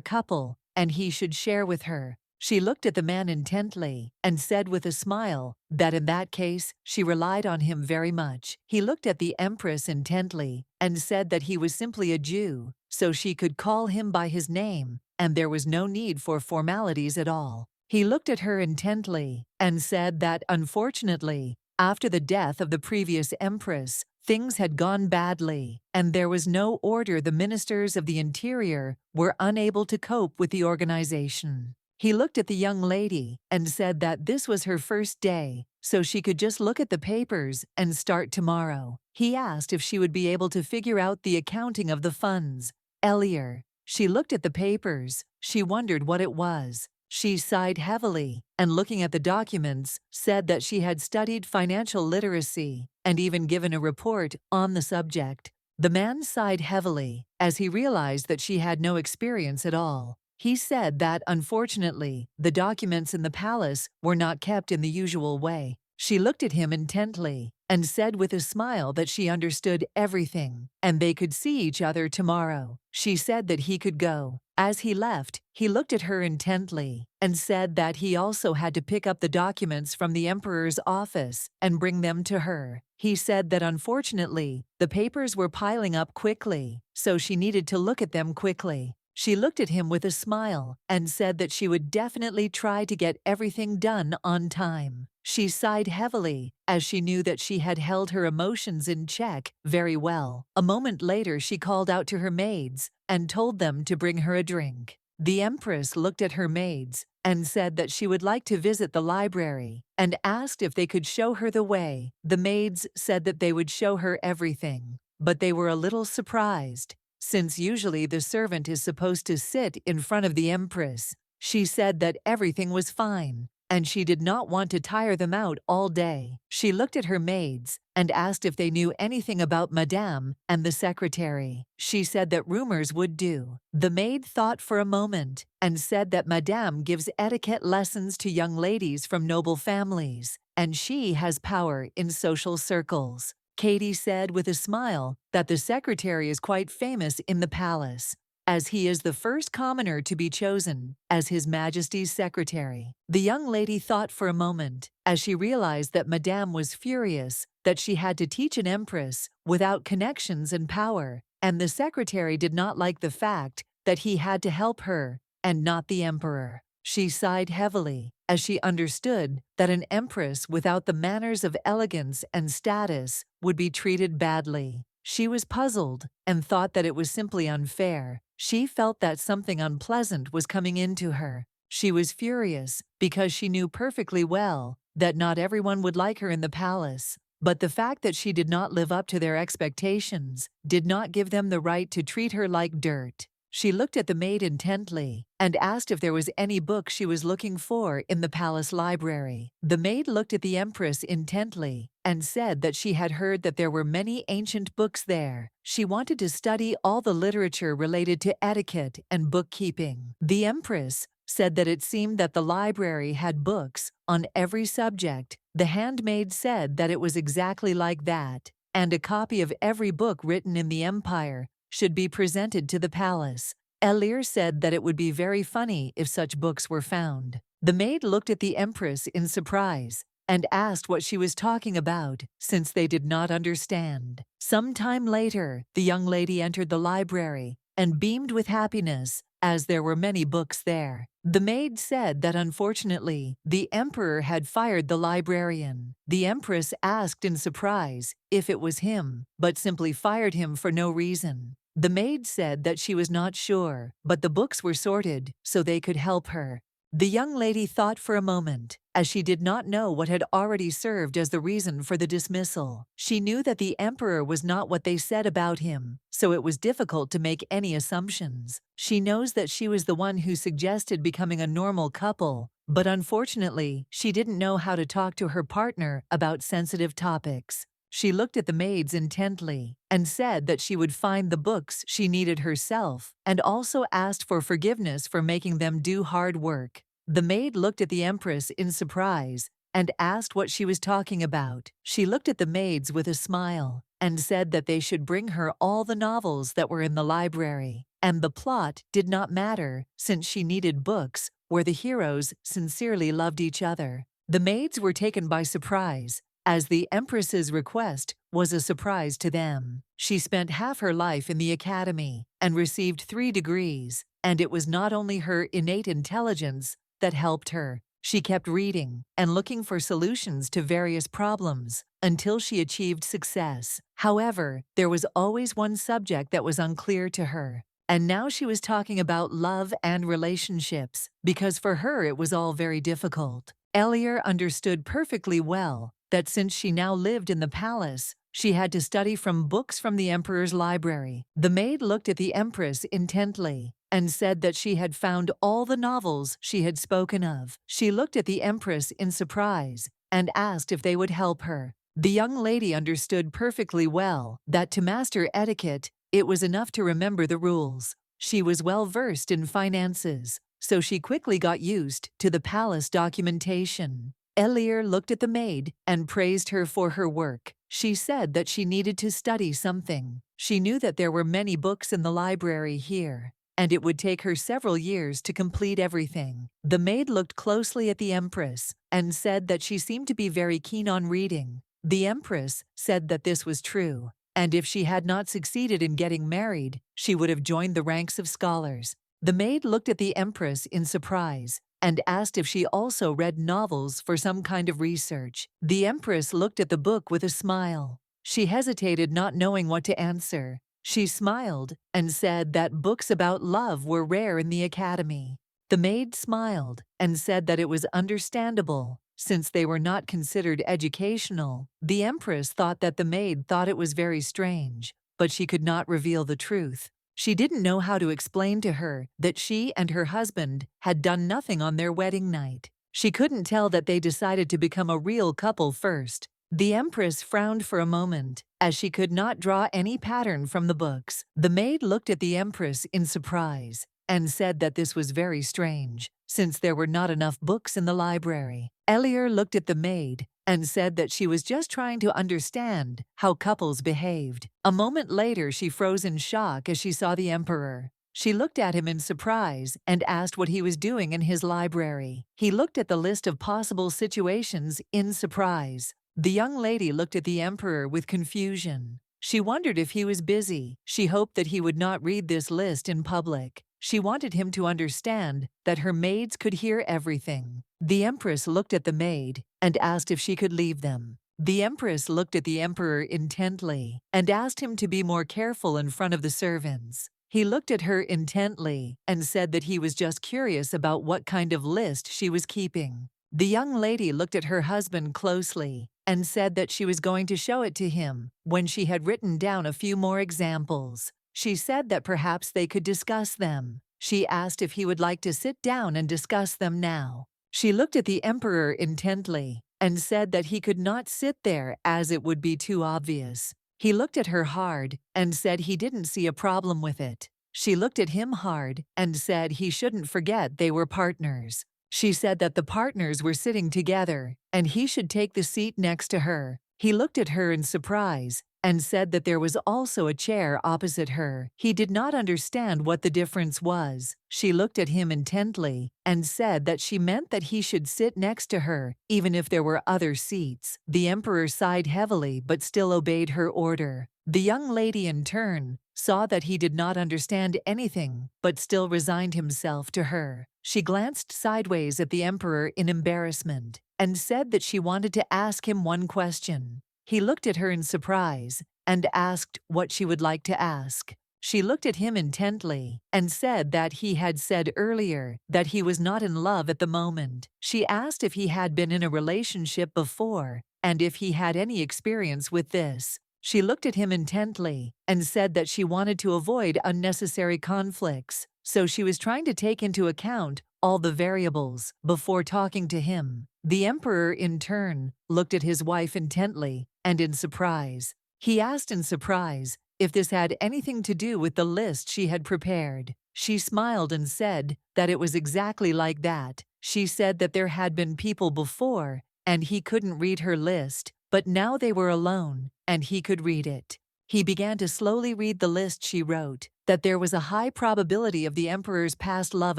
couple, and he should share with her. She looked at the man intently and said with a smile that in that case she relied on him very much. He looked at the Empress intently and said that he was simply a Jew, so she could call him by his name, and there was no need for formalities at all. He looked at her intently and said that, unfortunately, after the death of the previous Empress, things had gone badly, and there was no order. The ministers of the interior were unable to cope with the organization. He looked at the young lady and said that this was her first day, so she could just look at the papers and start tomorrow. He asked if she would be able to figure out the accounting of the funds. Earlier, she looked at the papers. She wondered what it was. She sighed heavily and, looking at the documents, said that she had studied financial literacy and even given a report on the subject. The man sighed heavily as he realized that she had no experience at all. He said that, unfortunately, the documents in the palace were not kept in the usual way. She looked at him intently and said with a smile that she understood everything and they could see each other tomorrow. She said that he could go. As he left, he looked at her intently and said that he also had to pick up the documents from the emperor's office and bring them to her. He said that unfortunately, the papers were piling up quickly, so she needed to look at them quickly. She looked at him with a smile and said that she would definitely try to get everything done on time. She sighed heavily as she knew that she had held her emotions in check very well. A moment later, she called out to her maids and told them to bring her a drink. The Empress looked at her maids and said that she would like to visit the library and asked if they could show her the way. The maids said that they would show her everything, but they were a little surprised, since usually the servant is supposed to sit in front of the Empress. She said that everything was fine, and she did not want to tire them out all day. She looked at her maids and asked if they knew anything about Madame and the secretary. She said that rumors would do. The maid thought for a moment and said that Madame gives etiquette lessons to young ladies from noble families, and she has power in social circles. Katie said with a smile that the secretary is quite famous in the palace, as he is the first commoner to be chosen as His Majesty's secretary. The young lady thought for a moment as she realized that Madame was furious that she had to teach an empress without connections and power, and the secretary did not like the fact that he had to help her and not the emperor. She sighed heavily as she understood that an empress without the manners of elegance and status would be treated badly. She was puzzled and thought that it was simply unfair. She felt that something unpleasant was coming into her. She was furious because she knew perfectly well that not everyone would like her in the palace, but the fact that she did not live up to their expectations did not give them the right to treat her like dirt. She looked at the maid intently and asked if there was any book she was looking for in the palace library. The maid looked at the Empress intently and said that she had heard that there were many ancient books there. She wanted to study all the literature related to etiquette and bookkeeping. The Empress said that it seemed that the library had books on every subject. The handmaid said that it was exactly like that, and a copy of every book written in the empire should be presented to the palace. Elir said that it would be very funny if such books were found. The maid looked at the Empress in surprise and asked what she was talking about, since they did not understand. Some time later, the young lady entered the library and beamed with happiness as there were many books there. The maid said that unfortunately, the emperor had fired the librarian. The Empress asked in surprise if it was him, but simply fired him for no reason. The maid said that she was not sure, but the books were sorted so they could help her. The young lady thought for a moment, as she did not know what had already served as the reason for the dismissal. She knew that the emperor was not what they said about him, so it was difficult to make any assumptions. She knows that she was the one who suggested becoming a normal couple, but unfortunately, she didn't know how to talk to her partner about sensitive topics. She looked at the maids intently and said that she would find the books she needed herself, and also asked for forgiveness for making them do hard work. The maid looked at the Empress in surprise and asked what she was talking about. She looked at the maids with a smile and said that they should bring her all the novels that were in the library and the plot did not matter since she needed books where the heroes sincerely loved each other. The maids were taken by surprise, as the Empress's request was a surprise to them. She spent half her life in the academy and received 3 degrees, and it was not only her innate intelligence that helped her. She kept reading and looking for solutions to various problems until she achieved success. However, there was always one subject that was unclear to her. And now she was talking about love and relationships, because for her it was all very difficult. Elier understood perfectly well that since she now lived in the palace, she had to study from books from the emperor's library. The maid looked at the empress intently and said that she had found all the novels she had spoken of. She looked at the empress in surprise and asked if they would help her. The young lady understood perfectly well that to master etiquette, it was enough to remember the rules. She was well versed in finances, so she quickly got used to the palace documentation. Elier looked at the maid and praised her for her work. She said that she needed to study something. She knew that there were many books in the library here, and it would take her several years to complete everything. The maid looked closely at the empress and said that she seemed to be very keen on reading. The empress said that this was true, and if she had not succeeded in getting married, she would have joined the ranks of scholars. The maid looked at the empress in surprise and asked if she also read novels for some kind of research. The empress looked at the book with a smile. She hesitated, not knowing what to answer. She smiled and said that books about love were rare in the academy. The maid smiled and said that it was understandable, since they were not considered educational. The empress thought that the maid thought it was very strange, but she could not reveal the truth. She didn't know how to explain to her that she and her husband had done nothing on their wedding night. She couldn't tell that they decided to become a real couple first. The empress frowned for a moment, as she could not draw any pattern from the books. The maid looked at the empress in surprise and said that this was very strange, since there were not enough books in the library. Elier looked at the maid and said that she was just trying to understand how couples behaved. A moment later, she froze in shock as she saw the emperor. She looked at him in surprise and asked what he was doing in his library. He looked at the list of possible situations in surprise. The young lady looked at the emperor with confusion. She wondered if he was busy. She hoped that he would not read this list in public. She wanted him to understand that her maids could hear everything. The empress looked at the maid and asked if she could leave them. The empress looked at the emperor intently and asked him to be more careful in front of the servants. He looked at her intently and said that he was just curious about what kind of list she was keeping. The young lady looked at her husband closely and said that she was going to show it to him when she had written down a few more examples. She said that perhaps they could discuss them. She asked if he would like to sit down and discuss them now. She looked at the emperor intently and said that he could not sit there as it would be too obvious. He looked at her hard and said he didn't see a problem with it. She looked at him hard and said he shouldn't forget they were partners. She said that the partners were sitting together and he should take the seat next to her. He looked at her in surprise and said that there was also a chair opposite her. He did not understand what the difference was. She looked at him intently and said that she meant that he should sit next to her, even if there were other seats. The emperor sighed heavily but still obeyed her order. The young lady, in turn, saw that he did not understand anything but still resigned himself to her. She glanced sideways at the emperor in embarrassment and said that she wanted to ask him one question. He looked at her in surprise and asked what she would like to ask. She looked at him intently and said that he had said earlier that he was not in love at the moment. She asked if he had been in a relationship before and if he had any experience with this. She looked at him intently and said that she wanted to avoid unnecessary conflicts, so she was trying to take into account all the variables before talking to him. The emperor, in turn, looked at his wife intently and in surprise. He asked in surprise if this had anything to do with the list she had prepared. She smiled and said that it was exactly like that. She said that there had been people before and he couldn't read her list, but now they were alone and he could read it. He began to slowly read the list she wrote. that there was a high probability of the emperor's past love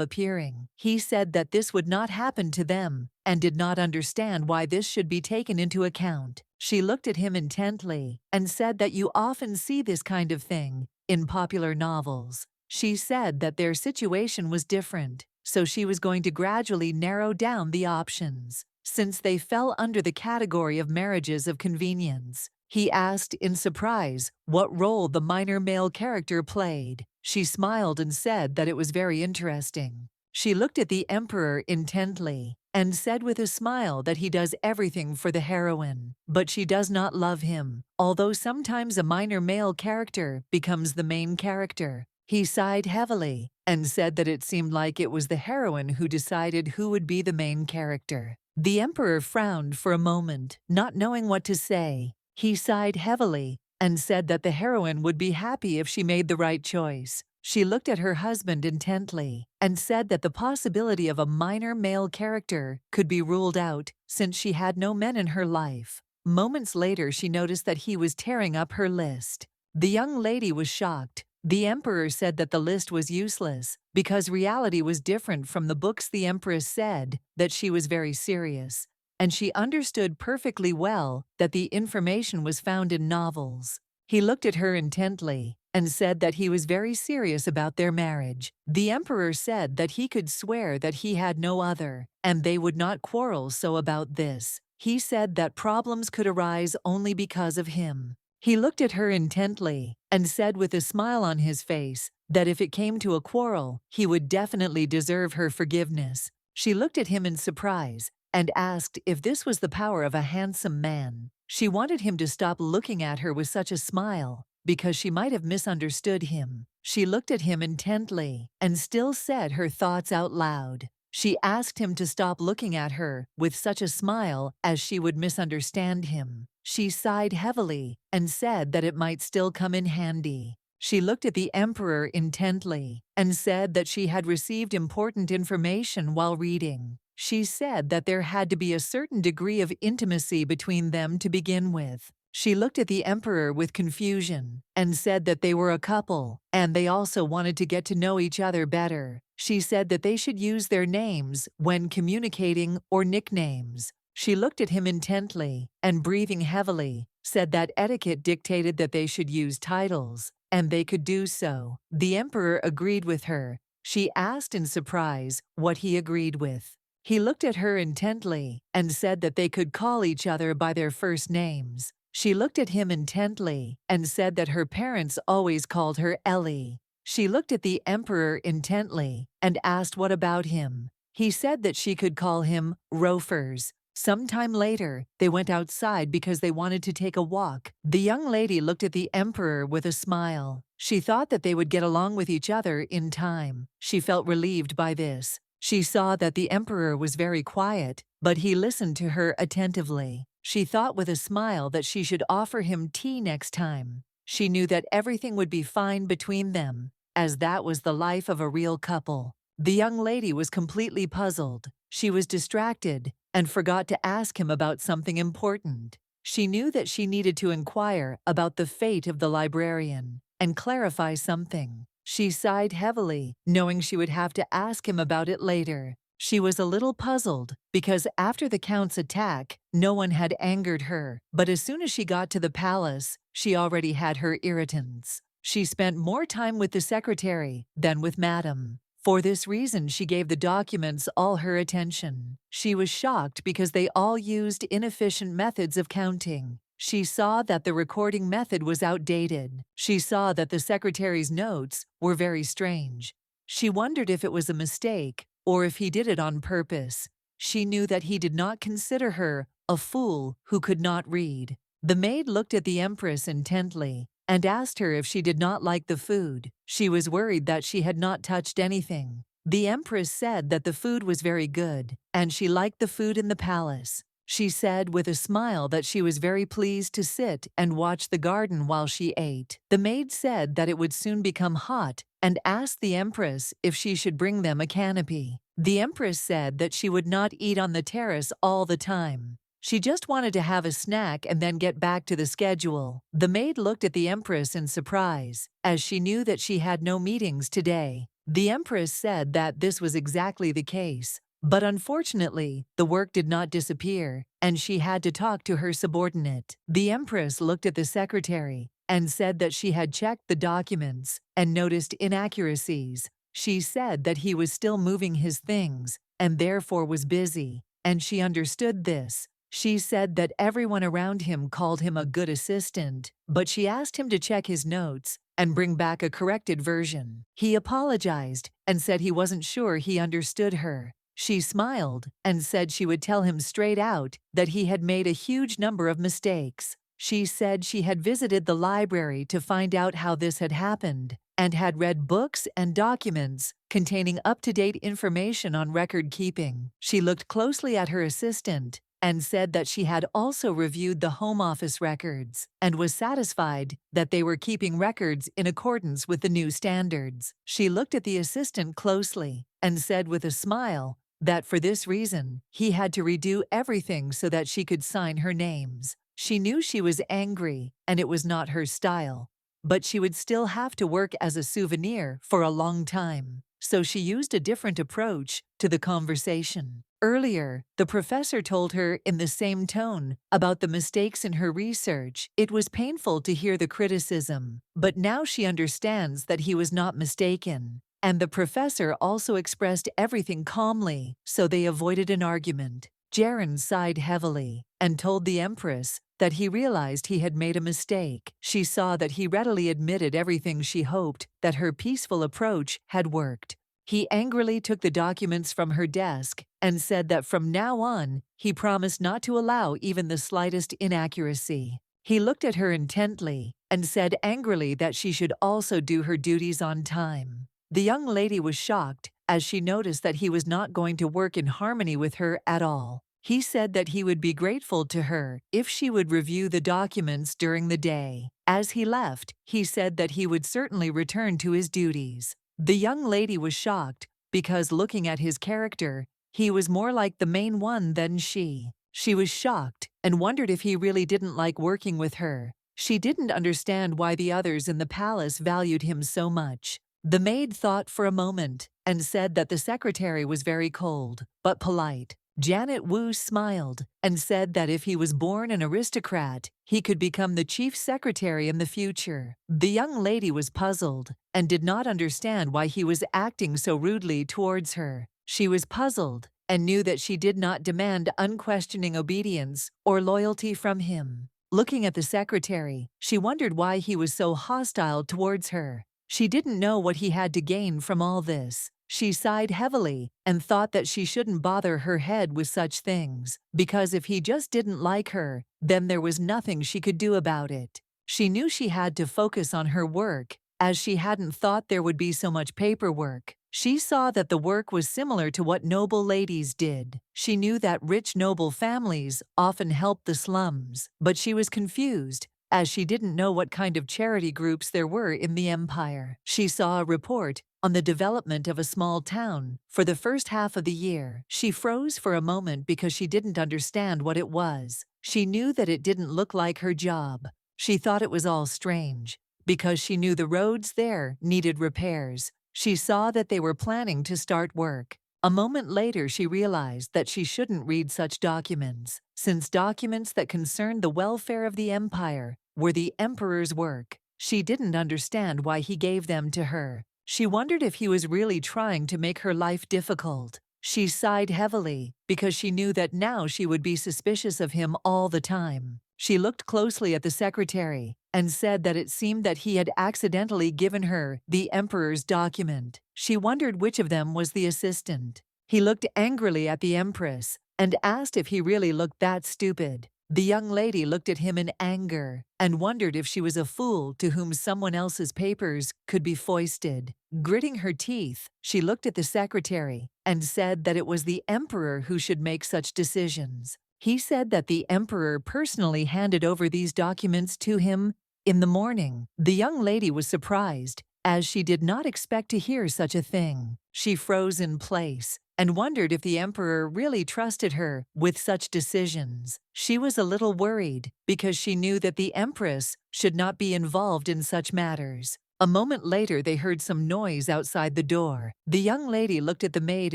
appearing. He said that this would not happen to them, and did not understand why this should be taken into account. She looked at him intently, and said that you often see this kind of thing in popular novels. She said that their situation was different, so she was going to gradually narrow down the options, since they fell under the category of marriages of convenience. He asked in surprise what role the minor male character played. She smiled and said that it was very interesting. She looked at the emperor intently and said with a smile that he does everything for the heroine, but she does not love him, although sometimes a minor male character becomes the main character. He sighed heavily and said that it seemed like it was the heroine who decided who would be the main character. The emperor frowned for a moment, not knowing what to say. He sighed heavily and said that the heroine would be happy if she made the right choice. She looked at her husband intently and said that the possibility of a minor male character could be ruled out since she had no men in her life. Moments later, she noticed that he was tearing up her list. The young lady was shocked. The emperor said that the list was useless because reality was different from the books. The empress said that she was very serious, and she understood perfectly well that the information was found in novels. He looked at her intently and said that he was very serious about their marriage. The emperor said that he could swear that he had no other, and they would not quarrel so about this. He said that problems could arise only because of him. He looked at her intently and said with a smile on his face that if it came to a quarrel, he would definitely deserve her forgiveness. She looked at him in surprise and asked if this was the power of a handsome man. She wanted him to stop looking at her with such a smile, because she might have misunderstood him. She looked at him intently and still said her thoughts out loud. She asked him to stop looking at her with such a smile as she would misunderstand him. She sighed heavily and said that it might still come in handy. She looked at the emperor intently and said that she had received important information while reading. She said that there had to be a certain degree of intimacy between them to begin with. She looked at the emperor with confusion and said that they were a couple, and they also wanted to get to know each other better. She said that they should use their names when communicating or nicknames. She looked at him intently and, breathing heavily, said that etiquette dictated that they should use titles, and they could do so. The emperor agreed with her. She asked in surprise what he agreed with. He looked at her intently and said that they could call each other by their first names. She looked at him intently and said that her parents always called her Ellie. She looked at the emperor intently and asked what about him. He said that she could call him Rofers. Sometime later, they went outside because they wanted to take a walk. The young lady looked at the emperor with a smile. She thought that they would get along with each other in time. She felt relieved by this. She saw that the emperor was very quiet, but he listened to her attentively. She thought with a smile that she should offer him tea next time. She knew that everything would be fine between them, as that was the life of a real couple. The young lady was completely puzzled. She was distracted and forgot to ask him about something important. She knew that she needed to inquire about the fate of the librarian and clarify something. She sighed heavily, knowing she would have to ask him about it later. She was a little puzzled because after the Count's attack, no one had angered her, but as soon as she got to the palace, she already had her irritants. She spent more time with the secretary than with Madame. For this reason, she gave the documents all her attention. She was shocked because they all used inefficient methods of counting. She saw that the recording method was outdated. She saw that the secretary's notes were very strange. She wondered if it was a mistake or if he did it on purpose. She knew that he did not consider her a fool who could not read. The maid looked at the empress intently and asked her if she did not like the food. She was worried that she had not touched anything. The empress said that the food was very good, and she liked the food in the palace. She said with a smile that she was very pleased to sit and watch the garden while she ate. The maid said that it would soon become hot and asked the empress if she should bring them a canopy. The empress said that she would not eat on the terrace all the time. She just wanted to have a snack and then get back to the schedule. The maid looked at the Empress in surprise, as she knew that she had no meetings today. The Empress said that this was exactly the case. But unfortunately, the work did not disappear, and she had to talk to her subordinate. The Empress looked at the secretary and said that she had checked the documents and noticed inaccuracies. She said that he was still moving his things and therefore was busy, and she understood this. She said that everyone around him called him a good assistant, but she asked him to check his notes and bring back a corrected version. He apologized and said he wasn't sure he understood her. She smiled and said she would tell him straight out that he had made a huge number of mistakes. She said she had visited the library to find out how this had happened and had read books and documents containing up-to-date information on record keeping. She looked closely at her assistant and said that she had also reviewed the Home Office records and was satisfied that they were keeping records in accordance with the new standards. She looked at the assistant closely and said with a smile that for this reason, he had to redo everything so that she could sign her names. She knew she was angry and it was not her style, but she would still have to work as a souvenir for a long time. So she used a different approach to the conversation. Earlier, the professor told her in the same tone about the mistakes in her research. It was painful to hear the criticism, but now she understands that he was not mistaken. And the professor also expressed everything calmly, so they avoided an argument. Jaren sighed heavily and told the Empress that he realized he had made a mistake. She saw that he readily admitted everything she hoped that her peaceful approach had worked. He angrily took the documents from her desk and said that from now on, he promised not to allow even the slightest inaccuracy. He looked at her intently and said angrily that she should also do her duties on time. The young lady was shocked as she noticed that he was not going to work in harmony with her at all. He said that he would be grateful to her if she would review the documents during the day. As he left, he said that he would certainly return to his duties. The young lady was shocked because looking at his character, he was more like the main one than she. She was shocked and wondered if he really didn't like working with her. She didn't understand why the others in the palace valued him so much. The maid thought for a moment and said that the secretary was very cold, but polite. Janet Wu smiled and said that if he was born an aristocrat, he could become the chief secretary in the future. The young lady was puzzled and did not understand why he was acting so rudely towards her. She was puzzled and knew that she did not demand unquestioning obedience or loyalty from him. Looking at the secretary, she wondered why he was so hostile towards her. She didn't know what he had to gain from all this. She sighed heavily and thought that she shouldn't bother her head with such things, because if he just didn't like her, then there was nothing she could do about it. She knew she had to focus on her work, as she hadn't thought there would be so much paperwork. She saw that the work was similar to what noble ladies did. She knew that rich noble families often helped the slums, but she was confused, as she didn't know what kind of charity groups there were in the empire. She saw a report on the development of a small town for the first half of the year. She froze for a moment because she didn't understand what it was. She knew that it didn't look like her job. She thought it was all strange, because she knew the roads there needed repairs. She saw that they were planning to start work. A moment later, she realized that she shouldn't read such documents, since documents that concerned the welfare of the empire were the emperor's work. She didn't understand why he gave them to her. She wondered if he was really trying to make her life difficult. She sighed heavily because she knew that now she would be suspicious of him all the time. She looked closely at the secretary and said that it seemed that he had accidentally given her the emperor's document. She wondered which of them was the assistant. He looked angrily at the empress and asked if he really looked that stupid. The young lady looked at him in anger and wondered if she was a fool to whom someone else's papers could be foisted. Gritting her teeth, she looked at the secretary and said that it was the emperor who should make such decisions. He said that the emperor personally handed over these documents to him in the morning. The young lady was surprised, as she did not expect to hear such a thing. She froze in place and wondered if the emperor really trusted her with such decisions. She was a little worried because she knew that the empress should not be involved in such matters. A moment later, they heard some noise outside the door. The young lady looked at the maid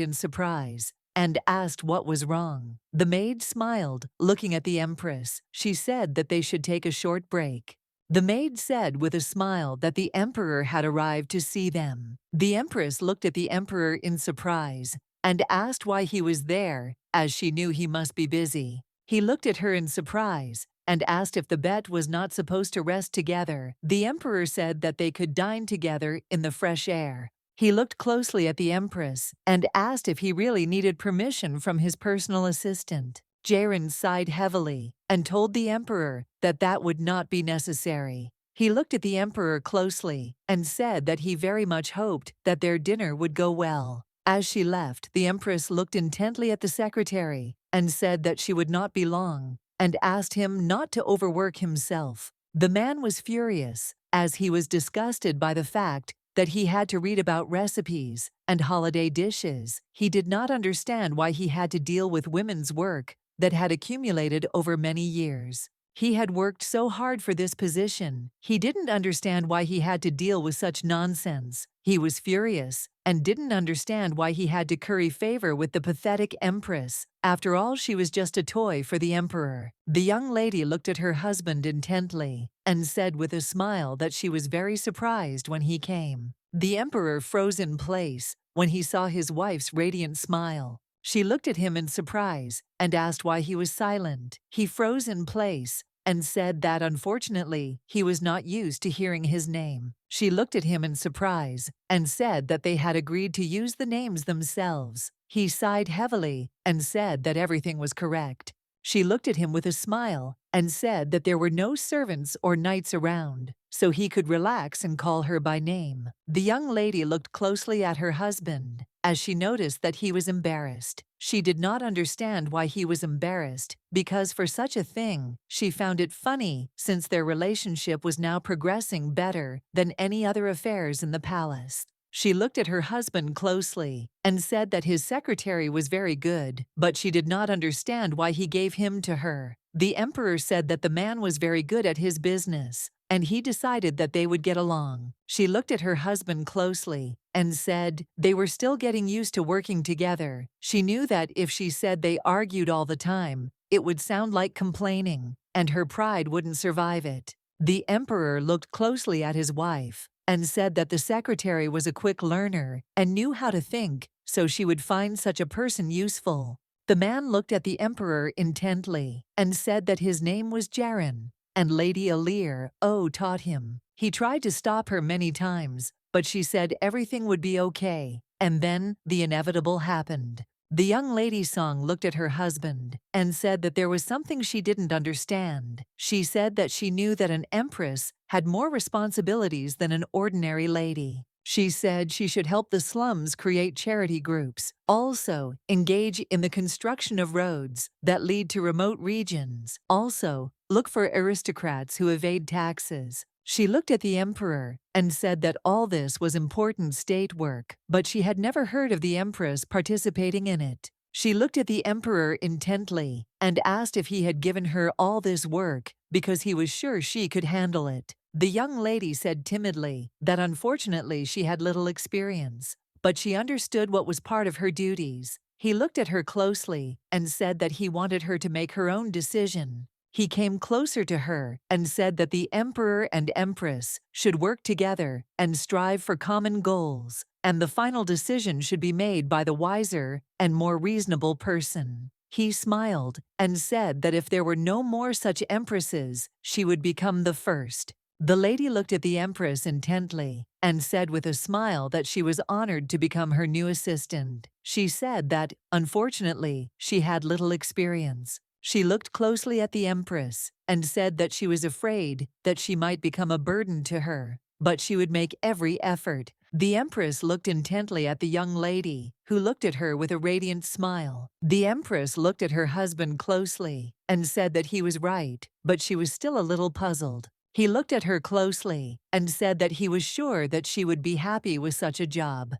in surprise and asked what was wrong. The maid smiled, looking at the empress. She said that they should take a short break. The maid said with a smile that the emperor had arrived to see them. The empress looked at the emperor in surprise and asked why he was there, as she knew he must be busy. He looked at her in surprise and asked if the bet was not supposed to rest together. The emperor said that they could dine together in the fresh air. He looked closely at the empress and asked if he really needed permission from his personal assistant. Tyrant sighed heavily and told the emperor that that would not be necessary. He looked at the emperor closely and said that he very much hoped that their dinner would go well. As she left, the empress looked intently at the secretary and said that she would not be long, and asked him not to overwork himself. The man was furious, as he was disgusted by the fact that he had to read about recipes and holiday dishes. He did not understand why he had to deal with women's work that had accumulated over many years. He had worked so hard for this position. He didn't understand why he had to deal with such nonsense. He was furious and didn't understand why he had to curry favor with the pathetic empress. After all, she was just a toy for the emperor. The young lady looked at her husband intently and said with a smile that she was very surprised when he came. The emperor froze in place when he saw his wife's radiant smile. She looked at him in surprise and asked why he was silent. He froze in place and said that unfortunately he was not used to hearing his name. She looked at him in surprise and said that they had agreed to use the names themselves. He sighed heavily and said that everything was correct. She looked at him with a smile and said that there were no servants or knights around, so he could relax and call her by name. The young lady looked closely at her husband as she noticed that he was embarrassed. She did not understand why he was embarrassed, because for such a thing, she found it funny since their relationship was now progressing better than any other affairs in the palace. She looked at her husband closely and said that his secretary was very good, but she did not understand why he gave him to her. The emperor said that the man was very good at his business, and he decided that they would get along. She looked at her husband closely and said they were still getting used to working together. She knew that if she said they argued all the time, it would sound like complaining, and her pride wouldn't survive it. The emperor looked closely at his wife and said that the secretary was a quick learner and knew how to think, so she would find such a person useful. The man looked at the emperor intently and said that his name was Jaron, and Lady Alir taught him. He tried to stop her many times, but she said everything would be okay, and then the inevitable happened. The young lady Song looked at her husband and said that there was something she didn't understand. She said that she knew that an empress had more responsibilities than an ordinary lady. She said she should help the slums create charity groups, also engage in the construction of roads that lead to remote regions, also look for aristocrats who evade taxes. She looked at the emperor and said that all this was important state work, but she had never heard of the empress participating in it. She looked at the emperor intently and asked if he had given her all this work because he was sure she could handle it. The young lady said timidly that unfortunately she had little experience, but she understood what was part of her duties. He looked at her closely and said that he wanted her to make her own decision. He came closer to her and said that the emperor and empress should work together and strive for common goals, and the final decision should be made by the wiser and more reasonable person. He smiled and said that if there were no more such empresses, she would become the first. The lady looked at the empress intently and said with a smile that she was honored to become her new assistant. She said that, unfortunately, she had little experience. She looked closely at the empress and said that she was afraid that she might become a burden to her, but she would make every effort. The empress looked intently at the young lady, who looked at her with a radiant smile. The empress looked at her husband closely and said that he was right, but she was still a little puzzled. He looked at her closely and said that he was sure that she would be happy with such a job.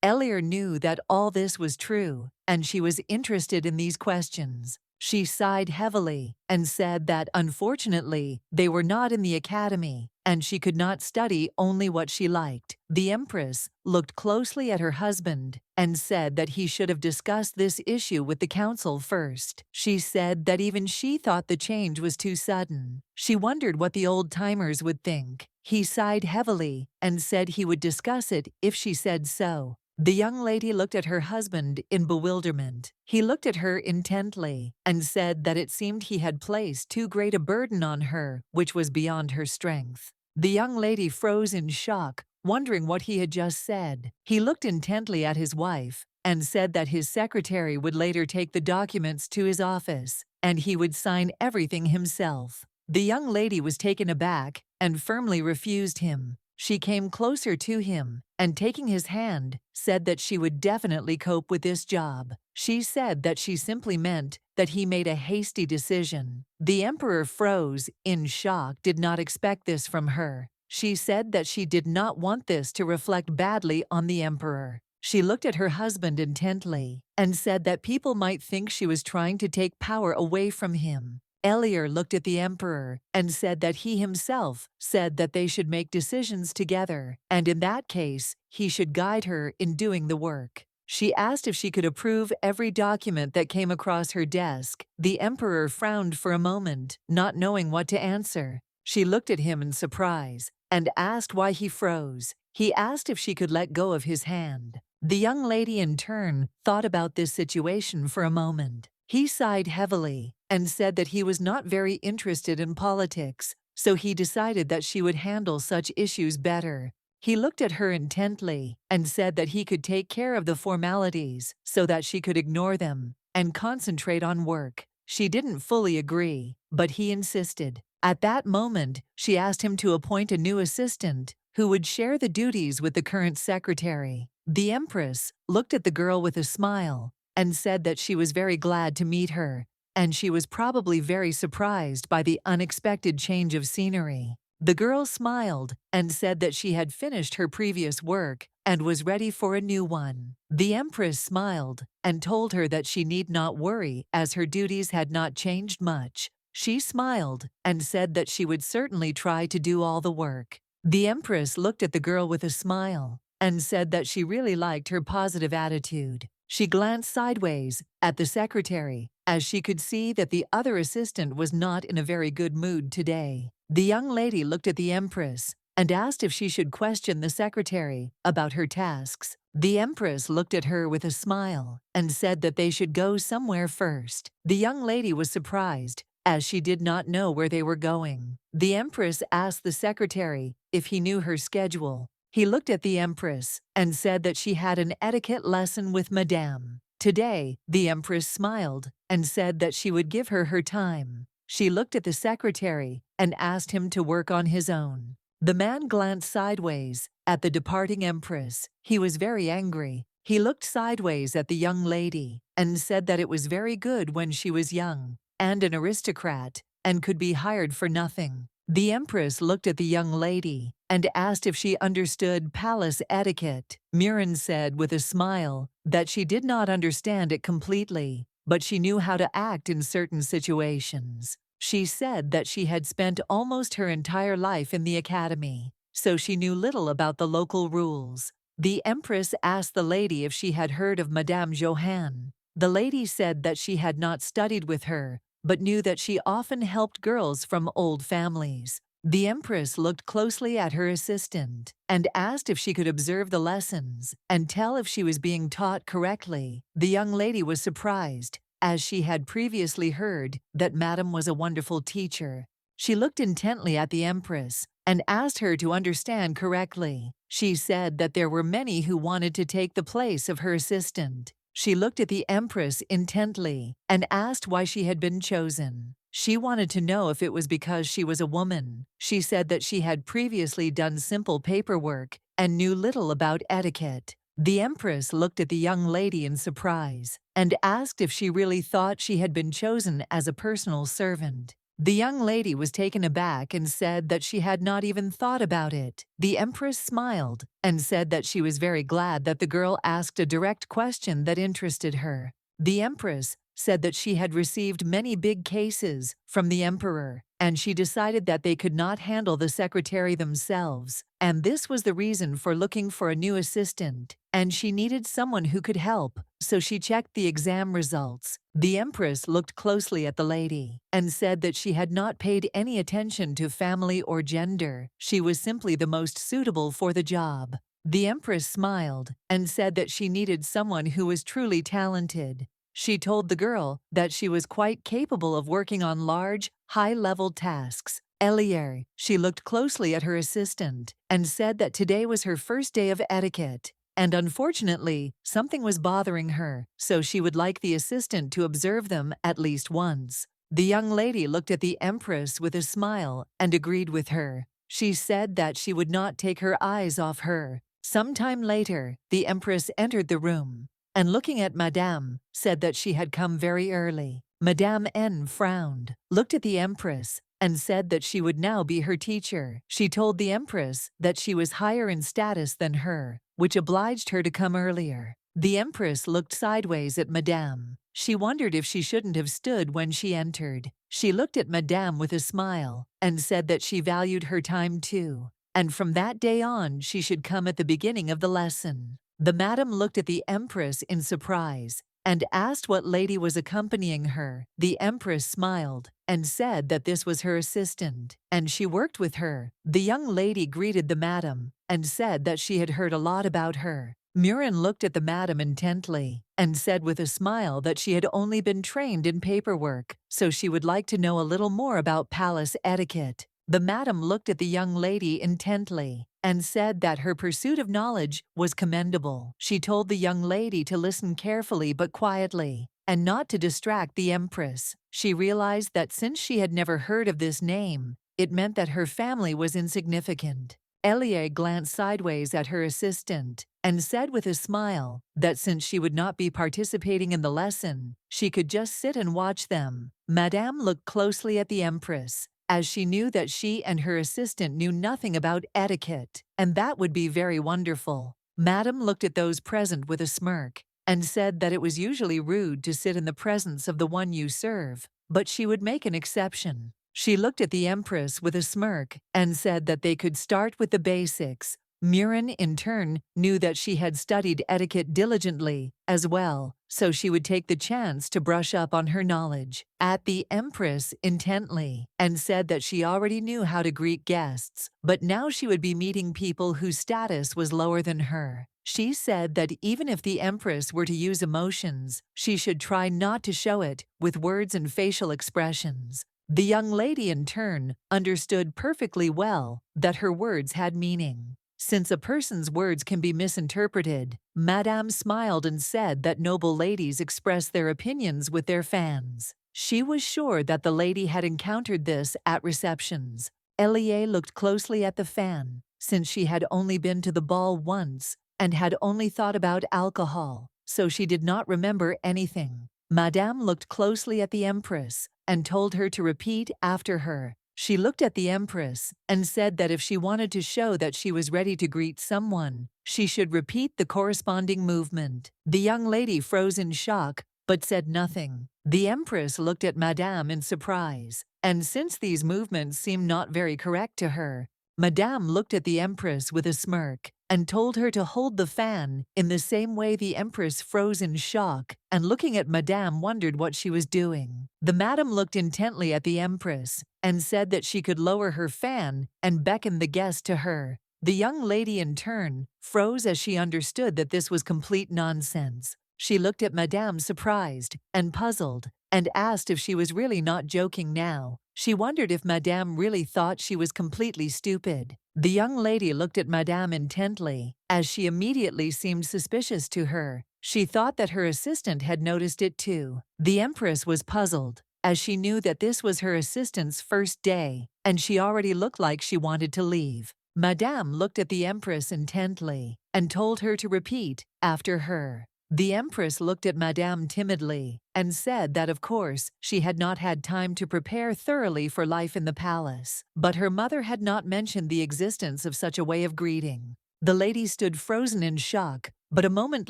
Elier knew that all this was true, and she was interested in these questions. She sighed heavily and said that unfortunately they were not in the academy, and she could not study only what she liked. The Empress looked closely at her husband and said that he should have discussed this issue with the council first. She said that even she thought the change was too sudden. She wondered what the old-timers would think. He sighed heavily and said he would discuss it if she said so. The young lady looked at her husband in bewilderment. He looked at her intently and said that it seemed he had placed too great a burden on her, which was beyond her strength. The young lady froze in shock, wondering what he had just said. He looked intently at his wife and said that his secretary would later take the documents to his office and he would sign everything himself. The young lady was taken aback and firmly refused him. She came closer to him and, taking his hand, said that she would definitely cope with this job. She said that she simply meant that he made a hasty decision. The emperor froze, in shock, did not expect this from her. She said that she did not want this to reflect badly on the emperor. She looked at her husband intently and said that people might think she was trying to take power away from him. Elier looked at the emperor and said that he himself said that they should make decisions together, and in that case, he should guide her in doing the work. She asked if she could approve every document that came across her desk. The emperor frowned for a moment, not knowing what to answer. She looked at him in surprise and asked why he froze. He asked if she could let go of his hand. The young lady in turn thought about this situation for a moment. He sighed heavily and said that he was not very interested in politics, so he decided that she would handle such issues better. He looked at her intently and said that he could take care of the formalities so that she could ignore them and concentrate on work. She didn't fully agree, but he insisted. At that moment, she asked him to appoint a new assistant who would share the duties with the current secretary. The Empress looked at the girl with a smile and said that she was very glad to meet her, and she was probably very surprised by the unexpected change of scenery. The girl smiled and said that she had finished her previous work and was ready for a new one. The Empress smiled and told her that she need not worry as her duties had not changed much. She smiled and said that she would certainly try to do all the work. The Empress looked at the girl with a smile and said that she really liked her positive attitude. She glanced sideways at the secretary, as she could see that the other assistant was not in a very good mood today. The young lady looked at the Empress and asked if she should question the secretary about her tasks. The Empress looked at her with a smile and said that they should go somewhere first. The young lady was surprised, as she did not know where they were going. The Empress asked the secretary if he knew her schedule. He looked at the Empress and said that she had an etiquette lesson with Madame. Today, the Empress smiled and said that she would give her time. She looked at the secretary and asked him to work on his own. The man glanced sideways at the departing Empress. He was very angry. He looked sideways at the young lady and said that it was very good when she was young and an aristocrat and could be hired for nothing. The Empress looked at the young lady and asked if she understood palace etiquette. Murin said with a smile that she did not understand it completely, but she knew how to act in certain situations. She said that she had spent almost her entire life in the academy, so she knew little about the local rules. The Empress asked the lady if she had heard of Madame Johanne. The lady said that she had not studied with her, but knew that she often helped girls from old families. The Empress looked closely at her assistant and asked if she could observe the lessons and tell if she was being taught correctly. The young lady was surprised, as she had previously heard that Madame was a wonderful teacher. She looked intently at the Empress and asked her to understand correctly. She said that there were many who wanted to take the place of her assistant. She looked at the Empress intently and asked why she had been chosen. She wanted to know if it was because she was a woman. She said that she had previously done simple paperwork and knew little about etiquette. The Empress looked at the young lady in surprise and asked if she really thought she had been chosen as a personal servant. The young lady was taken aback and said that she had not even thought about it. The Empress smiled and said that she was very glad that the girl asked a direct question that interested her. The Empress said that she had received many big cases from the Emperor, and she decided that they could not handle the secretary themselves, and this was the reason for looking for a new assistant, and she needed someone who could help, so she checked the exam results. The Empress looked closely at the lady and said that she had not paid any attention to family or gender. She was simply the most suitable for the job. The Empress smiled and said that she needed someone who was truly talented. She told the girl that she was quite capable of working on large, high-level tasks. Earlier, she looked closely at her assistant and said that today was her first day of etiquette, and unfortunately, something was bothering her, so she would like the assistant to observe them at least once. The young lady looked at the Empress with a smile and agreed with her. She said that she would not take her eyes off her. Sometime later, the Empress entered the room, and looking at Madame, said that she had come very early. Madame N frowned, looked at the Empress, and said that she would now be her teacher. She told the Empress that she was higher in status than her, which obliged her to come earlier. The Empress looked sideways at Madame. She wondered if she shouldn't have stood when she entered. She looked at Madame with a smile and said that she valued her time too, and from that day on she should come at the beginning of the lesson. The madam looked at the Empress in surprise and asked what lady was accompanying her. The Empress smiled and said that this was her assistant, and she worked with her. The young lady greeted the madam and said that she had heard a lot about her. Murin looked at the madam intently and said with a smile that she had only been trained in paperwork, so she would like to know a little more about palace etiquette. The madam looked at the young lady intently and said that her pursuit of knowledge was commendable. She told the young lady to listen carefully but quietly and not to distract the Empress. She realized that since she had never heard of this name, it meant that her family was insignificant. Elie glanced sideways at her assistant and said with a smile that since she would not be participating in the lesson, she could just sit and watch them. Madame looked closely at the Empress, as she knew that she and her assistant knew nothing about etiquette, and that would be very wonderful. Madame looked at those present with a smirk and said that it was usually rude to sit in the presence of the one you serve, but she would make an exception. She looked at the Empress with a smirk and said that they could start with the basics. Murin, in turn, knew that she had studied etiquette diligently as well, so she would take the chance to brush up on her knowledge. At the Empress intently and said that she already knew how to greet guests, but now she would be meeting people whose status was lower than her. She said that even if the Empress were to use emotions, she should try not to show it with words and facial expressions. The young lady, in turn, understood perfectly well that her words had meaning. Since a person's words can be misinterpreted, Madame smiled and said that noble ladies express their opinions with their fans. She was sure that the lady had encountered this at receptions. Elie looked closely at the fan, since she had only been to the ball once and had only thought about alcohol, so she did not remember anything. Madame looked closely at the Empress and told her to repeat after her. She looked at the Empress and said that if she wanted to show that she was ready to greet someone, she should repeat the corresponding movement. The young lady froze in shock but said nothing. The Empress looked at Madame in surprise, and since these movements seemed not very correct to her, Madame looked at the Empress with a smirk and told her to hold the fan in the same way. The Empress froze in shock and looking at Madame wondered what she was doing. The madam looked intently at the Empress and said that she could lower her fan and beckon the guest to her. The young lady in turn froze as she understood that this was complete nonsense. She looked at Madame surprised and puzzled and asked if she was really not joking now. She wondered if Madame really thought she was completely stupid. The young lady looked at Madame intently, as she immediately seemed suspicious to her. She thought that her assistant had noticed it too. The Empress was puzzled, as she knew that this was her assistant's first day, and she already looked like she wanted to leave. Madame looked at the Empress intently and told her to repeat after her. The empress looked at Madame timidly and said that of course she had not had time to prepare thoroughly for life in the palace, but her mother had not mentioned the existence of such a way of greeting. The lady stood frozen in shock, but a moment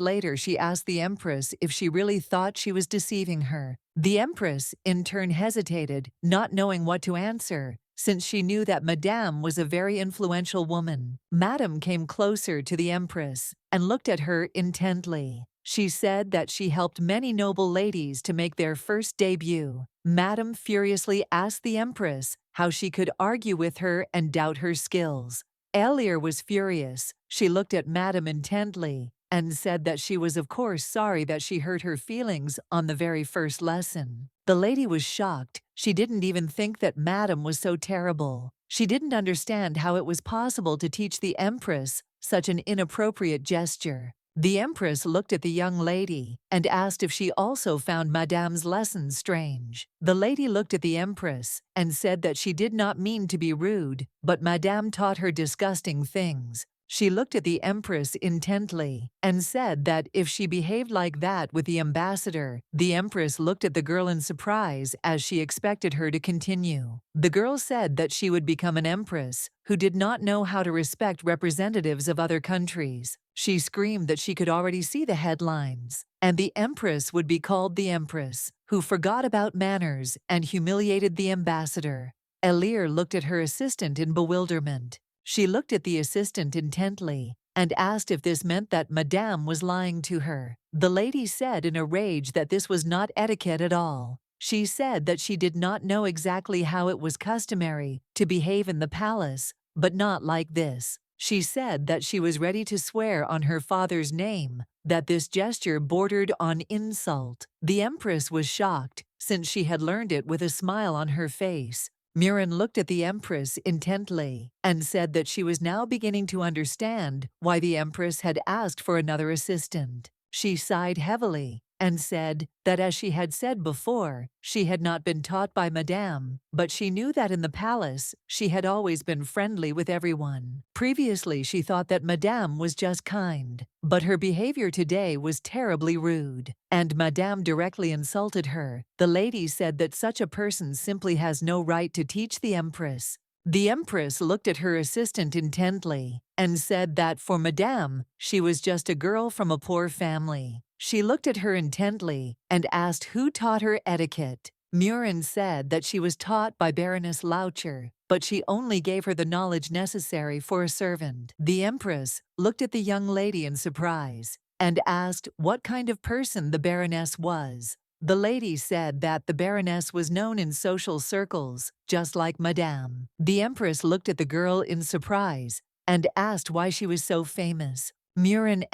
later she asked the empress if she really thought she was deceiving her. The empress, in turn, hesitated, not knowing what to answer, since she knew that Madame was a very influential woman. Madame came closer to the empress and looked at her intently. She said that she helped many noble ladies to make their first debut. Madame furiously asked the empress how she could argue with her and doubt her skills. Elir was furious. She looked at Madame intently and said that she was of course sorry that she hurt her feelings on the very first lesson. The lady was shocked. She didn't even think that Madame was so terrible. She didn't understand how it was possible to teach the empress such an inappropriate gesture. The empress looked at the young lady and asked if she also found Madame's lessons strange. The lady looked at the empress and said that she did not mean to be rude, but Madame taught her disgusting things. She looked at the empress intently and said that if she behaved like that with the ambassador, the empress looked at the girl in surprise as she expected her to continue. The girl said that she would become an empress who did not know how to respect representatives of other countries. She screamed that she could already see the headlines, and the empress would be called the empress who forgot about manners and humiliated the ambassador. Elir looked at her assistant in bewilderment. She looked at the assistant intently and asked if this meant that Madame was lying to her. The lady said in a rage that this was not etiquette at all. She said that she did not know exactly how it was customary to behave in the palace, but not like this. She said that she was ready to swear on her father's name that this gesture bordered on insult. The empress was shocked, since she had learned it with a smile on her face. Murin looked at the empress intently and said that she was now beginning to understand why the empress had asked for another assistant. She sighed heavily and said that, as she had said before, she had not been taught by Madame, but she knew that in the palace she had always been friendly with everyone. Previously she thought that Madame was just kind, but her behavior today was terribly rude, and Madame directly insulted her. The lady said that such a person simply has no right to teach the empress. The empress looked at her assistant intently and said that for Madame, she was just a girl from a poor family. She looked at her intently and asked who taught her etiquette. Murin said that she was taught by Baroness Laucher, but she only gave her the knowledge necessary for a servant. The empress looked at the young lady in surprise and asked what kind of person the Baroness was. The lady said that the Baroness was known in social circles, just like Madame. The empress looked at the girl in surprise and asked why she was so famous. Murin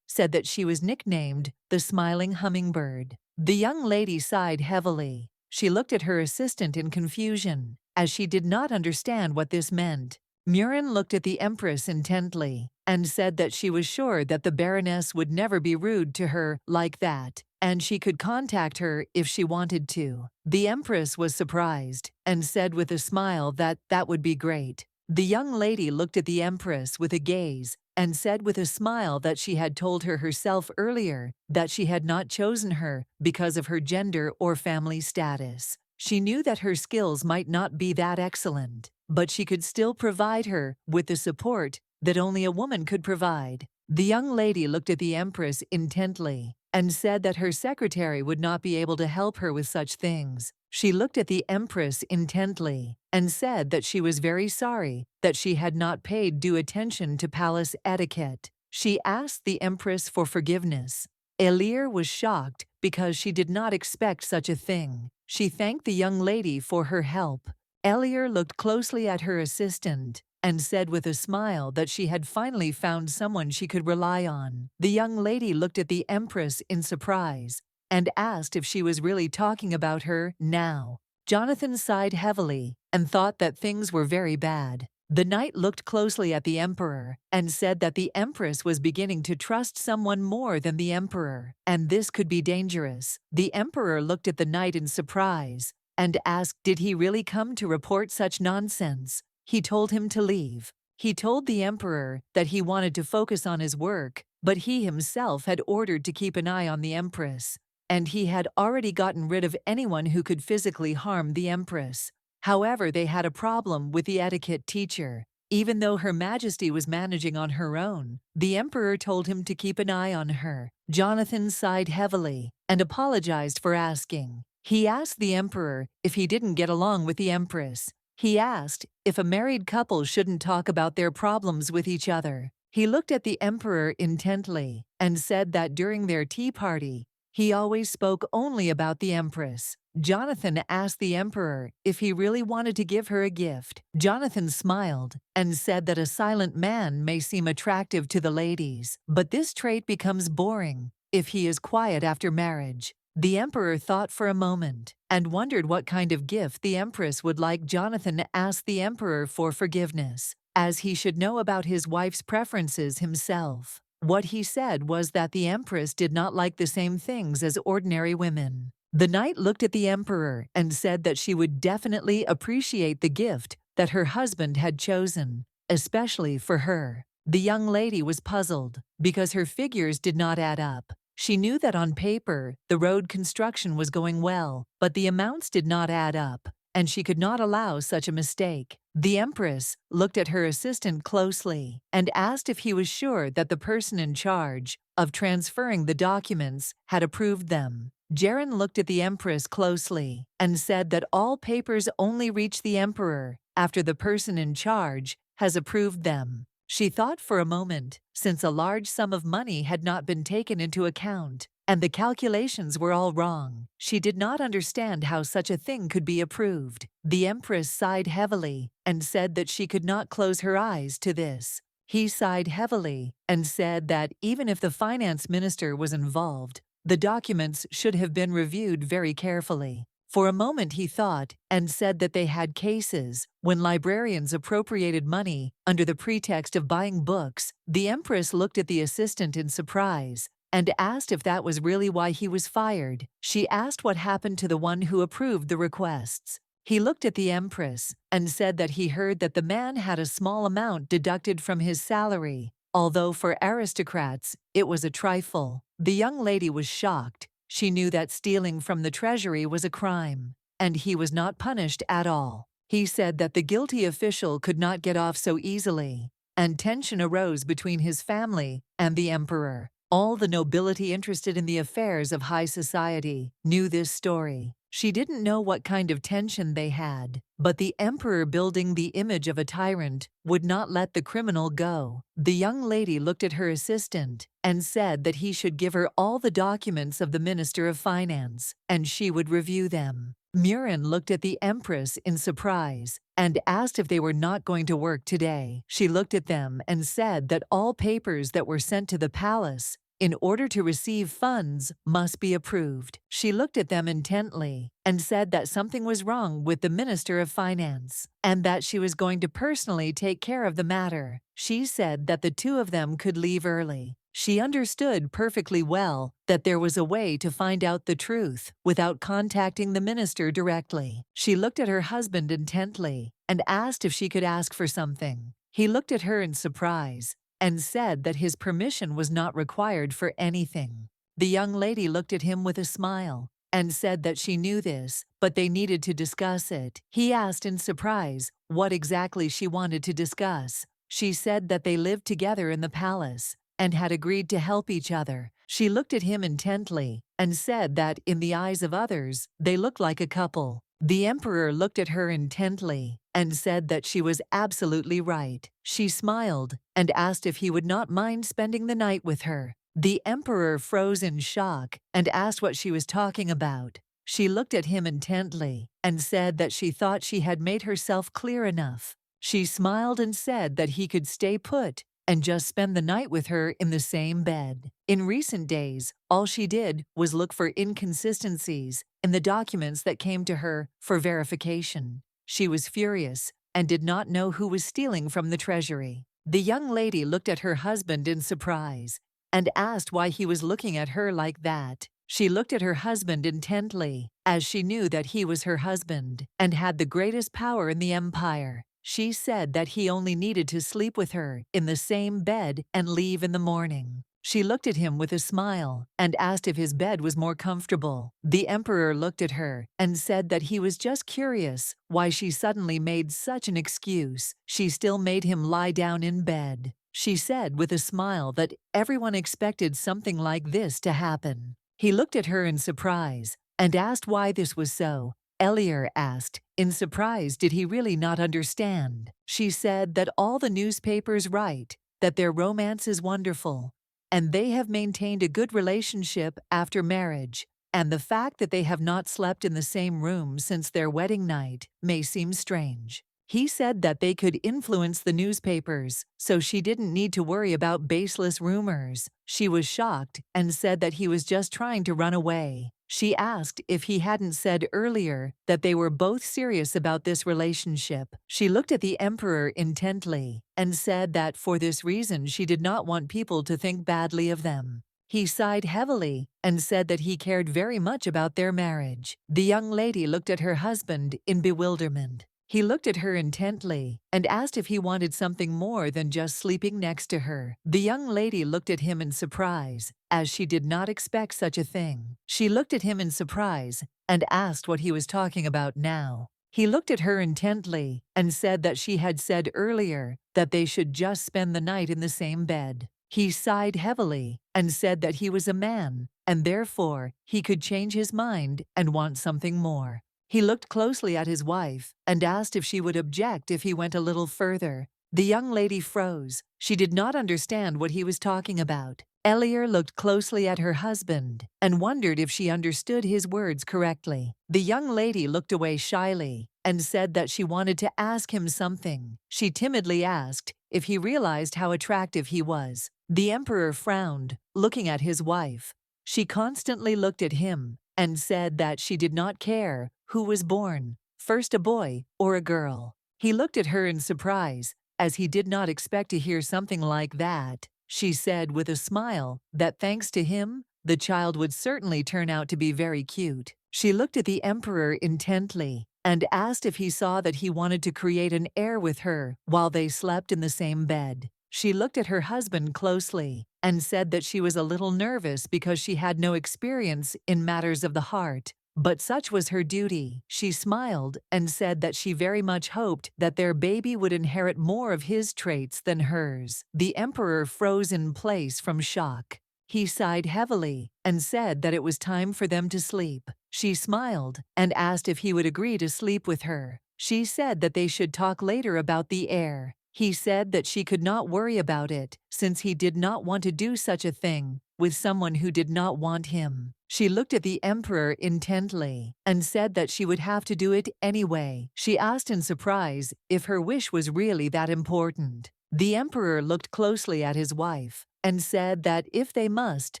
said that she was nicknamed the Smiling Hummingbird. The young lady sighed heavily. She looked at her assistant in confusion, as she did not understand what this meant. Murin looked at the empress intently and said that she was sure that the Baroness would never be rude to her like that, and she could contact her if she wanted to. The empress was surprised and said with a smile that that would be great. The young lady looked at the empress with a gaze and said with a smile that she had told her herself earlier that she had not chosen her because of her gender or family status. She knew that her skills might not be that excellent, but she could still provide her with the support that only a woman could provide. The young lady looked at the empress intently and said that her secretary would not be able to help her with such things. She looked at the empress intently and said that she was very sorry that she had not paid due attention to palace etiquette. She asked the empress for forgiveness. Elir was shocked because she did not expect such a thing. She thanked the young lady for her help. Elir looked closely at her assistant and said with a smile that she had finally found someone she could rely on. The young lady looked at the empress in surprise and asked if she was really talking about her now. Jonathan sighed heavily and thought that things were very bad. The knight looked closely at the emperor and said that the empress was beginning to trust someone more than the emperor, and this could be dangerous. The emperor looked at the knight in surprise and asked did he really come to report such nonsense. He told him to leave. He told the emperor that he wanted to focus on his work but he himself had ordered to keep an eye on the Empress, and he had already gotten rid of anyone who could physically harm the Empress. However, they had a problem with the etiquette teacher. Even though Her Majesty was managing on her own, the Emperor told him to keep an eye on her. Jonathan sighed heavily and apologized for asking. He asked the Emperor if he didn't get along with the Empress. He asked if a married couple shouldn't talk about their problems with each other. He looked at the Emperor intently and said that during their tea party, he always spoke only about the Empress. Jonathan asked the Emperor if he really wanted to give her a gift. Jonathan smiled and said that a silent man may seem attractive to the ladies, but this trait becomes boring if he is quiet after marriage. The Emperor thought for a moment and wondered what kind of gift the Empress would like. Jonathan asked the Emperor for forgiveness, as he should know about his wife's preferences himself. What he said was that the Empress did not like the same things as ordinary women. The knight looked at the Emperor and said that she would definitely appreciate the gift that her husband had chosen, especially for her. The young lady was puzzled because her figures did not add up. She knew that on paper the road construction was going well, but the amounts did not add up, and she could not allow such a mistake. The Empress looked at her assistant closely and asked if he was sure that the person in charge of transferring the documents had approved them. Jaren looked at the Empress closely and said that all papers only reach the Emperor after the person in charge has approved them. She thought for a moment, since a large sum of money had not been taken into account, and the calculations were all wrong. She did not understand how such a thing could be approved. The Empress sighed heavily and said that she could not close her eyes to this. He sighed heavily and said that even if the finance minister was involved, the documents should have been reviewed very carefully. For a moment he thought and said that they had cases when librarians appropriated money under the pretext of buying books. The Empress looked at the assistant in surprise and asked if that was really why he was fired. She asked what happened to the one who approved the requests. He looked at the Empress and said that he heard that the man had a small amount deducted from his salary, although for aristocrats it was a trifle. The young lady was shocked. She knew that stealing from the treasury was a crime, and he was not punished at all. He said that the guilty official could not get off so easily, and tension arose between his family and the Emperor. All the nobility interested in the affairs of high society knew this story. She didn't know what kind of tension they had, but the Emperor, building the image of a tyrant, would not let the criminal go. The young lady looked at her assistant and said that he should give her all the documents of the Minister of Finance, and she would review them. Murin looked at the Empress in surprise and asked if they were not going to work today. She looked at them and said that all papers that were sent to the palace in order to receive funds must be approved. She looked at them intently and said that something was wrong with the Minister of Finance and that she was going to personally take care of the matter. She said that the two of them could leave early. She understood perfectly well that there was a way to find out the truth without contacting the minister directly. She looked at her husband intently and asked if she could ask for something. He looked at her in surprise and said that his permission was not required for anything. The young lady looked at him with a smile and said that she knew this, but they needed to discuss it. He asked in surprise what exactly she wanted to discuss. She said that they lived together in the palace and had agreed to help each other. She looked at him intently and said that in the eyes of others, they looked like a couple. The Emperor looked at her intently and said that she was absolutely right. She smiled and asked if he would not mind spending the night with her. The Emperor froze in shock and asked what she was talking about. She looked at him intently and said that she thought she had made herself clear enough. She smiled and said that he could stay put and just spend the night with her in the same bed. In recent days, all she did was look for inconsistencies in the documents that came to her for verification. She was furious and did not know who was stealing from the treasury. The young lady looked at her husband in surprise and asked why he was looking at her like that. She looked at her husband intently, as she knew that he was her husband and had the greatest power in the empire. She said that he only needed to sleep with her in the same bed and leave in the morning. She looked at him with a smile and asked if his bed was more comfortable. The emperor looked at her and said that he was just curious why she suddenly made such an excuse. She still made him lie down in bed. She said with a smile that everyone expected something like this to happen. He looked at her in surprise and asked why this was so. Elier asked, in surprise, did he really not understand? She said that all the newspapers write that their romance is wonderful, and they have maintained a good relationship after marriage, and the fact that they have not slept in the same room since their wedding night may seem strange. He said that they could influence the newspapers, so she didn't need to worry about baseless rumors. She was shocked and said that he was just trying to run away. She asked if he hadn't said earlier that they were both serious about this relationship. She looked at the emperor intently and said that for this reason she did not want people to think badly of them. He sighed heavily and said that he cared very much about their marriage. The young lady looked at her husband in bewilderment. He looked at her intently and asked if he wanted something more than just sleeping next to her. The young lady looked at him in surprise, as she did not expect such a thing. She looked at him in surprise and asked what he was talking about now. He looked at her intently and said that she had said earlier that they should just spend the night in the same bed. He sighed heavily and said that he was a man, and therefore he could change his mind and want something more. He looked closely at his wife and asked if she would object if he went a little further. The young lady froze. She did not understand what he was talking about. Elier looked closely at her husband and wondered if she understood his words correctly. The young lady looked away shyly and said that she wanted to ask him something. She timidly asked if he realized how attractive he was. The emperor frowned, looking at his wife. She constantly looked at him and said that she did not care who was born, first a boy or a girl. He looked at her in surprise, as he did not expect to hear something like that. She said with a smile that thanks to him, the child would certainly turn out to be very cute. She looked at the emperor intently and asked if he saw that he wanted to create an heir with her while they slept in the same bed. She looked at her husband closely and said that she was a little nervous because she had no experience in matters of the heart, but such was her duty. She smiled and said that she very much hoped that their baby would inherit more of his traits than hers. The emperor froze in place from shock. He sighed heavily and said that it was time for them to sleep. She smiled and asked if he would agree to sleep with her. She said that they should talk later about the heir. He said that she could not worry about it, since he did not want to do such a thing with someone who did not want him. She looked at the emperor intently and said that she would have to do it anyway. She asked in surprise if her wish was really that important. The emperor looked closely at his wife and said that if they must,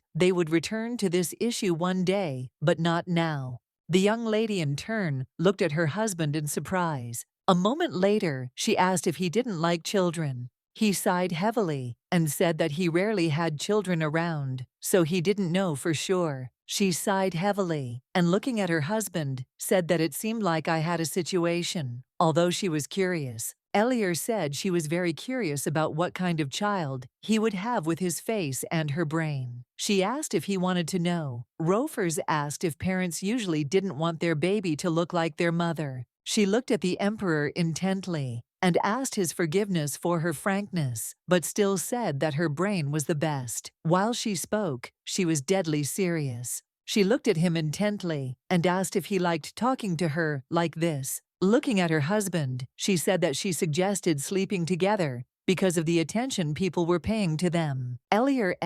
they would return to this issue one day, but not now. The young lady in turn looked at her husband in surprise. A moment later, she asked if he didn't like children. He sighed heavily and said that he rarely had children around, so he didn't know for sure. She sighed heavily and, looking at her husband, said that it seemed like I had a situation. Although she was curious, Elier said she was very curious about what kind of child he would have with his face and her brain. She asked if he wanted to know. Rofers asked if parents usually didn't want their baby to look like their mother. She looked at the emperor intently and asked his forgiveness for her frankness, but still said that her brain was the best. While she spoke, she was deadly serious. She looked at him intently and asked if he liked talking to her like this. Looking at her husband, she said that she suggested sleeping together because of the attention people were paying to them. Elier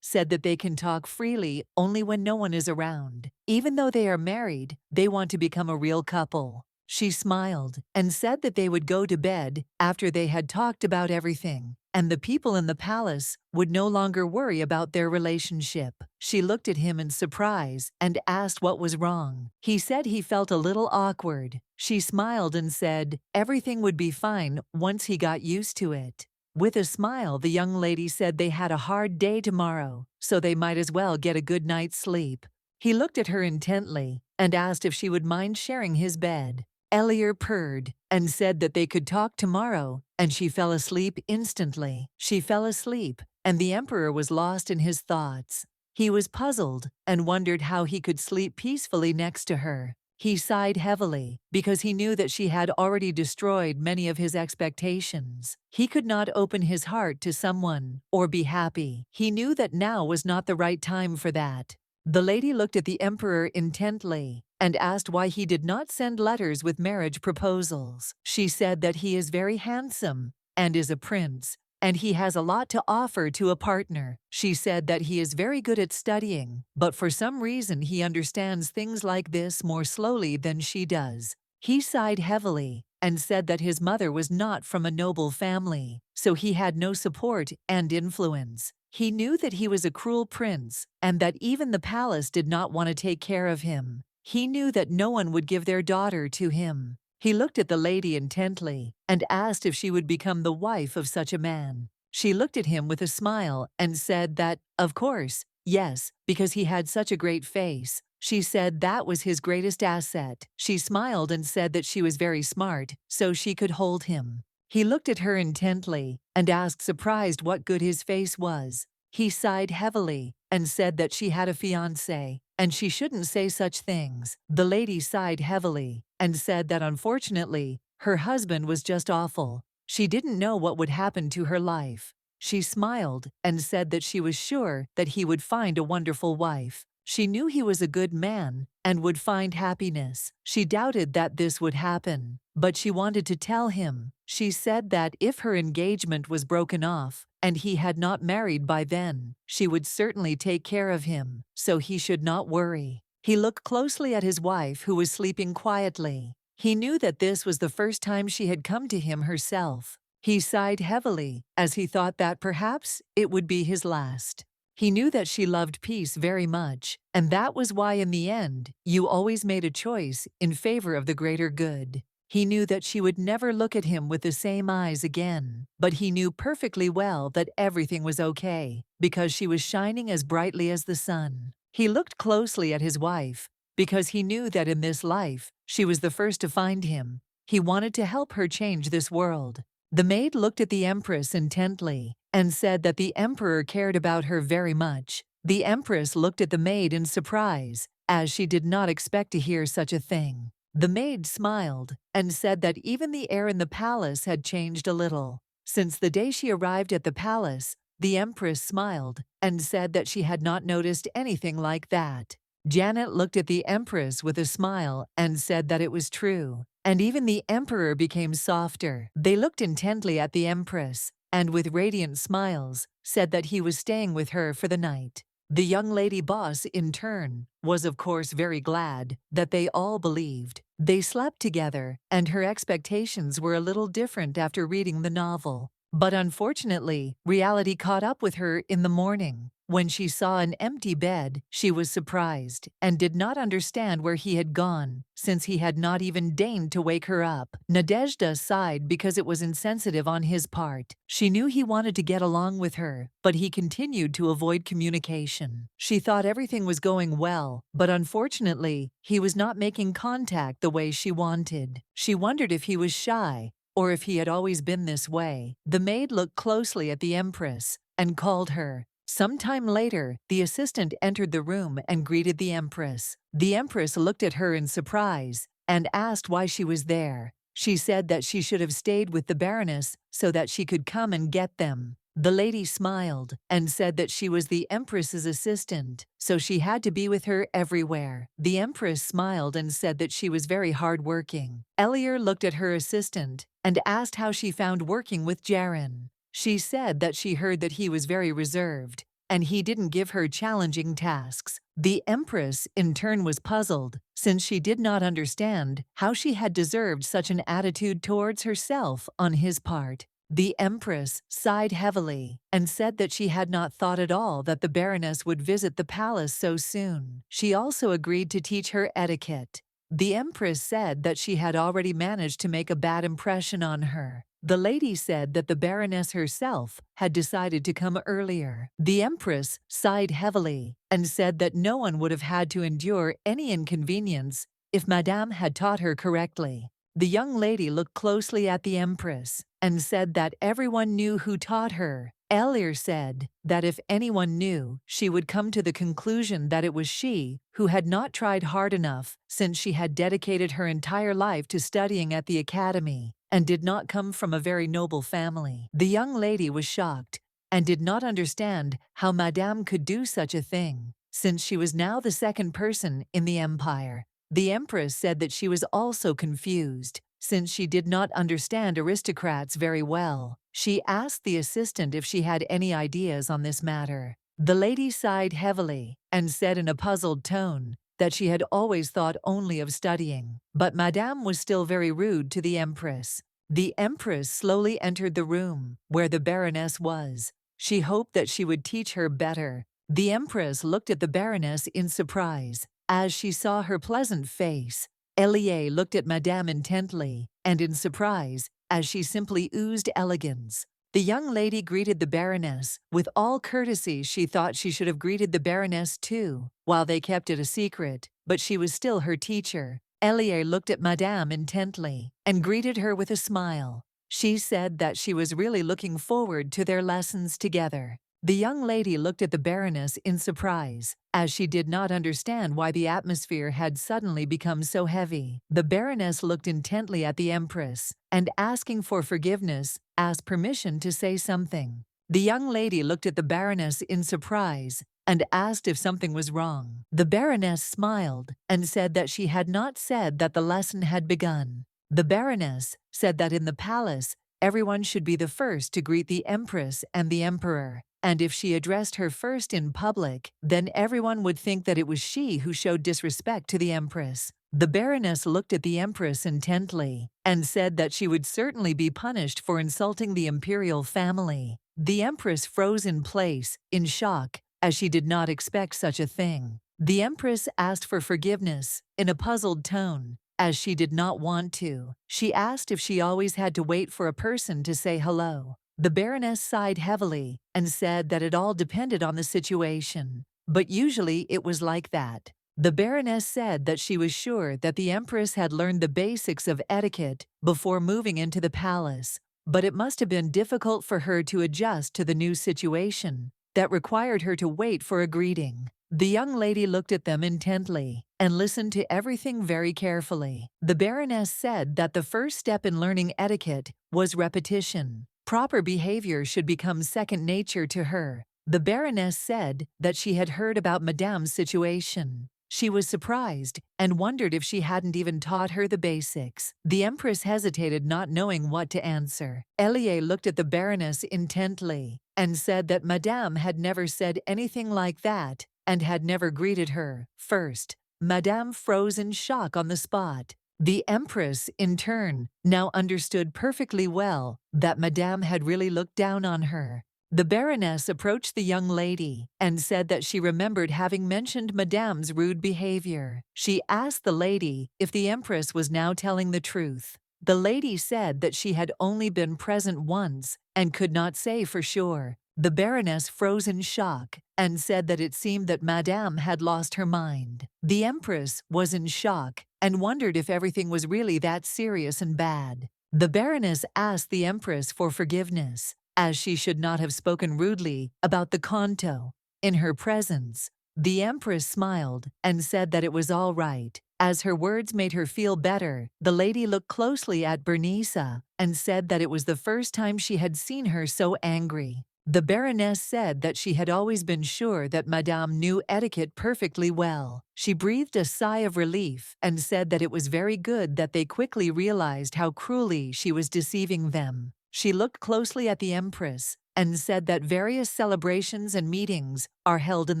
said that they can talk freely only when no one is around. Even though they are married, they want to become a real couple. She smiled and said that they would go to bed after they had talked about everything, and the people in the palace would no longer worry about their relationship. She looked at him in surprise and asked what was wrong. He said he felt a little awkward. She smiled and said everything would be fine once he got used to it. With a smile, the young lady said they had a hard day tomorrow, so they might as well get a good night's sleep. He looked at her intently and asked if she would mind sharing his bed. Elier purred and said that they could talk tomorrow, and she fell asleep instantly. She fell asleep, and the emperor was lost in his thoughts. He was puzzled and wondered how he could sleep peacefully next to her. He sighed heavily because he knew that she had already destroyed many of his expectations. He could not open his heart to someone or be happy. He knew that now was not the right time for that. The lady looked at the emperor intently and asked why he did not send letters with marriage proposals. She said that he is very handsome and is a prince, and he has a lot to offer to a partner. She said that he is very good at studying, but for some reason he understands things like this more slowly than she does. He sighed heavily and said that his mother was not from a noble family, so he had no support and influence. He knew that he was a cruel prince and that even the palace did not want to take care of him. He knew that no one would give their daughter to him. He looked at the lady intently and asked if she would become the wife of such a man. She looked at him with a smile and said that, of course, yes, because he had such a great face. She said that was his greatest asset. She smiled and said that she was very smart, so she could hold him. He looked at her intently and asked, surprised, what good his face was. He sighed heavily and said that she had a fiancé, and she shouldn't say such things. The lady sighed heavily and said that unfortunately, her husband was just awful. She didn't know what would happen to her life. She smiled and said that she was sure that he would find a wonderful wife. She knew he was a good man and would find happiness. She doubted that this would happen, but she wanted to tell him. She said that if her engagement was broken off and he had not married by then, she would certainly take care of him, so he should not worry. He looked closely at his wife, who was sleeping quietly. He knew that this was the first time she had come to him herself. He sighed heavily as he thought that perhaps it would be his last. He knew that she loved peace very much, and that was why in the end, you always made a choice in favor of the greater good. He knew that she would never look at him with the same eyes again, but he knew perfectly well that everything was okay, because she was shining as brightly as the sun. He looked closely at his wife, because he knew that in this life, she was the first to find him. He wanted to help her change this world. The maid looked at the empress intently and said that the emperor cared about her very much. The empress looked at the maid in surprise, as she did not expect to hear such a thing. The maid smiled and said that even the air in the palace had changed a little. Since the day she arrived at the palace, the empress smiled and said that she had not noticed anything like that. Janet looked at the empress with a smile and said that it was true. And even the emperor became softer. They looked intently at the empress, and with radiant smiles, said that he was staying with her for the night. The young lady boss, in turn, was of course very glad that they all believed. They slept together, and her expectations were a little different after reading the novel. But unfortunately, reality caught up with her in the morning. When she saw an empty bed, she was surprised and did not understand where he had gone, since he had not even deigned to wake her up. Nadezhda sighed because it was insensitive on his part. She knew he wanted to get along with her, but he continued to avoid communication. She thought everything was going well, but unfortunately, he was not making contact the way she wanted. She wondered if he was shy, or if he had always been this way. The maid looked closely at the empress and called her. Some time later, the assistant entered the room and greeted the empress. The empress looked at her in surprise and asked why she was there. She said that she should have stayed with the baroness so that she could come and get them. The lady smiled and said that she was the empress's assistant, so she had to be with her everywhere. The empress smiled and said that she was very hardworking. Elier looked at her assistant and asked how she found working with Jaron. She said that she heard that he was very reserved, and he didn't give her challenging tasks. The empress, in turn, was puzzled, since she did not understand how she had deserved such an attitude towards herself on his part. The empress sighed heavily and said that she had not thought at all that the baroness would visit the palace so soon. She also agreed to teach her etiquette. The empress said that she had already managed to make a bad impression on her. The lady said that the baroness herself had decided to come earlier. The empress sighed heavily and said that no one would have had to endure any inconvenience if Madame had taught her correctly. The young lady looked closely at the Empress and said that everyone knew who taught her. Elir said that if anyone knew, she would come to the conclusion that it was she who had not tried hard enough, since she had dedicated her entire life to studying at the academy and did not come from a very noble family. The young lady was shocked and did not understand how Madame could do such a thing, since she was now the second person in the empire. The Empress said that she was also confused, since she did not understand aristocrats very well. She asked the assistant if she had any ideas on this matter. The lady sighed heavily and said in a puzzled tone that she had always thought only of studying. But Madame was still very rude to the Empress. The Empress slowly entered the room where the Baroness was. She hoped that she would teach her better. The Empress looked at the Baroness in surprise as she saw her pleasant face. Elie looked at Madame intently and in surprise as she simply oozed elegance. The young lady greeted the Baroness with all courtesy. She thought she should have greeted the Baroness too, while they kept it a secret, but she was still her teacher. Elie looked at Madame intently and greeted her with a smile. She said that she was really looking forward to their lessons together. The young lady looked at the Baroness in surprise, as she did not understand why the atmosphere had suddenly become so heavy. The Baroness looked intently at the Empress, and asking for forgiveness, asked permission to say something. The young lady looked at the Baroness in surprise, and asked if something was wrong. The Baroness smiled, and said that she had not said that the lesson had begun. The Baroness said that in the palace, everyone should be the first to greet the Empress and the Emperor, and if she addressed her first in public, then everyone would think that it was she who showed disrespect to the Empress. The Baroness looked at the Empress intently and said that she would certainly be punished for insulting the imperial family. The Empress froze in place, in shock, as she did not expect such a thing. The Empress asked for forgiveness in a puzzled tone, as she did not want to. She asked if she always had to wait for a person to say hello. The Baroness sighed heavily and said that it all depended on the situation, but usually it was like that. The Baroness said that she was sure that the Empress had learned the basics of etiquette before moving into the palace, but it must have been difficult for her to adjust to the new situation that required her to wait for a greeting. The young lady looked at them intently and listened to everything very carefully. The Baroness said that the first step in learning etiquette was repetition. Proper behavior should become second nature to her. The Baroness said that she had heard about Madame's situation. She was surprised and wondered if she hadn't even taught her the basics. The Empress hesitated, not knowing what to answer. Elie looked at the Baroness intently and said that Madame had never said anything like that and had never greeted her first. Madame froze in shock on the spot. The Empress, in turn, now understood perfectly well that Madame had really looked down on her. The Baroness approached the young lady and said that she remembered having mentioned Madame's rude behavior. She asked the lady if the Empress was now telling the truth. The lady said that she had only been present once and could not say for sure. The Baroness froze in shock and said that it seemed that Madame had lost her mind. The Empress was in shock and wondered if everything was really that serious and bad. The Baroness asked the Empress for forgiveness, as she should not have spoken rudely about the Kanto in her presence. The Empress smiled and said that it was all right, as her words made her feel better. The lady looked closely at Bernice and said that it was the first time she had seen her so angry. The Baroness said that she had always been sure that Madame knew etiquette perfectly well. She breathed a sigh of relief and said that it was very good that they quickly realized how cruelly she was deceiving them. She looked closely at the Empress and said that various celebrations and meetings are held in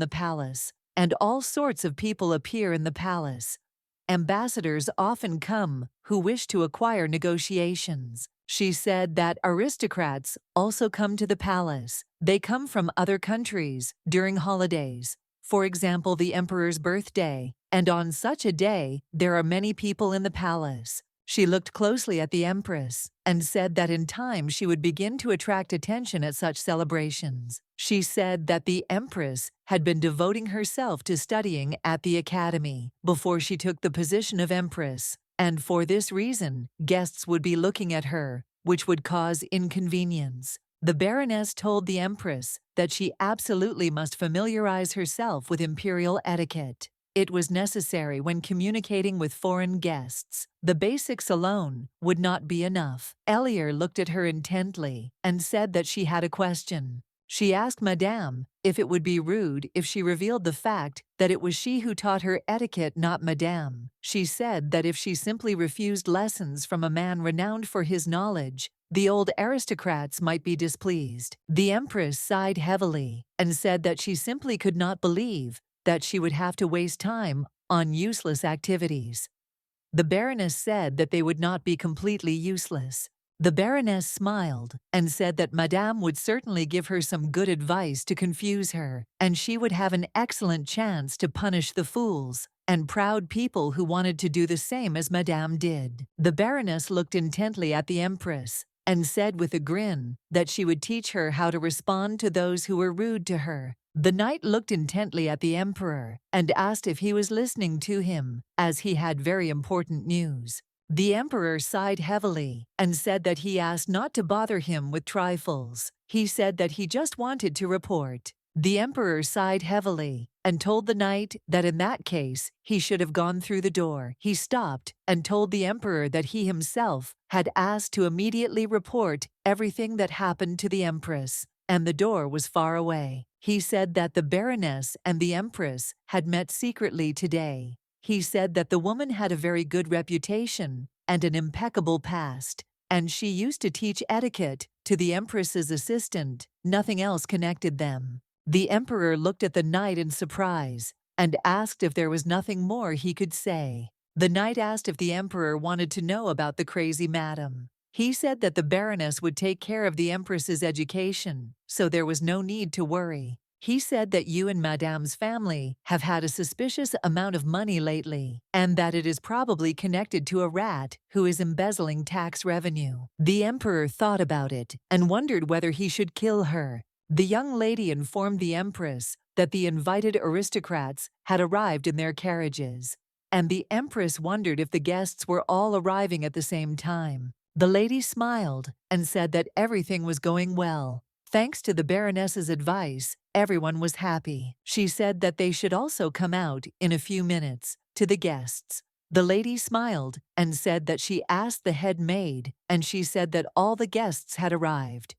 the palace, and all sorts of people appear in the palace. Ambassadors often come who wish to acquire negotiations. She said that aristocrats also come to the palace. They come from other countries during holidays, for example, the emperor's birthday, and on such a day, there are many people in the palace. She looked closely at the Empress and said that in time she would begin to attract attention at such celebrations. She said that the Empress had been devoting herself to studying at the academy before she took the position of Empress, and for this reason, guests would be looking at her, which would cause inconvenience. The Baroness told the Empress that she absolutely must familiarize herself with imperial etiquette. It was necessary when communicating with foreign guests. The basics alone would not be enough. Elier looked at her intently and said that she had a question. She asked Madame if it would be rude if she revealed the fact that it was she who taught her etiquette, not Madame. She said that if she simply refused lessons from a man renowned for his knowledge, the old aristocrats might be displeased. The Empress sighed heavily and said that she simply could not believe that she would have to waste time on useless activities. The Baroness said that they would not be completely useless. The Baroness smiled and said that Madame would certainly give her some good advice to confuse her, and she would have an excellent chance to punish the fools and proud people who wanted to do the same as Madame did. The Baroness looked intently at the Empress and said with a grin that she would teach her how to respond to those who were rude to her. The knight looked intently at the Emperor and asked if he was listening to him, as he had very important news. The Emperor sighed heavily and said that he asked not to bother him with trifles. He said that he just wanted to report. The Emperor sighed heavily and told the knight that in that case he should have gone through the door. He stopped and told the Emperor that he himself had asked to immediately report everything that happened to the Empress, and the door was far away. He said that the Baroness and the Empress had met secretly today. He said that the woman had a very good reputation and an impeccable past, and she used to teach etiquette to the Empress's assistant. Nothing else connected them. The Emperor looked at the knight in surprise and asked if there was nothing more he could say. The knight asked if the Emperor wanted to know about the crazy madam. He said that the Baroness would take care of the Empress's education, so there was no need to worry. He said that you and Madame's family have had a suspicious amount of money lately, and that it is probably connected to a rat who is embezzling tax revenue. The Emperor thought about it and wondered whether he should kill her. The young lady informed the Empress that the invited aristocrats had arrived in their carriages, and the Empress wondered if the guests were all arriving at the same time. The lady smiled and said that everything was going well. Thanks to the Baroness's advice, everyone was happy. She said that they should also come out in a few minutes to the guests. The lady smiled and said that she asked the head maid, and she said that all the guests had arrived.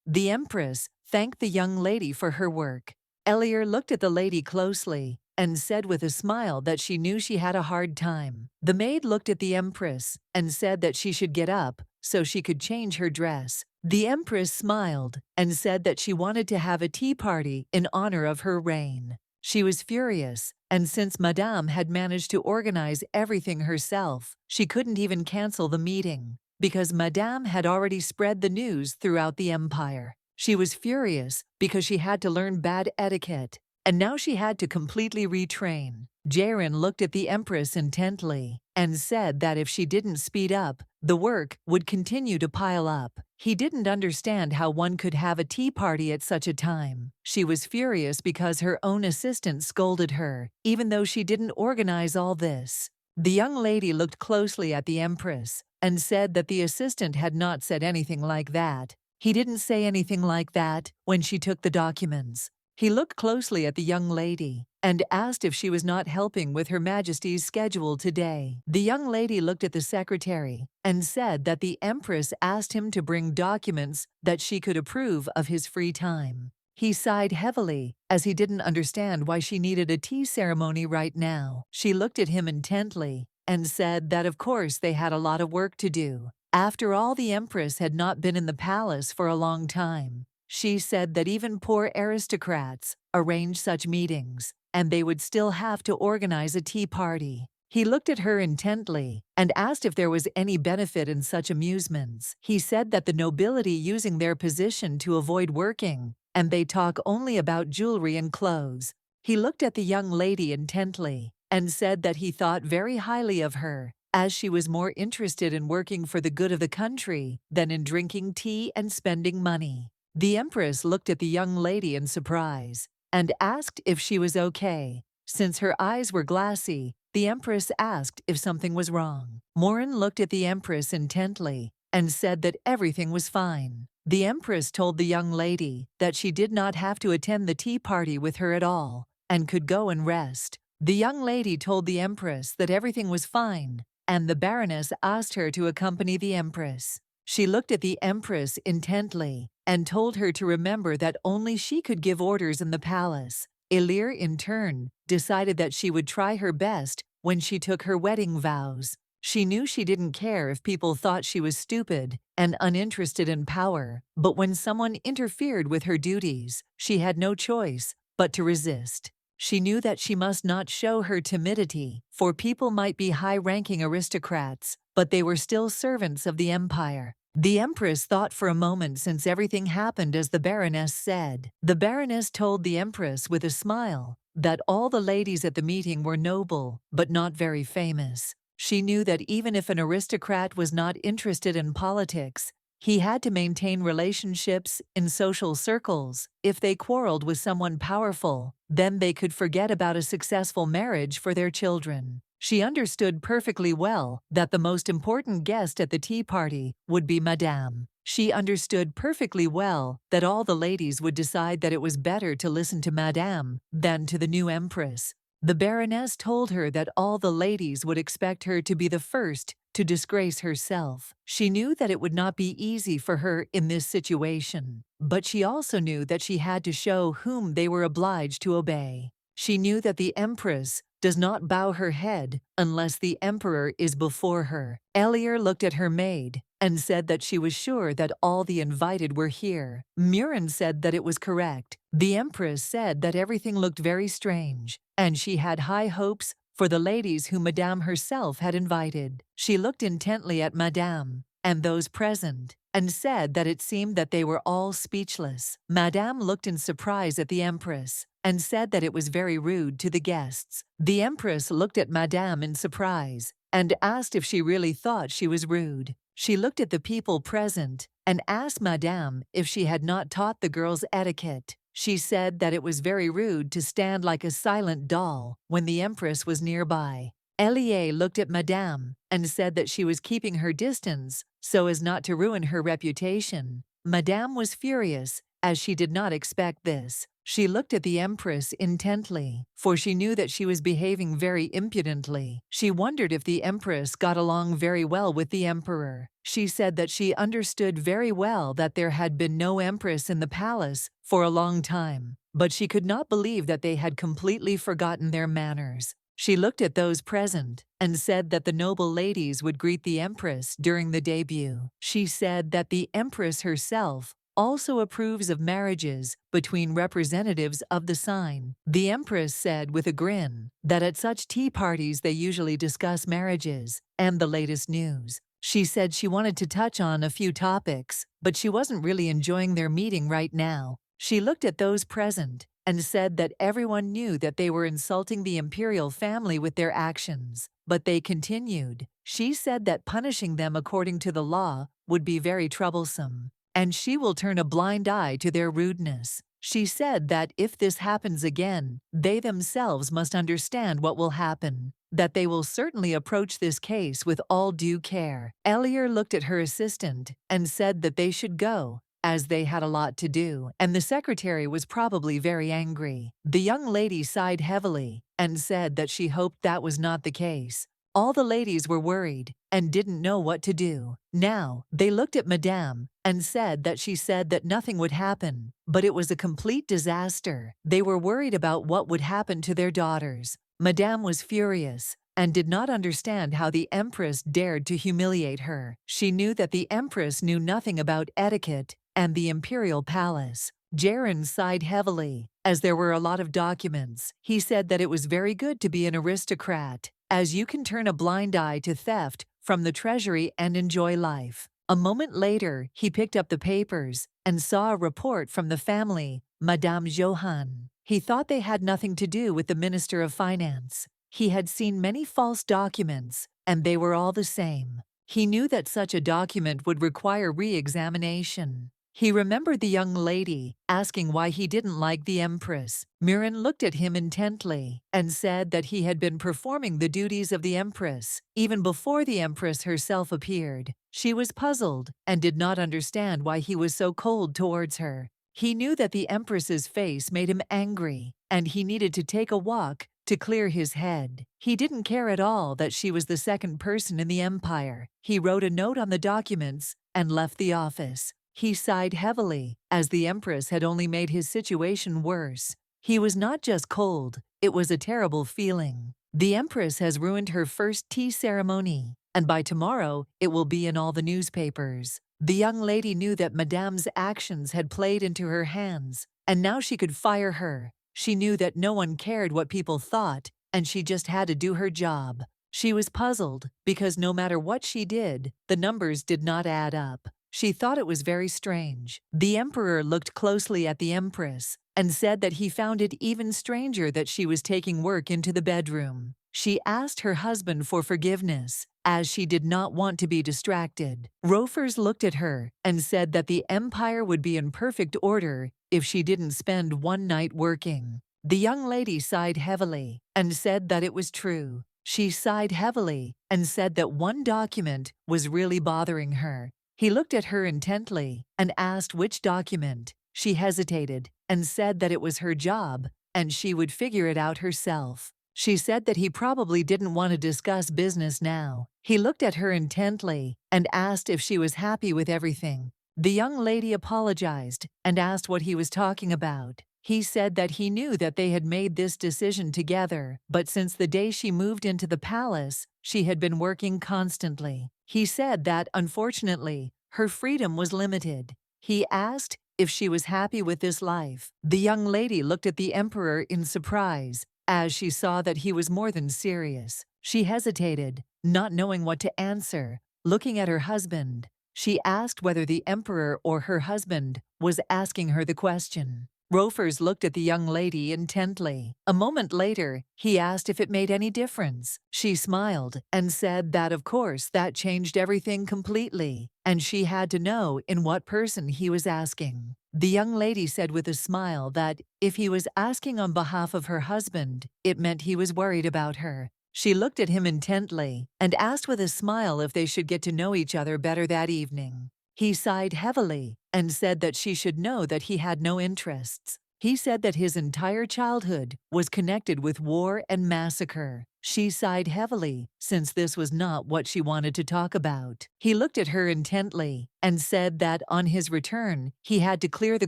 The Empress thanked the young lady for her work. Elier looked at the lady closely and said with a smile that she knew she had a hard time. The maid looked at the Empress and said that she should get up so she could change her dress. The Empress smiled and said that she wanted to have a tea party in honor of her reign. She was furious, and since Madame had managed to organize everything herself, she couldn't even cancel the meeting, because Madame had already spread the news throughout the empire. She was furious because she had to learn bad etiquette, and now she had to completely retrain. Tyrant looked at the Empress intently and said that if she didn't speed up, the work would continue to pile up. He didn't understand how one could have a tea party at such a time. She was furious because her own assistant scolded her, even though she didn't organize all this. The young lady looked closely at the Empress and said that the assistant had not said anything like that. He didn't say anything like that when she took the documents. He looked closely at the young lady and asked if she was not helping with Her Majesty's schedule today. The young lady looked at the secretary and said that the Empress asked him to bring documents that she could approve of his free time. He sighed heavily as he didn't understand why she needed a tea ceremony right now. She looked at him intently and said that of course they had a lot of work to do. After all, the Empress had not been in the palace for a long time. She said that even poor aristocrats arrange such meetings, and they would still have to organize a tea party. He looked at her intently and asked if there was any benefit in such amusements. He said that the nobility using their position to avoid working, and they talk only about jewelry and clothes. He looked at the young lady intently and said that he thought very highly of her, as she was more interested in working for the good of the country than in drinking tea and spending money. The Empress looked at the young lady in surprise and asked if she was okay. Since her eyes were glassy, the Empress asked if something was wrong. Morin looked at the Empress intently and said that everything was fine. The Empress told the young lady that she did not have to attend the tea party with her at all and could go and rest. The young lady told the Empress that everything was fine, and the Baroness asked her to accompany the Empress. She looked at the Empress intently and told her to remember that only she could give orders in the palace. Elir, in turn, decided that she would try her best when she took her wedding vows. She knew she didn't care if people thought she was stupid and uninterested in power, but when someone interfered with her duties, she had no choice but to resist. She knew that she must not show her timidity, for people might be high-ranking aristocrats, but they were still servants of the empire. The Empress thought for a moment since everything happened as the Baroness said. The Baroness told the Empress with a smile that all the ladies at the meeting were noble, but not very famous. She knew that even if an aristocrat was not interested in politics, he had to maintain relationships in social circles. If they quarreled with someone powerful, then they could forget about a successful marriage for their children. She understood perfectly well that the most important guest at the tea party would be Madame. She understood perfectly well that all the ladies would decide that it was better to listen to Madame than to the new Empress. The Baroness told her that all the ladies would expect her to be the first to disgrace herself. She knew that it would not be easy for her in this situation, but she also knew that she had to show whom they were obliged to obey. She knew that the Empress does not bow her head unless the Emperor is before her. Elir looked at her maid and said that she was sure that all the invited were here. Murin said that it was correct. The Empress said that everything looked very strange, and she had high hopes for the ladies whom Madame herself had invited. She looked intently at Madame and those present and said that it seemed that they were all speechless. Madame looked in surprise at the Empress and said that it was very rude to the guests. The Empress looked at Madame in surprise and asked if she really thought she was rude. She looked at the people present and asked Madame if she had not taught the girls etiquette. She said that it was very rude to stand like a silent doll when the Empress was nearby. Elie looked at Madame and said that she was keeping her distance so as not to ruin her reputation. Madame was furious, as she did not expect this. She looked at the Empress intently, for she knew that she was behaving very impudently. She wondered if the Empress got along very well with the Emperor. She said that she understood very well that there had been no Empress in the palace for a long time, but she could not believe that they had completely forgotten their manners. She looked at those present and said that the noble ladies would greet the Empress during the debut. She said that the Empress herself also approves of marriages between representatives of the sign. The Empress said with a grin that at such tea parties they usually discuss marriages and the latest news. She said she wanted to touch on a few topics, but she wasn't really enjoying their meeting right now. She looked at those present and said that everyone knew that they were insulting the imperial family with their actions, but they continued. She said that punishing them according to the law would be very troublesome, and she will turn a blind eye to their rudeness. She said that if this happens again, they themselves must understand what will happen, that they will certainly approach this case with all due care. Elir looked at her assistant and said that they should go, as they had a lot to do, and the secretary was probably very angry. The young lady sighed heavily and said that she hoped that was not the case. All the ladies were worried and didn't know what to do. Now, they looked at Madame and said that she said that nothing would happen, but it was a complete disaster. They were worried about what would happen to their daughters. Madame was furious and did not understand how the Empress dared to humiliate her. She knew that the Empress knew nothing about etiquette and the imperial palace. Jaren sighed heavily, as there were a lot of documents. He said that it was very good to be an aristocrat, as you can turn a blind eye to theft from the treasury and enjoy life. A moment later, he picked up the papers and saw a report from the family, Madame Johann. He thought they had nothing to do with the Minister of Finance. He had seen many false documents, and they were all the same. He knew that such a document would require re-examination. He remembered the young lady asking why he didn't like the empress. Miran looked at him intently and said that he had been performing the duties of the empress even before the empress herself appeared. She was puzzled and did not understand why he was so cold towards her. He knew that the empress's face made him angry, and he needed to take a walk to clear his head. He didn't care at all that she was the second person in the empire. He wrote a note on the documents and left the office. He sighed heavily, as the empress had only made his situation worse. He was not just cold, it was a terrible feeling. The empress has ruined her first tea ceremony, and by tomorrow it will be in all the newspapers. The young lady knew that Madame's actions had played into her hands, and now she could fire her. She knew that no one cared what people thought, and she just had to do her job. She was puzzled, because no matter what she did, the numbers did not add up. She thought it was very strange. The emperor looked closely at the empress and said that he found it even stranger that she was taking work into the bedroom. She asked her husband for forgiveness, as she did not want to be distracted. Rofers looked at her and said that the empire would be in perfect order if she didn't spend one night working. The young lady sighed heavily and said that it was true. She sighed heavily and said that one document was really bothering her. He looked at her intently and asked which document. She hesitated and said that it was her job and she would figure it out herself. She said that he probably didn't want to discuss business now. He looked at her intently and asked if she was happy with everything. The young lady apologized and asked what he was talking about. He said that he knew that they had made this decision together, but since the day she moved into the palace, she had been working constantly. He said that, unfortunately, her freedom was limited. He asked if she was happy with this life. The young lady looked at the emperor in surprise, as she saw that he was more than serious. She hesitated, not knowing what to answer. Looking at her husband, she asked whether the emperor or her husband was asking her the question. Rofers looked at the young lady intently. A moment later, he asked if it made any difference. She smiled and said that of course that changed everything completely, and she had to know in what person he was asking. The young lady said with a smile that if he was asking on behalf of her husband, it meant he was worried about her. She looked at him intently and asked with a smile if they should get to know each other better that evening. He sighed heavily and said that she should know that he had no interests. He said that his entire childhood was connected with war and massacre. She sighed heavily, since this was not what she wanted to talk about. He looked at her intently and said that on his return, he had to clear the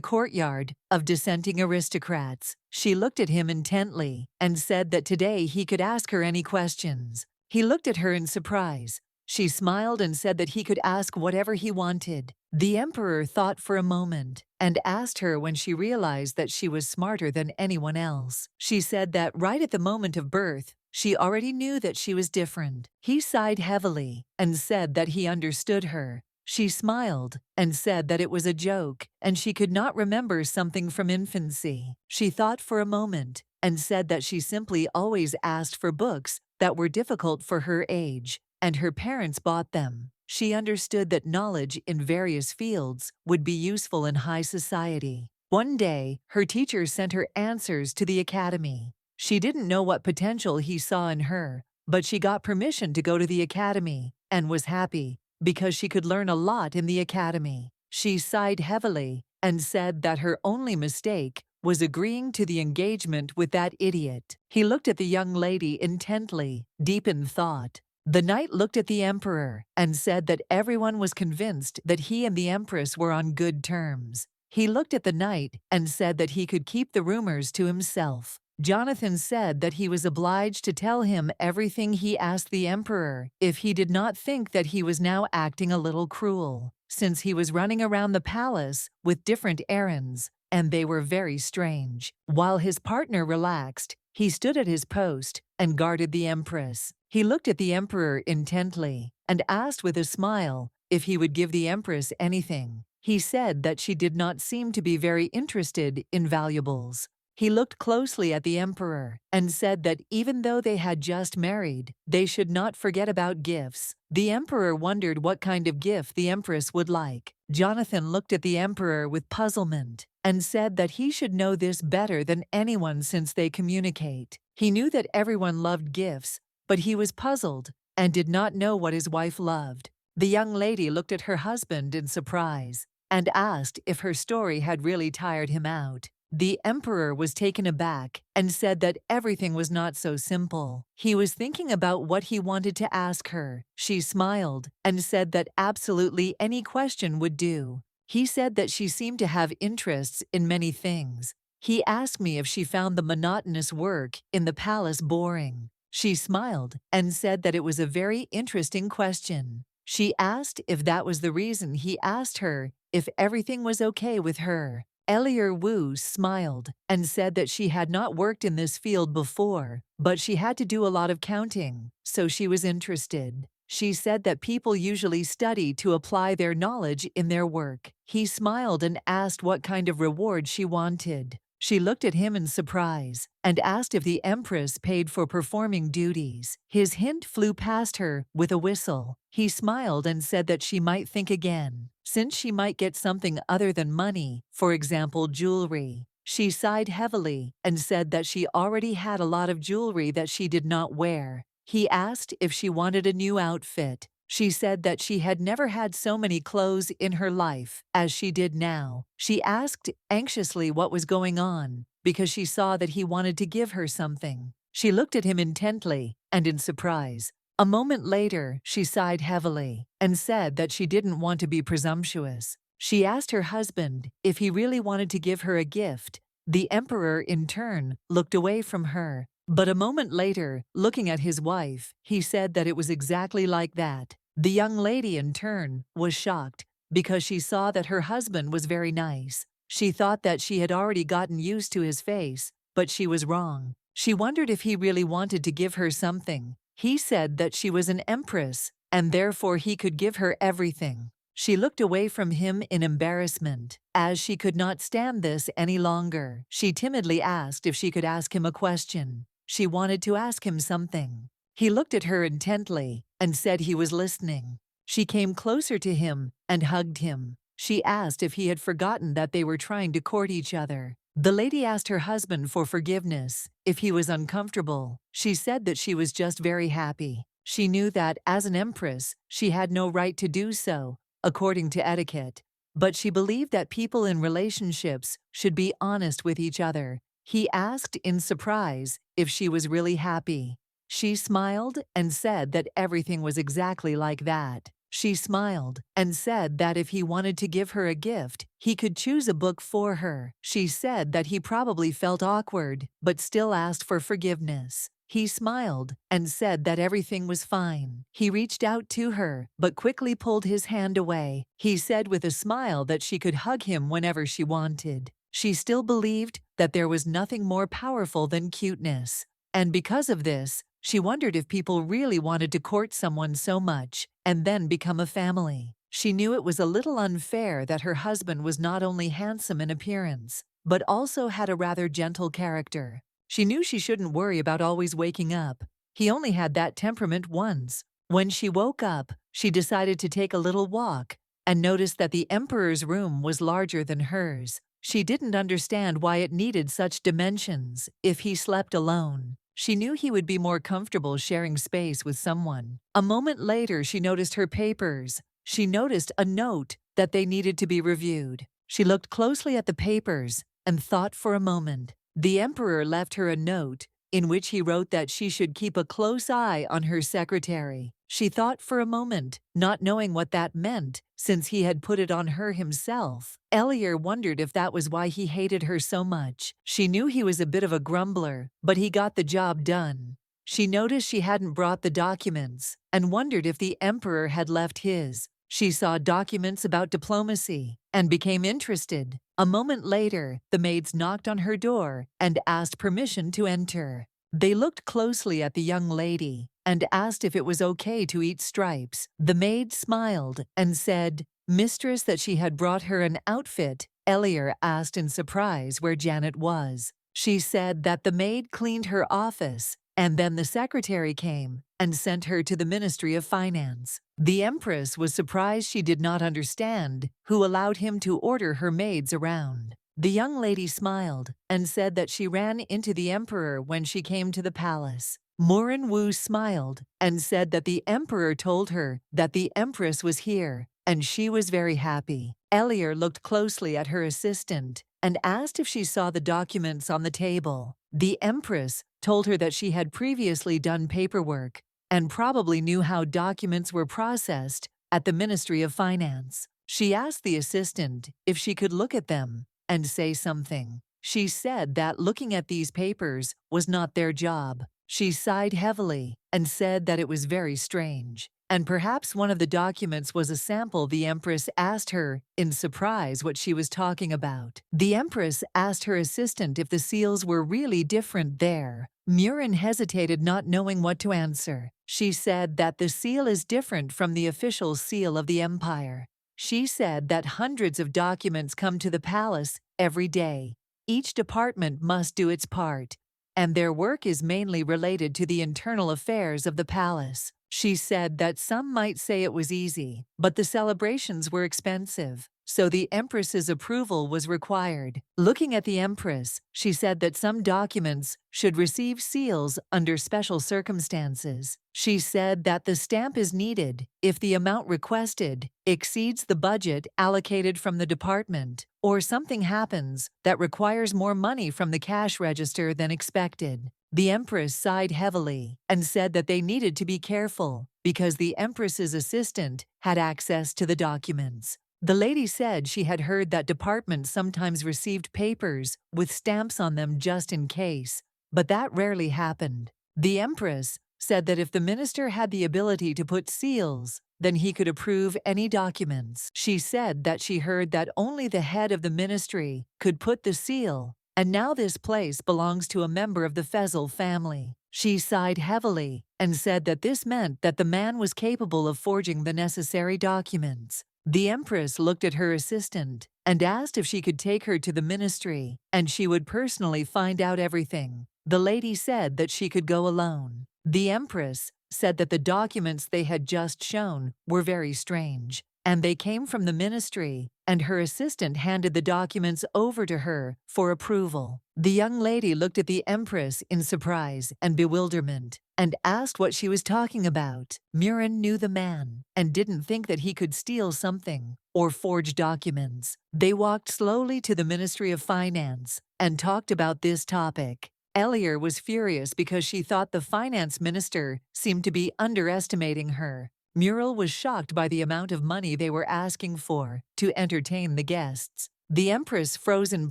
courtyard of dissenting aristocrats. She looked at him intently and said that today he could ask her any questions. He looked at her in surprise. She smiled and said that he could ask whatever he wanted. The emperor thought for a moment and asked her when she realized that she was smarter than anyone else. She said that right at the moment of birth, she already knew that she was different. He sighed heavily and said that he understood her. She smiled and said that it was a joke and she could not remember something from infancy. She thought for a moment and said that she simply always asked for books that were difficult for her age, and her parents bought them. She understood that knowledge in various fields would be useful in high society. One day, her teacher sent her answers to the academy. She didn't know what potential he saw in her, but she got permission to go to the academy and was happy because she could learn a lot in the academy. She sighed heavily and said that her only mistake was agreeing to the engagement with that idiot. He looked at the young lady intently, deep in thought. The knight looked at the emperor and said that everyone was convinced that he and the empress were on good terms. He looked at the knight and said that he could keep the rumors to himself. Jonathan said that he was obliged to tell him everything he asked the emperor if he did not think that he was now acting a little cruel, since he was running around the palace with different errands, and they were very strange. While his partner relaxed, he stood at his post and guarded the empress. He looked at the emperor intently and asked with a smile if he would give the empress anything. He said that she did not seem to be very interested in valuables. He looked closely at the emperor and said that even though they had just married, they should not forget about gifts. The emperor wondered what kind of gift the empress would like. Jonathan looked at the emperor with puzzlement and said that he should know this better than anyone since they communicate. He knew that everyone loved gifts, but he was puzzled and did not know what his wife loved. The young lady looked at her husband in surprise and asked if her story had really tired him out. The emperor was taken aback and said that everything was not so simple. He was thinking about what he wanted to ask her. She smiled and said that absolutely any question would do. He said that she seemed to have interests in many things. He asked me if she found the monotonous work in the palace boring. She smiled and said that it was a very interesting question. She asked if that was the reason he asked her if everything was okay with her. Elier Wu smiled and said that she had not worked in this field before, but she had to do a lot of counting, so she was interested. She said that people usually study to apply their knowledge in their work. He smiled and asked what kind of reward she wanted. She looked at him in surprise and asked if the empress paid for performing duties. His hint flew past her with a whistle. He smiled and said that she might think again, since she might get something other than money, for example, jewelry. She sighed heavily and said that she already had a lot of jewelry that she did not wear. He asked if she wanted a new outfit. She said that she had never had so many clothes in her life as she did now. She asked anxiously what was going on because she saw that he wanted to give her something. She looked at him intently and in surprise. A moment later, she sighed heavily and said that she didn't want to be presumptuous. She asked her husband if he really wanted to give her a gift. The emperor, in turn, looked away from her. But a moment later, looking at his wife, he said that it was exactly like that. The young lady, in turn, was shocked because she saw that her husband was very nice. She thought that she had already gotten used to his face, but she was wrong. She wondered if he really wanted to give her something. He said that she was an empress, and therefore he could give her everything. She looked away from him in embarrassment, as she could not stand this any longer. She timidly asked if she could ask him a question. She wanted to ask him something. He looked at her intently and said he was listening. She came closer to him and hugged him. She asked if he had forgotten that they were trying to court each other. The lady asked her husband for forgiveness if he was uncomfortable. She said that she was just very happy. She knew that, as an empress, she had no right to do so, according to etiquette. But she believed that people in relationships should be honest with each other. He asked in surprise if she was really happy. She smiled and said that everything was exactly like that. She smiled and said that if he wanted to give her a gift, he could choose a book for her. She said that he probably felt awkward, but still asked for forgiveness. He smiled and said that everything was fine. He reached out to her, but quickly pulled his hand away. He said with a smile that she could hug him whenever she wanted. She still believed that there was nothing more powerful than cuteness. And because of this, she wondered if people really wanted to court someone so much and then become a family. She knew it was a little unfair that her husband was not only handsome in appearance, but also had a rather gentle character. She knew she shouldn't worry about always waking up. He only had that temperament once. When she woke up, she decided to take a little walk and noticed that the emperor's room was larger than hers. She didn't understand why it needed such dimensions if he slept alone. She knew he would be more comfortable sharing space with someone. A moment later, she noticed her papers. She noticed a note that they needed to be reviewed. She looked closely at the papers and thought for a moment. The emperor left her a note in which he wrote that she should keep a close eye on her secretary. She thought for a moment, not knowing what that meant, since he had put it on her himself. Elier wondered if that was why he hated her so much. She knew he was a bit of a grumbler, but he got the job done. She noticed she hadn't brought the documents and wondered if the emperor had left his. She saw documents about diplomacy and became interested. A moment later, the maids knocked on her door and asked permission to enter. They looked closely at the young lady and asked if it was okay to eat stripes. The maid smiled and said, "Mistress," that she had brought her an outfit. Elier asked in surprise where Janet was. She said that the maid cleaned her office, and then the secretary came and sent her to the Ministry of Finance. The Empress was surprised she did not understand who allowed him to order her maids around. The young lady smiled and said that she ran into the emperor when she came to the palace. Murin Wu smiled and said that the emperor told her that the empress was here, and she was very happy. Elier looked closely at her assistant and asked if she saw the documents on the table. The empress told her that she had previously done paperwork and probably knew how documents were processed at the Ministry of Finance. She asked the assistant if she could look at them and say something. She said that looking at these papers was not their job. She sighed heavily and said that it was very strange. And perhaps one of the documents was a sample. The Empress asked her, in surprise, what she was talking about. The Empress asked her assistant if the seals were really different there. Murin hesitated, not knowing what to answer. She said that the seal is different from the official seal of the empire. She said that hundreds of documents come to the palace every day. Each department must do its part, and their work is mainly related to the internal affairs of the palace. She said that some might say it was easy, but the celebrations were expensive, so the Empress's approval was required. Looking at the Empress, she said that some documents should receive seals under special circumstances. She said that the stamp is needed if the amount requested exceeds the budget allocated from the department, or something happens that requires more money from the cash register than expected. The Empress sighed heavily and said that they needed to be careful because the Empress's assistant had access to the documents. The lady said she had heard that departments sometimes received papers with stamps on them just in case, but that rarely happened. The Empress said that if the minister had the ability to put seals, then he could approve any documents. She said that she heard that only the head of the ministry could put the seal, and now this place belongs to a member of the Fezzle family. She sighed heavily and said that this meant that the man was capable of forging the necessary documents. The Empress looked at her assistant and asked if she could take her to the ministry, and she would personally find out everything. The lady said that she could go alone. The Empress said that the documents they had just shown were very strange, and they came from the ministry, and her assistant handed the documents over to her for approval. The young lady looked at the Empress in surprise and bewilderment and asked what she was talking about. Murin knew the man and didn't think that he could steal something or forge documents. They walked slowly to the Ministry of Finance and talked about this topic. Elier was furious because she thought the finance minister seemed to be underestimating her. Muriel was shocked by the amount of money they were asking for to entertain the guests. The Empress froze in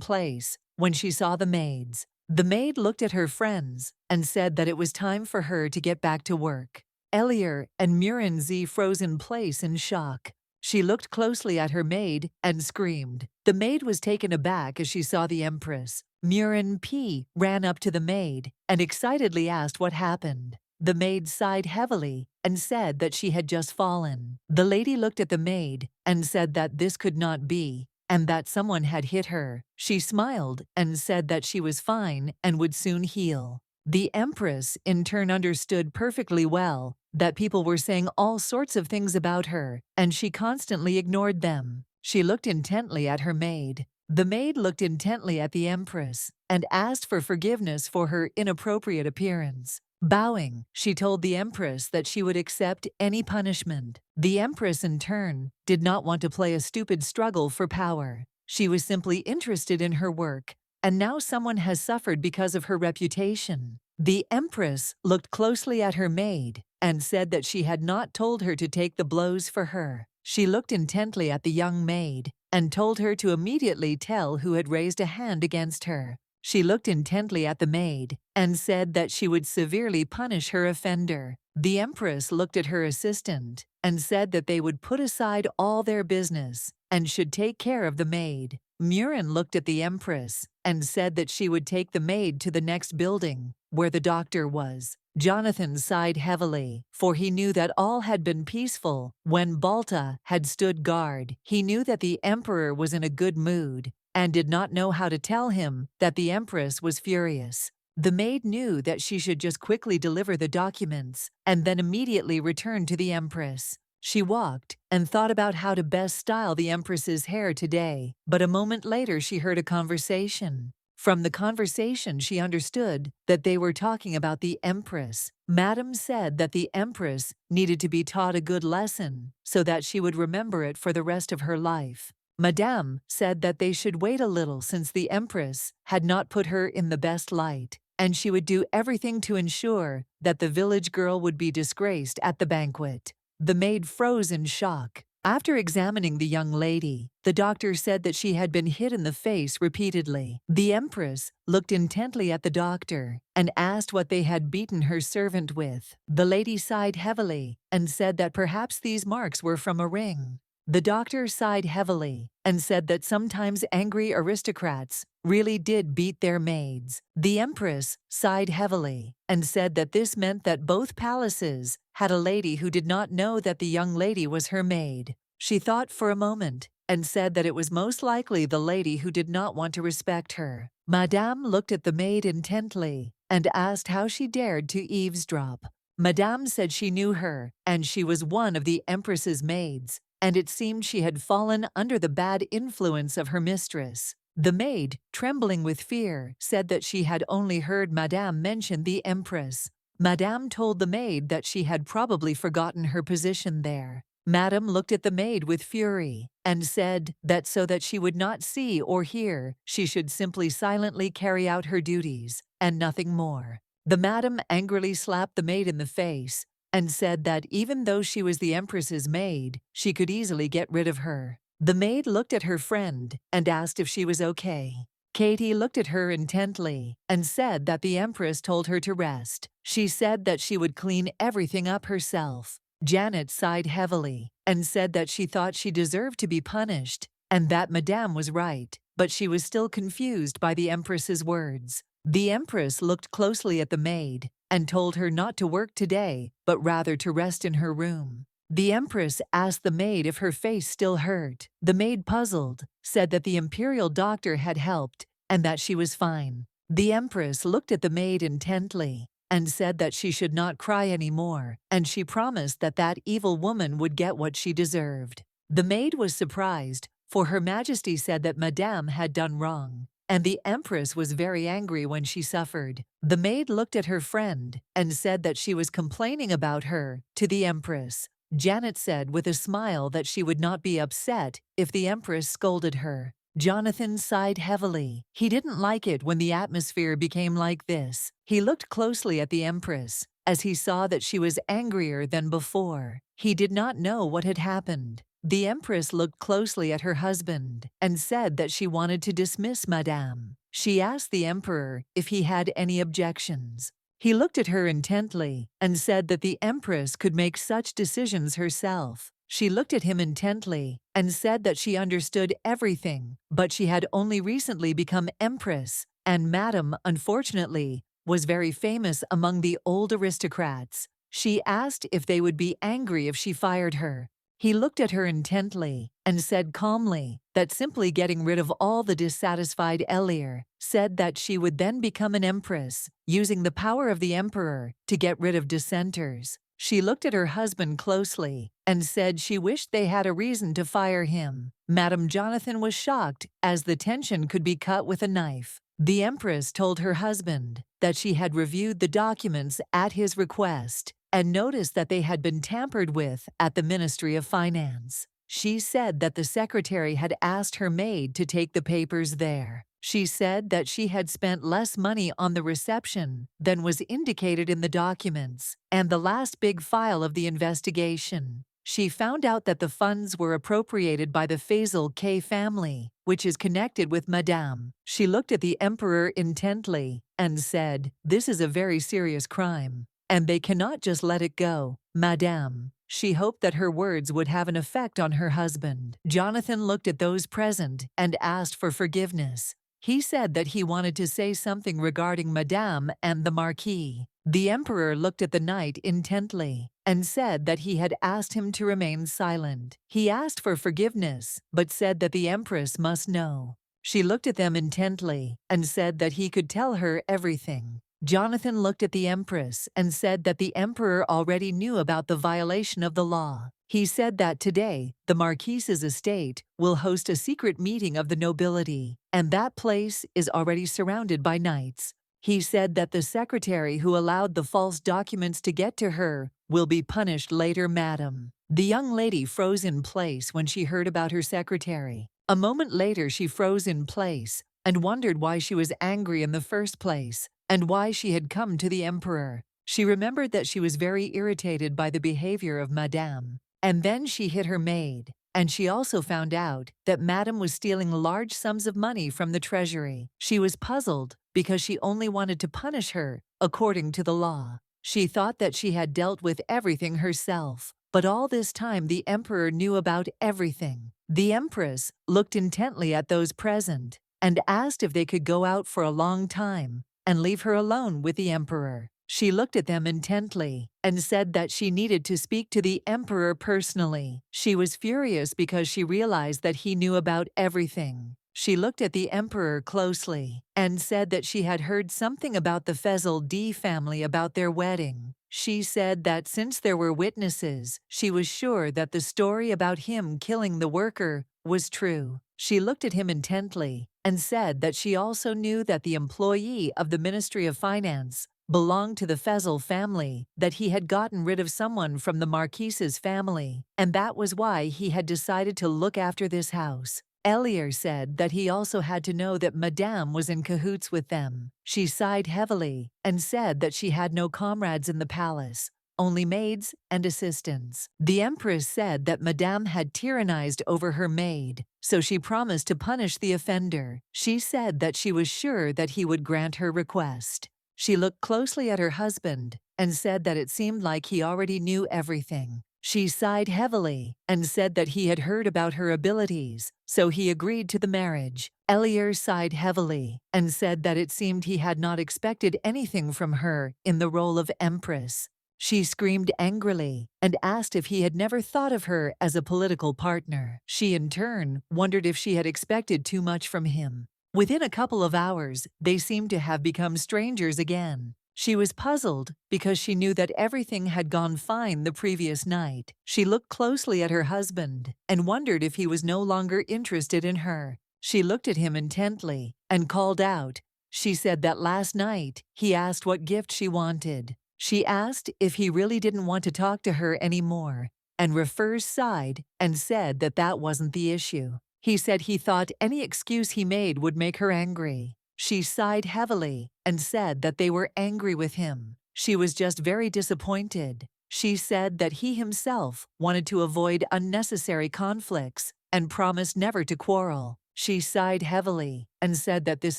place when she saw the maids. The maid looked at her friends and said that it was time for her to get back to work. Elier and Murin Z froze in place in shock. She looked closely at her maid and screamed. The maid was taken aback as she saw the Empress. Murin P ran up to the maid and excitedly asked what happened. The maid sighed heavily and said that she had just fallen. The lady looked at the maid and said that this could not be, and that someone had hit her. She smiled and said that she was fine and would soon heal. The Empress, in turn, understood perfectly well that people were saying all sorts of things about her, and she constantly ignored them. She looked intently at her maid. The maid looked intently at the Empress and asked for forgiveness for her inappropriate appearance. Bowing, she told the Empress that she would accept any punishment. The Empress, in turn, did not want to play a stupid struggle for power. She was simply interested in her work, and now someone has suffered because of her reputation. The Empress looked closely at her maid and said that she had not told her to take the blows for her. She looked intently at the young maid and told her to immediately tell who had raised a hand against her. She looked intently at the maid and said that she would severely punish her offender. The Empress looked at her assistant and said that they would put aside all their business and should take care of the maid. Murin looked at the Empress and said that she would take the maid to the next building, where the doctor was. Jonathan sighed heavily, for he knew that all had been peaceful when Balta had stood guard. He knew that the emperor was in a good mood, and did not know how to tell him that the empress was furious. The maid knew that she should just quickly deliver the documents and then immediately return to the empress. She walked and thought about how to best style the empress's hair today, but a moment later she heard a conversation. From the conversation she understood that they were talking about the empress. Madame said that the empress needed to be taught a good lesson so that she would remember it for the rest of her life. Madame said that they should wait a little since the empress had not put her in the best light, and she would do everything to ensure that the village girl would be disgraced at the banquet. The maid froze in shock. After examining the young lady, the doctor said that she had been hit in the face repeatedly. The empress looked intently at the doctor and asked what they had beaten her servant with. The lady sighed heavily and said that perhaps these marks were from a ring. The doctor sighed heavily and said that sometimes angry aristocrats really did beat their maids. The empress sighed heavily and said that this meant that both palaces had a lady who did not know that the young lady was her maid. She thought for a moment and said that it was most likely the lady who did not want to respect her. Madame looked at the maid intently and asked how she dared to eavesdrop. Madame said she knew her, and she was one of the empress's maids, and it seemed she had fallen under the bad influence of her mistress. The maid, trembling with fear, said that she had only heard Madame mention the empress. Madame told the maid that she had probably forgotten her position there. Madame looked at the maid with fury and said that so that she would not see or hear, she should simply silently carry out her duties, and nothing more. The madam angrily slapped the maid in the face and said that even though she was the empress's maid, she could easily get rid of her. The maid looked at her friend and asked if she was okay. Katie looked at her intently and said that the empress told her to rest. She said that she would clean everything up herself. Janet sighed heavily and said that she thought she deserved to be punished and that Madame was right, but she was still confused by the empress's words. The empress looked closely at the maid and told her not to work today, but rather to rest in her room. The empress asked the maid if her face still hurt. The maid, puzzled, said that the imperial doctor had helped and that she was fine. The empress looked at the maid intently and said that she should not cry anymore, and she promised that that evil woman would get what she deserved. The maid was surprised, for Her Majesty said that Madame had done wrong, and the empress was very angry when she suffered. The maid looked at her friend and said that she was complaining about her to the empress. Janet said with a smile that she would not be upset if the empress scolded her. Jonathan sighed heavily. He didn't like it when the atmosphere became like this. He looked closely at the empress as he saw that she was angrier than before. He did not know what had happened. The empress looked closely at her husband and said that she wanted to dismiss Madame. She asked the emperor if he had any objections. He looked at her intently and said that the empress could make such decisions herself. She looked at him intently and said that she understood everything, but she had only recently become empress, and Madame, unfortunately, was very famous among the old aristocrats. She asked if they would be angry if she fired her. He looked at her intently and said calmly that simply getting rid of all the dissatisfied Elir said that she would then become an empress, using the power of the emperor to get rid of dissenters. She looked at her husband closely and said she wished they had a reason to fire him. Madame Jonathan was shocked, as the tension could be cut with a knife. The empress told her husband that she had reviewed the documents at his request and noticed that they had been tampered with at the Ministry of Finance. She said that the secretary had asked her maid to take the papers there. She said that she had spent less money on the reception than was indicated in the documents and the last big file of the investigation. She found out that the funds were appropriated by the Faisal K family, which is connected with Madame. She looked at the emperor intently and said, "This is a very serious crime, and they cannot just let it go, Madame." She hoped that her words would have an effect on her husband. Jonathan looked at those present and asked for forgiveness. He said that he wanted to say something regarding Madame and the Marquis. The emperor looked at the knight intently and said that he had asked him to remain silent. He asked for forgiveness, but said that the empress must know. She looked at them intently and said that he could tell her everything. Jonathan looked at the empress and said that the emperor already knew about the violation of the law. He said that today, the marquise's estate will host a secret meeting of the nobility, and that place is already surrounded by knights. He said that the secretary who allowed the false documents to get to her will be punished later, madam. The young lady froze in place when she heard about her secretary. A moment later she froze in place and wondered why she was angry in the first place and why she had come to the emperor. She remembered that she was very irritated by the behavior of Madame. And then she hit her maid. And she also found out that Madame was stealing large sums of money from the treasury. She was puzzled because she only wanted to punish her according to the law. She thought that she had dealt with everything herself. But all this time the emperor knew about everything. The empress looked intently at those present and asked if they could go out for a long time and leave her alone with the emperor. She looked at them intently and said that she needed to speak to the emperor personally. She was furious because she realized that he knew about everything. She looked at the emperor closely and said that she had heard something about the Fezl D family about their wedding. She said that since there were witnesses, she was sure that the story about him killing the worker was true. She looked at him intently and said that she also knew that the employee of the Ministry of Finance belonged to the Fezl family, that he had gotten rid of someone from the Marquise's family, and that was why he had decided to look after this house. Elier said that he also had to know that Madame was in cahoots with them. She sighed heavily and said that she had no comrades in the palace, only maids and assistants. The empress said that Madame had tyrannized over her maid, so she promised to punish the offender. She said that she was sure that he would grant her request. She looked closely at her husband and said that it seemed like he already knew everything. She sighed heavily and said that he had heard about her abilities, so he agreed to the marriage. Elier sighed heavily and said that it seemed he had not expected anything from her in the role of empress. She screamed angrily and asked if he had never thought of her as a political partner. She in turn wondered if she had expected too much from him. Within a couple of hours, they seemed to have become strangers again. She was puzzled because she knew that everything had gone fine the previous night. She looked closely at her husband and wondered if he was no longer interested in her. She looked at him intently and called out. She said that last night he asked what gift she wanted. She asked if he really didn't want to talk to her anymore, and Refers sighed and said that that wasn't the issue. He said he thought any excuse he made would make her angry. She sighed heavily and said that they were angry with him. She was just very disappointed. She said that he himself wanted to avoid unnecessary conflicts and promised never to quarrel. She sighed heavily and said that this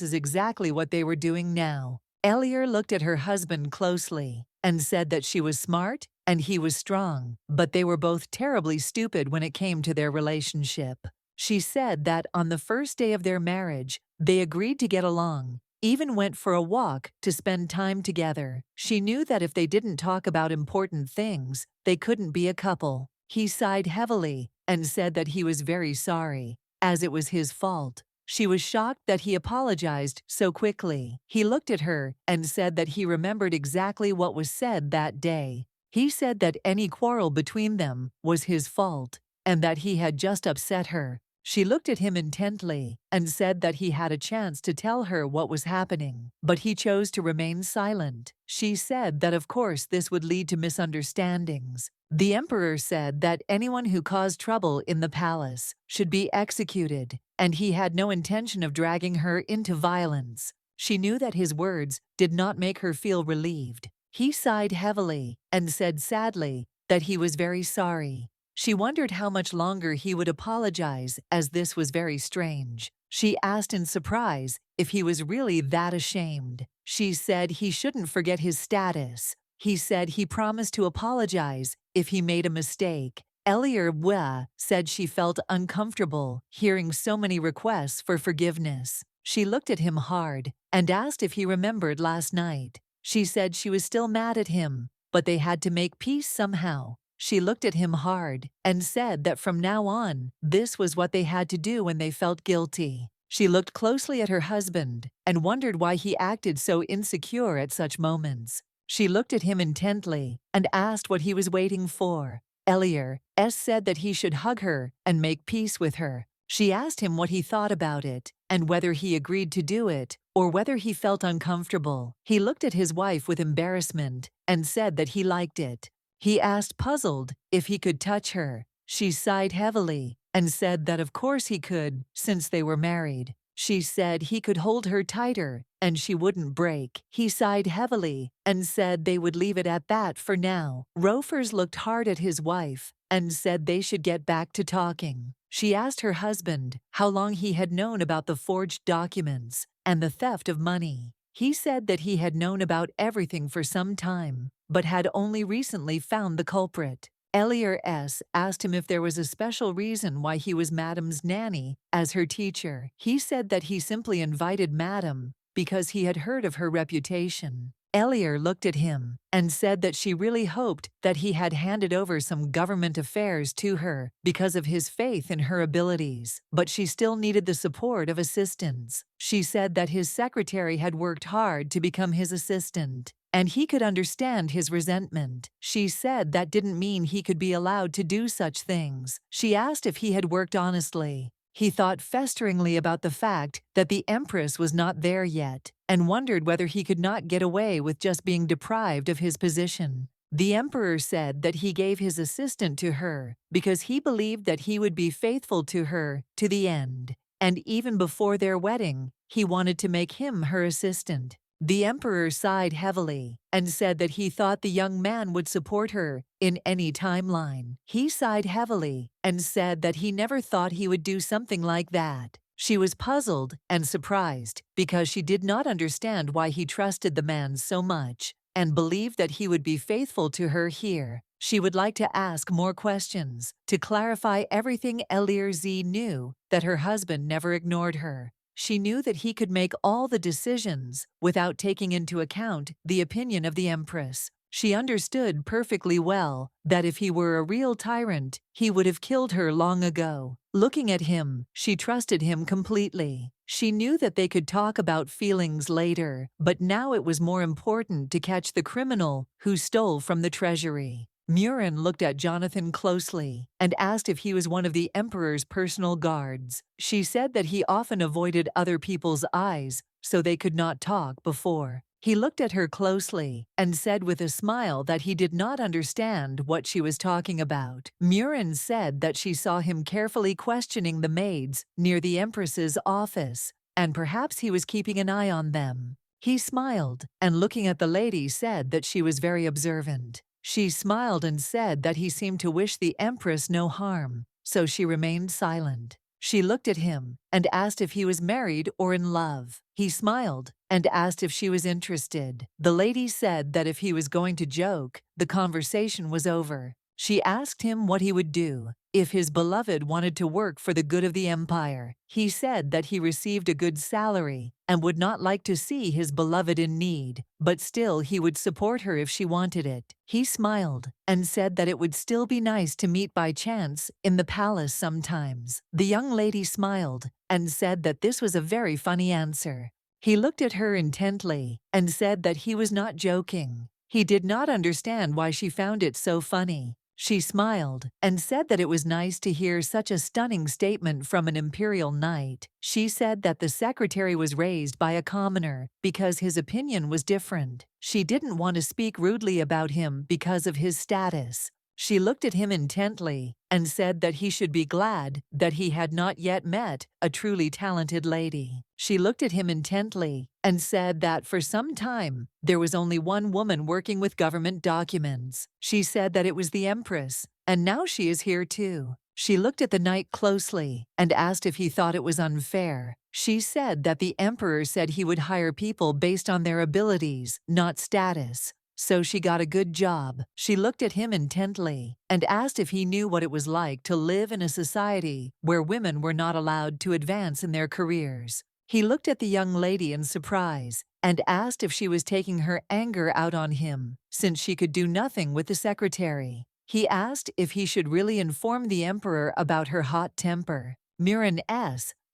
is exactly what they were doing now. Elier looked at her husband closely and said that she was smart and he was strong, but they were both terribly stupid when it came to their relationship. She said that on the first day of their marriage, they agreed to get along, even went for a walk to spend time together. She knew that if they didn't talk about important things, they couldn't be a couple. He sighed heavily and said that he was very sorry, as it was his fault. She was shocked that he apologized so quickly. He looked at her and said that he remembered exactly what was said that day. He said that any quarrel between them was his fault, and that he had just upset her. She looked at him intently and said that he had a chance to tell her what was happening, but he chose to remain silent. She said that of course this would lead to misunderstandings. The emperor said that anyone who caused trouble in the palace should be executed, and he had no intention of dragging her into violence. She knew that his words did not make her feel relieved. He sighed heavily and said sadly that he was very sorry. She wondered how much longer he would apologize, as this was very strange. She asked in surprise if he was really that ashamed. She said he shouldn't forget his status. He said he promised to apologize if he made a mistake. Elier said she felt uncomfortable hearing so many requests for forgiveness. She looked at him hard and asked if he remembered last night. She said she was still mad at him, but they had to make peace somehow. She looked at him hard and said that from now on, this was what they had to do when they felt guilty. She looked closely at her husband and wondered why he acted so insecure at such moments. She looked at him intently and asked what he was waiting for. Elier said that he should hug her and make peace with her. She asked him what he thought about it and whether he agreed to do it or whether he felt uncomfortable. He looked at his wife with embarrassment and said that he liked it. He asked, puzzled, if he could touch her. She sighed heavily and said that of course he could, since they were married. She said he could hold her tighter and she wouldn't break. He sighed heavily and said they would leave it at that for now. Rofers looked hard at his wife and said they should get back to talking. She asked her husband how long he had known about the forged documents and the theft of money. He said that he had known about everything for some time, but had only recently found the culprit. Elier asked him if there was a special reason why he was Madame's nanny as her teacher. He said that he simply invited Madame because he had heard of her reputation. Elier looked at him and said that she really hoped that he had handed over some government affairs to her because of his faith in her abilities, but she still needed the support of assistants. She said that his secretary had worked hard to become his assistant, and he could understand his resentment. She said that didn't mean he could be allowed to do such things. She asked if he had worked honestly. He thought festeringly about the fact that the Empress was not there yet, and wondered whether he could not get away with just being deprived of his position. The Emperor said that he gave his assistant to her because he believed that he would be faithful to her to the end, and even before their wedding, he wanted to make him her assistant. The Emperor sighed heavily and said that he thought the young man would support her in any timeline. He sighed heavily and said that he never thought he would do something like that. She was puzzled and surprised because she did not understand why he trusted the man so much and believed that he would be faithful to her here. She would like to ask more questions to clarify everything Elier knew, that her husband never ignored her. She knew that he could make all the decisions without taking into account the opinion of the Empress. She understood perfectly well that if he were a real tyrant, he would have killed her long ago. Looking at him, she trusted him completely. She knew that they could talk about feelings later, but now it was more important to catch the criminal who stole from the treasury. Murin looked at Jonathan closely and asked if he was one of the Emperor's personal guards. She said that he often avoided other people's eyes so they could not talk before. He looked at her closely and said with a smile that he did not understand what she was talking about. Murin said that she saw him carefully questioning the maids near the Empress's office, and perhaps he was keeping an eye on them. He smiled and, looking at the lady, said that she was very observant. She smiled and said that he seemed to wish the Empress no harm, so she remained silent. She looked at him and asked if he was married or in love. He smiled and asked if she was interested. The lady said that if he was going to joke, the conversation was over. She asked him what he would do if his beloved wanted to work for the good of the empire. He said that he received a good salary and would not like to see his beloved in need, but still he would support her if she wanted it. He smiled and said that it would still be nice to meet by chance in the palace sometimes. The young lady smiled and said that this was a very funny answer. He looked at her intently and said that he was not joking. He did not understand why she found it so funny. She smiled and said that it was nice to hear such a stunning statement from an imperial knight. She said that the secretary was raised by a commoner because his opinion was different. She didn't want to speak rudely about him because of his status. She looked at him intently and said that he should be glad that he had not yet met a truly talented lady. She looked at him intently and said that for some time there was only one woman working with government documents. She said that it was the Empress, and now she is here too. She looked at the knight closely and asked if he thought it was unfair. She said that the Emperor said he would hire people based on their abilities, not status. So she got a good job. She looked at him intently and asked if he knew what it was like to live in a society where women were not allowed to advance in their careers. He looked at the young lady in surprise and asked if she was taking her anger out on him, since she could do nothing with the secretary. He asked if he should really inform the emperor about her hot temper. Murin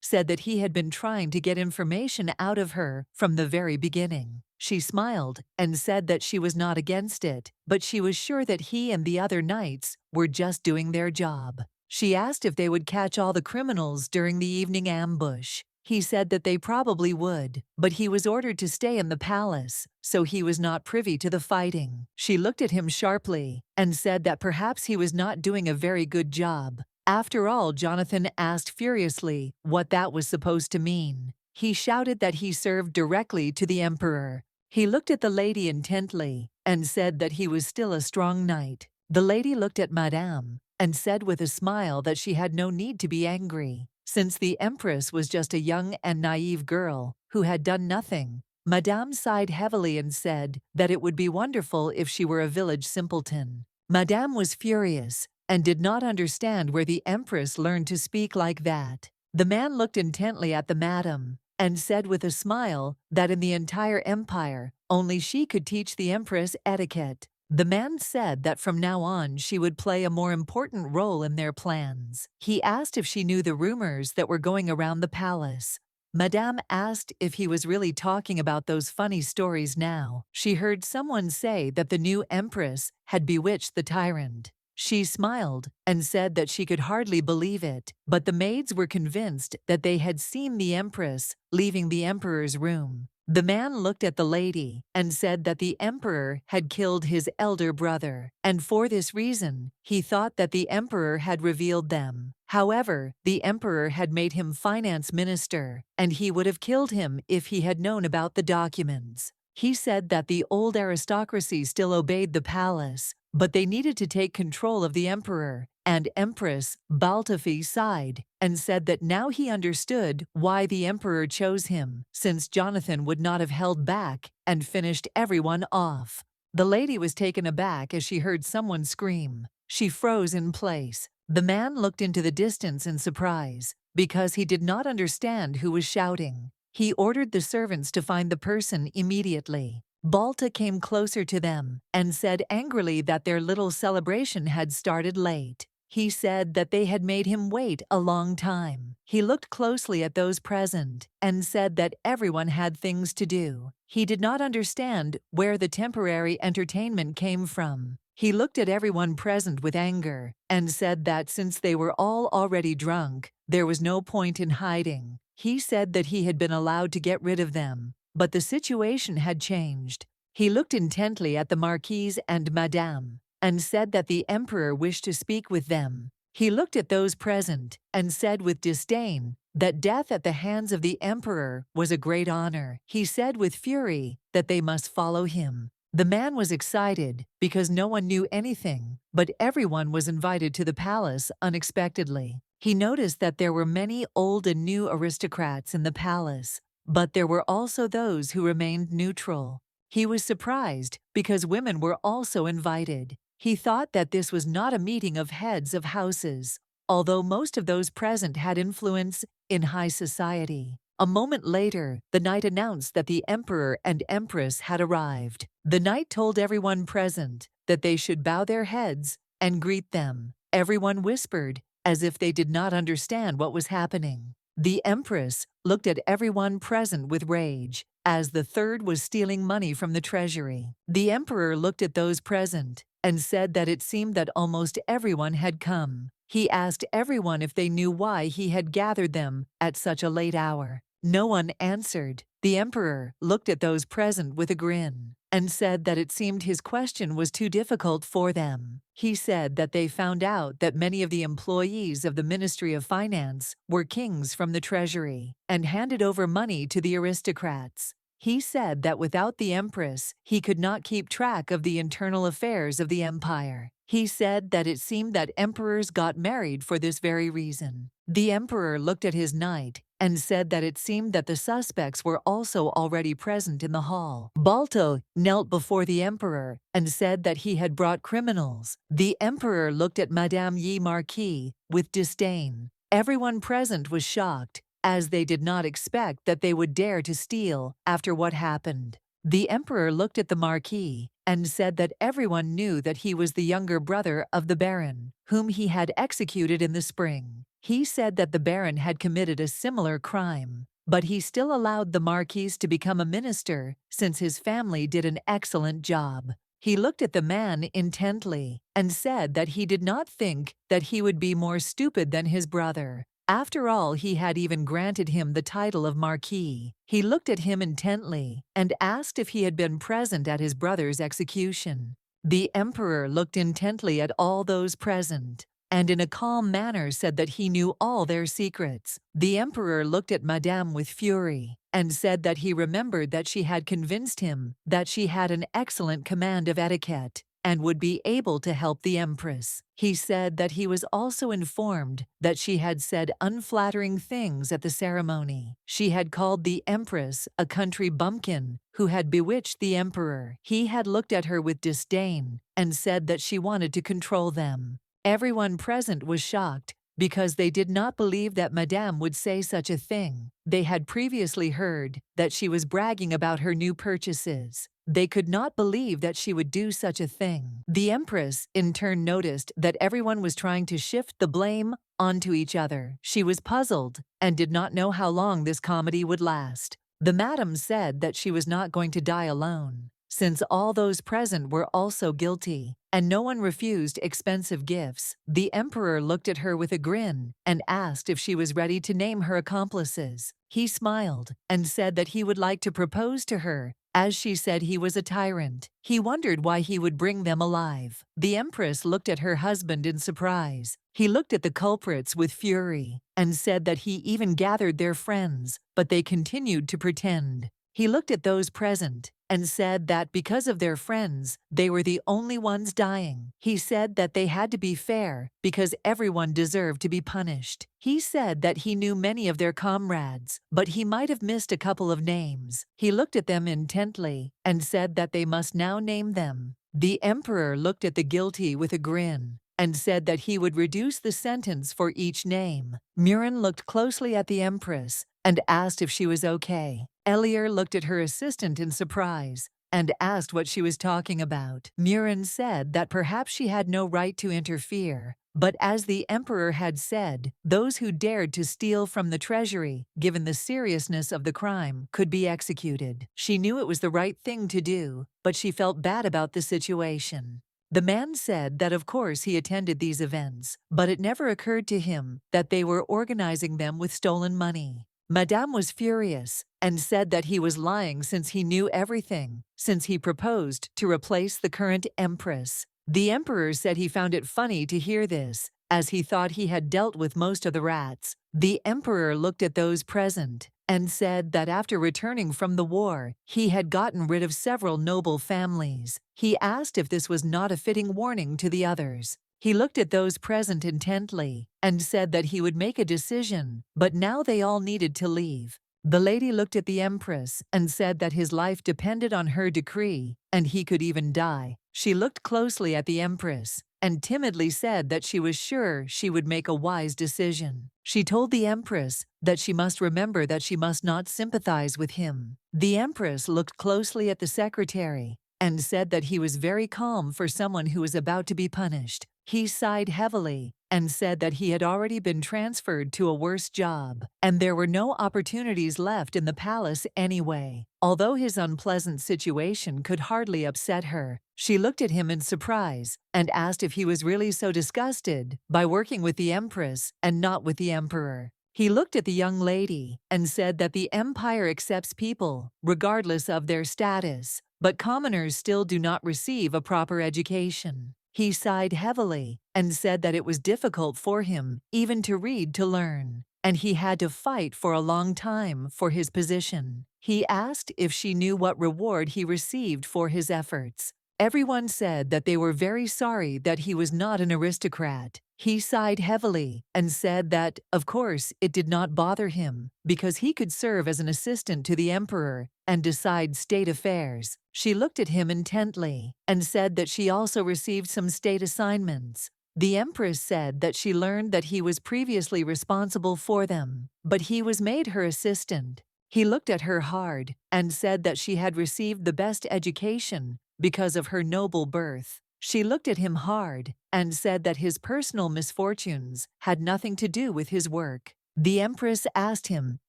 said that he had been trying to get information out of her from the very beginning. She smiled and said that she was not against it, but she was sure that he and the other knights were just doing their job. She asked if they would catch all the criminals during the evening ambush. He said that they probably would, but he was ordered to stay in the palace, so he was not privy to the fighting. She looked at him sharply and said that perhaps he was not doing a very good job. After all, Jonathan asked furiously what that was supposed to mean. He shouted that he served directly to the emperor. He looked at the lady intently and said that he was still a strong knight. The lady looked at Madame and said with a smile that she had no need to be angry, since the empress was just a young and naive girl who had done nothing. Madame sighed heavily and said that it would be wonderful if she were a village simpleton. Madame was furious and did not understand where the empress learned to speak like that. The man looked intently at the madam and said with a smile that in the entire empire, only she could teach the empress etiquette. The man said that from now on she would play a more important role in their plans. He asked if she knew the rumors that were going around the palace. Madame asked if he was really talking about those funny stories now. She heard someone say that the new empress had bewitched the tyrant. She smiled and said that she could hardly believe it, but the maids were convinced that they had seen the empress leaving the emperor's room. The man looked at the lady and said that the emperor had killed his elder brother, and for this reason, he thought that the emperor had revealed them. However, the emperor had made him finance minister, and he would have killed him if he had known about the documents. He said that the old aristocracy still obeyed the palace, but they needed to take control of the emperor, and Empress Baltafi sighed and said that now he understood why the emperor chose him, since Jonathan would not have held back and finished everyone off. The lady was taken aback as she heard someone scream. She froze in place. The man looked into the distance in surprise, because he did not understand who was shouting. He ordered the servants to find the person immediately. Balta came closer to them and said angrily that their little celebration had started late. He said that they had made him wait a long time. He looked closely at those present and said that everyone had things to do. He did not understand where the temporary entertainment came from. He looked at everyone present with anger and said that since they were all already drunk, there was no point in hiding. He said that he had been allowed to get rid of them, but the situation had changed. He looked intently at the Marquise and Madame and said that the emperor wished to speak with them. He looked at those present and said with disdain that death at the hands of the emperor was a great honor. He said with fury that they must follow him. The man was excited because no one knew anything, but everyone was invited to the palace unexpectedly. He noticed that there were many old and new aristocrats in the palace, but there were also those who remained neutral. He was surprised because women were also invited. He thought that this was not a meeting of heads of houses, although most of those present had influence in high society. A moment later, the knight announced that the emperor and empress had arrived. The knight told everyone present that they should bow their heads and greet them. Everyone whispered, as if they did not understand what was happening. The empress looked at everyone present with rage, as the third was stealing money from the treasury. The emperor looked at those present and said that it seemed that almost everyone had come. He asked everyone if they knew why he had gathered them at such a late hour. No one answered. The emperor looked at those present with a grin and said that it seemed his question was too difficult for them. He said that they found out that many of the employees of the Ministry of Finance were kings from the treasury and handed over money to the aristocrats. He said that without the empress, he could not keep track of the internal affairs of the empire. He said that it seemed that emperors got married for this very reason. The emperor looked at his knight and said that it seemed that the suspects were also already present in the hall. Balto knelt before the emperor and said that he had brought criminals. The emperor looked at Madame Yi Marquis with disdain. Everyone present was shocked as they did not expect that they would dare to steal after what happened. The emperor looked at the marquis and said that everyone knew that he was the younger brother of the baron, whom he had executed in the spring. He said that the baron had committed a similar crime, but he still allowed the marquis to become a minister since his family did an excellent job. He looked at the man intently and said that he did not think that he would be more stupid than his brother. After all, he had even granted him the title of marquis. He looked at him intently and asked if he had been present at his brother's execution. The emperor looked intently at all those present and in a calm manner said that he knew all their secrets. The emperor looked at Madame with fury and said that he remembered that she had convinced him that she had an excellent command of etiquette and would be able to help the empress. He said that he was also informed that she had said unflattering things at the ceremony. She had called the empress a country bumpkin who had bewitched the emperor. He had looked at her with disdain and said that she wanted to control them. Everyone present was shocked because they did not believe that Madame would say such a thing. They had previously heard that she was bragging about her new purchases. They could not believe that she would do such a thing. The empress, in turn, noticed that everyone was trying to shift the blame onto each other. She was puzzled and did not know how long this comedy would last. The madam said that she was not going to die alone, since all those present were also guilty, and no one refused expensive gifts. The emperor looked at her with a grin and asked if she was ready to name her accomplices. He smiled and said that he would like to propose to her, as she said he was a tyrant. He wondered why he would bring them alive. The empress looked at her husband in surprise. He looked at the culprits with fury and said that he even gathered their friends, but they continued to pretend. He looked at those present and said that because of their friends, they were the only ones dying. He said that they had to be fair because everyone deserved to be punished. He said that he knew many of their comrades, but he might have missed a couple of names. He looked at them intently and said that they must now name them. The emperor looked at the guilty with a grin and said that he would reduce the sentence for each name. Murin looked closely at the empress and asked if she was okay. Elier looked at her assistant in surprise and asked what she was talking about. Murin said that perhaps she had no right to interfere, but as the emperor had said, those who dared to steal from the treasury, given the seriousness of the crime, could be executed. She knew it was the right thing to do, but she felt bad about the situation. The man said that of course he attended these events, but it never occurred to him that they were organizing them with stolen money. Madame was furious and said that he was lying since he knew everything, since he proposed to replace the current empress. The emperor said he found it funny to hear this, as he thought he had dealt with most of the rats. The emperor looked at those present and said that after returning from the war, he had gotten rid of several noble families. He asked if this was not a fitting warning to the others. He looked at those present intently and said that he would make a decision, but now they all needed to leave. The lady looked at the empress and said that his life depended on her decree, and he could even die. She looked closely at the empress and timidly said that she was sure she would make a wise decision. She told the empress that she must remember that she must not sympathize with him. The empress looked closely at the secretary and said that he was very calm for someone who was about to be punished. He sighed heavily and said that he had already been transferred to a worse job, and there were no opportunities left in the palace anyway. Although his unpleasant situation could hardly upset her, she looked at him in surprise and asked if he was really so disgusted by working with the empress and not with the emperor. He looked at the young lady and said that the empire accepts people regardless of their status, but commoners still do not receive a proper education. He sighed heavily and said that it was difficult for him even to read to learn, and he had to fight for a long time for his position. He asked if she knew what reward he received for his efforts. Everyone said that they were very sorry that he was not an aristocrat. He sighed heavily and said that, of course, it did not bother him because he could serve as an assistant to the emperor and decide state affairs. She looked at him intently and said that she also received some state assignments. The Empress said that she learned that he was previously responsible for them, but he was made her assistant. He looked at her hard and said that she had received the best education because of her noble birth. She looked at him hard and said that his personal misfortunes had nothing to do with his work. The Empress asked him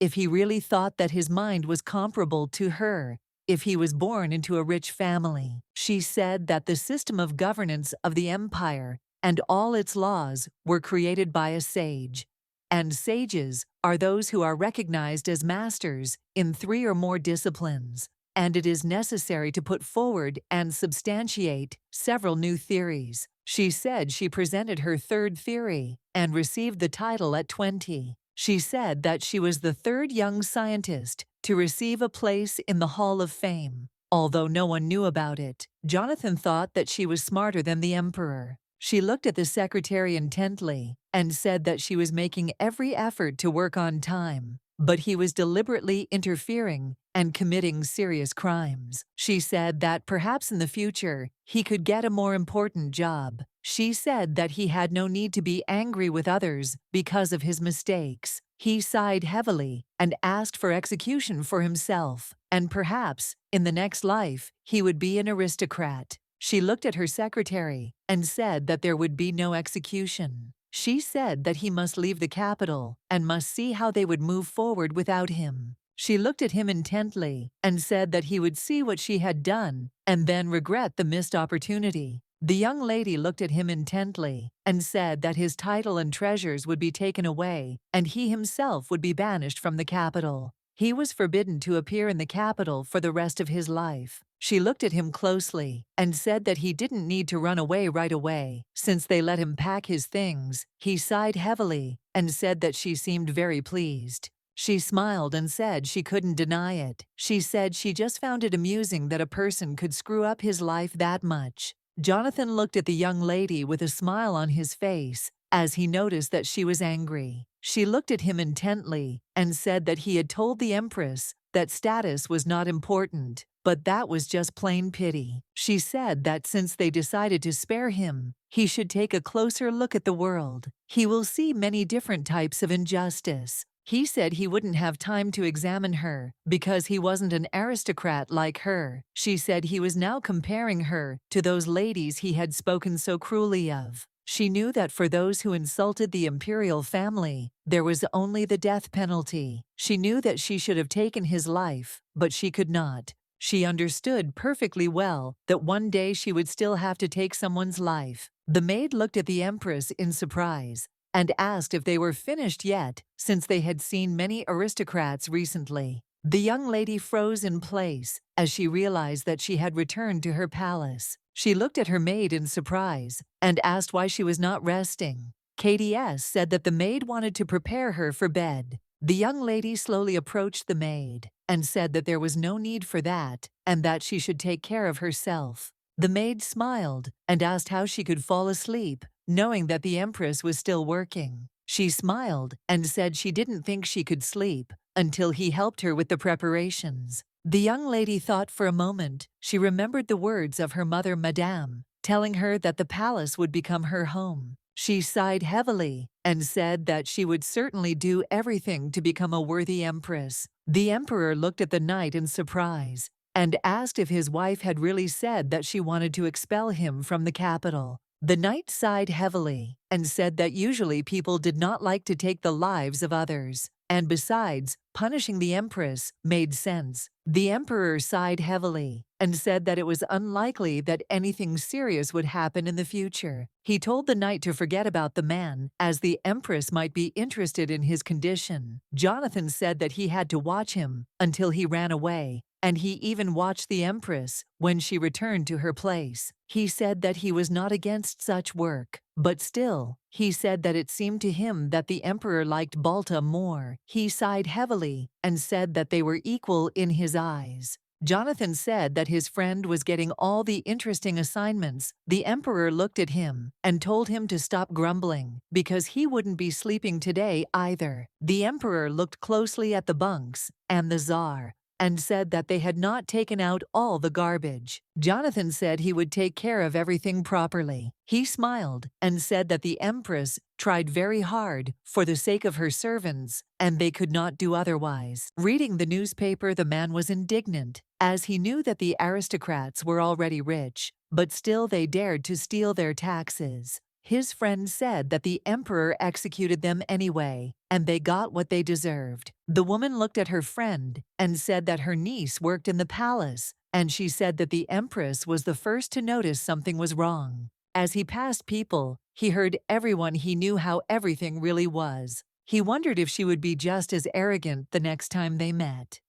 if he really thought that his mind was comparable to her, if he was born into a rich family. She said that the system of governance of the empire and all its laws were created by a sage, and sages are those who are recognized as masters in 3 or more disciplines, and it is necessary to put forward and substantiate several new theories. She said she presented her 3rd theory and received the title at 20. She said that she was the 3rd young scientist to receive a place in the Hall of Fame. Although no one knew about it, Jonathan thought that she was smarter than the emperor. She looked at the secretary intently and said that she was making every effort to work on time, but he was deliberately interfering and committing serious crimes. She said that perhaps in the future he could get a more important job. She said that he had no need to be angry with others because of his mistakes. He sighed heavily and asked for execution for himself, and perhaps, in the next life, he would be an aristocrat. She looked at her secretary and said that there would be no execution. She said that he must leave the capital and must see how they would move forward without him. She looked at him intently and said that he would see what she had done and then regret the missed opportunity. The young lady looked at him intently and said that his title and treasures would be taken away and he himself would be banished from the capital. He was forbidden to appear in the capital for the rest of his life. She looked at him closely and said that he didn't need to run away right away, since they let him pack his things. He sighed heavily and said that she seemed very pleased. She smiled and said she couldn't deny it. She said she just found it amusing that a person could screw up his life that much. Jonathan looked at the young lady with a smile on his face as he noticed that she was angry. She looked at him intently and said that he had told the Empress that status was not important, but that was just plain pity. She said that since they decided to spare him, he should take a closer look at the world. He will see many different types of injustice. He said he wouldn't have time to examine her because he wasn't an aristocrat like her. She said he was now comparing her to those ladies he had spoken so cruelly of. She knew that for those who insulted the imperial family, there was only the death penalty. She knew that she should have taken his life, but she could not. She understood perfectly well that one day she would still have to take someone's life. The maid looked at the Empress in surprise and asked if they were finished yet, since they had seen many aristocrats recently. The young lady froze in place as she realized that she had returned to her palace. She looked at her maid in surprise and asked why she was not resting. KDS said that the maid wanted to prepare her for bed. The young lady slowly approached the maid and said that there was no need for that and that she should take care of herself. The maid smiled and asked how she could fall asleep, knowing that the Empress was still working. She smiled and said she didn't think she could sleep until he helped her with the preparations. The young lady thought for a moment. She remembered the words of her mother, Madame, telling her that the palace would become her home. She sighed heavily and said that she would certainly do everything to become a worthy empress. The emperor looked at the knight in surprise and asked if his wife had really said that she wanted to expel him from the capital. The knight sighed heavily and said that usually people did not like to take the lives of others, and besides, punishing the empress made sense. The emperor sighed heavily and said that it was unlikely that anything serious would happen in the future. He told the knight to forget about the man, as the empress might be interested in his condition. Jonathan said that he had to watch him until he ran away, and he even watched the empress when she returned to her place. He said that he was not against such work, but still, he said that it seemed to him that the emperor liked Balta more. He sighed heavily and said that they were equal in his eyes. Jonathan said that his friend was getting all the interesting assignments. The emperor looked at him and told him to stop grumbling because he wouldn't be sleeping today either. The emperor looked closely at the bunks and the czar. and said that they had not taken out all the garbage. Jonathan said he would take care of everything properly. He smiled and said that the Empress tried very hard for the sake of her servants, and they could not do otherwise. Reading the newspaper, the man was indignant, as he knew that the aristocrats were already rich, but still they dared to steal their taxes. His friend said that the emperor executed them anyway, and they got what they deserved. The woman looked at her friend and said that her niece worked in the palace, and she said that the empress was the first to notice something was wrong. As he passed people, he heard everyone he knew how everything really was. He wondered if she would be just as arrogant the next time they met.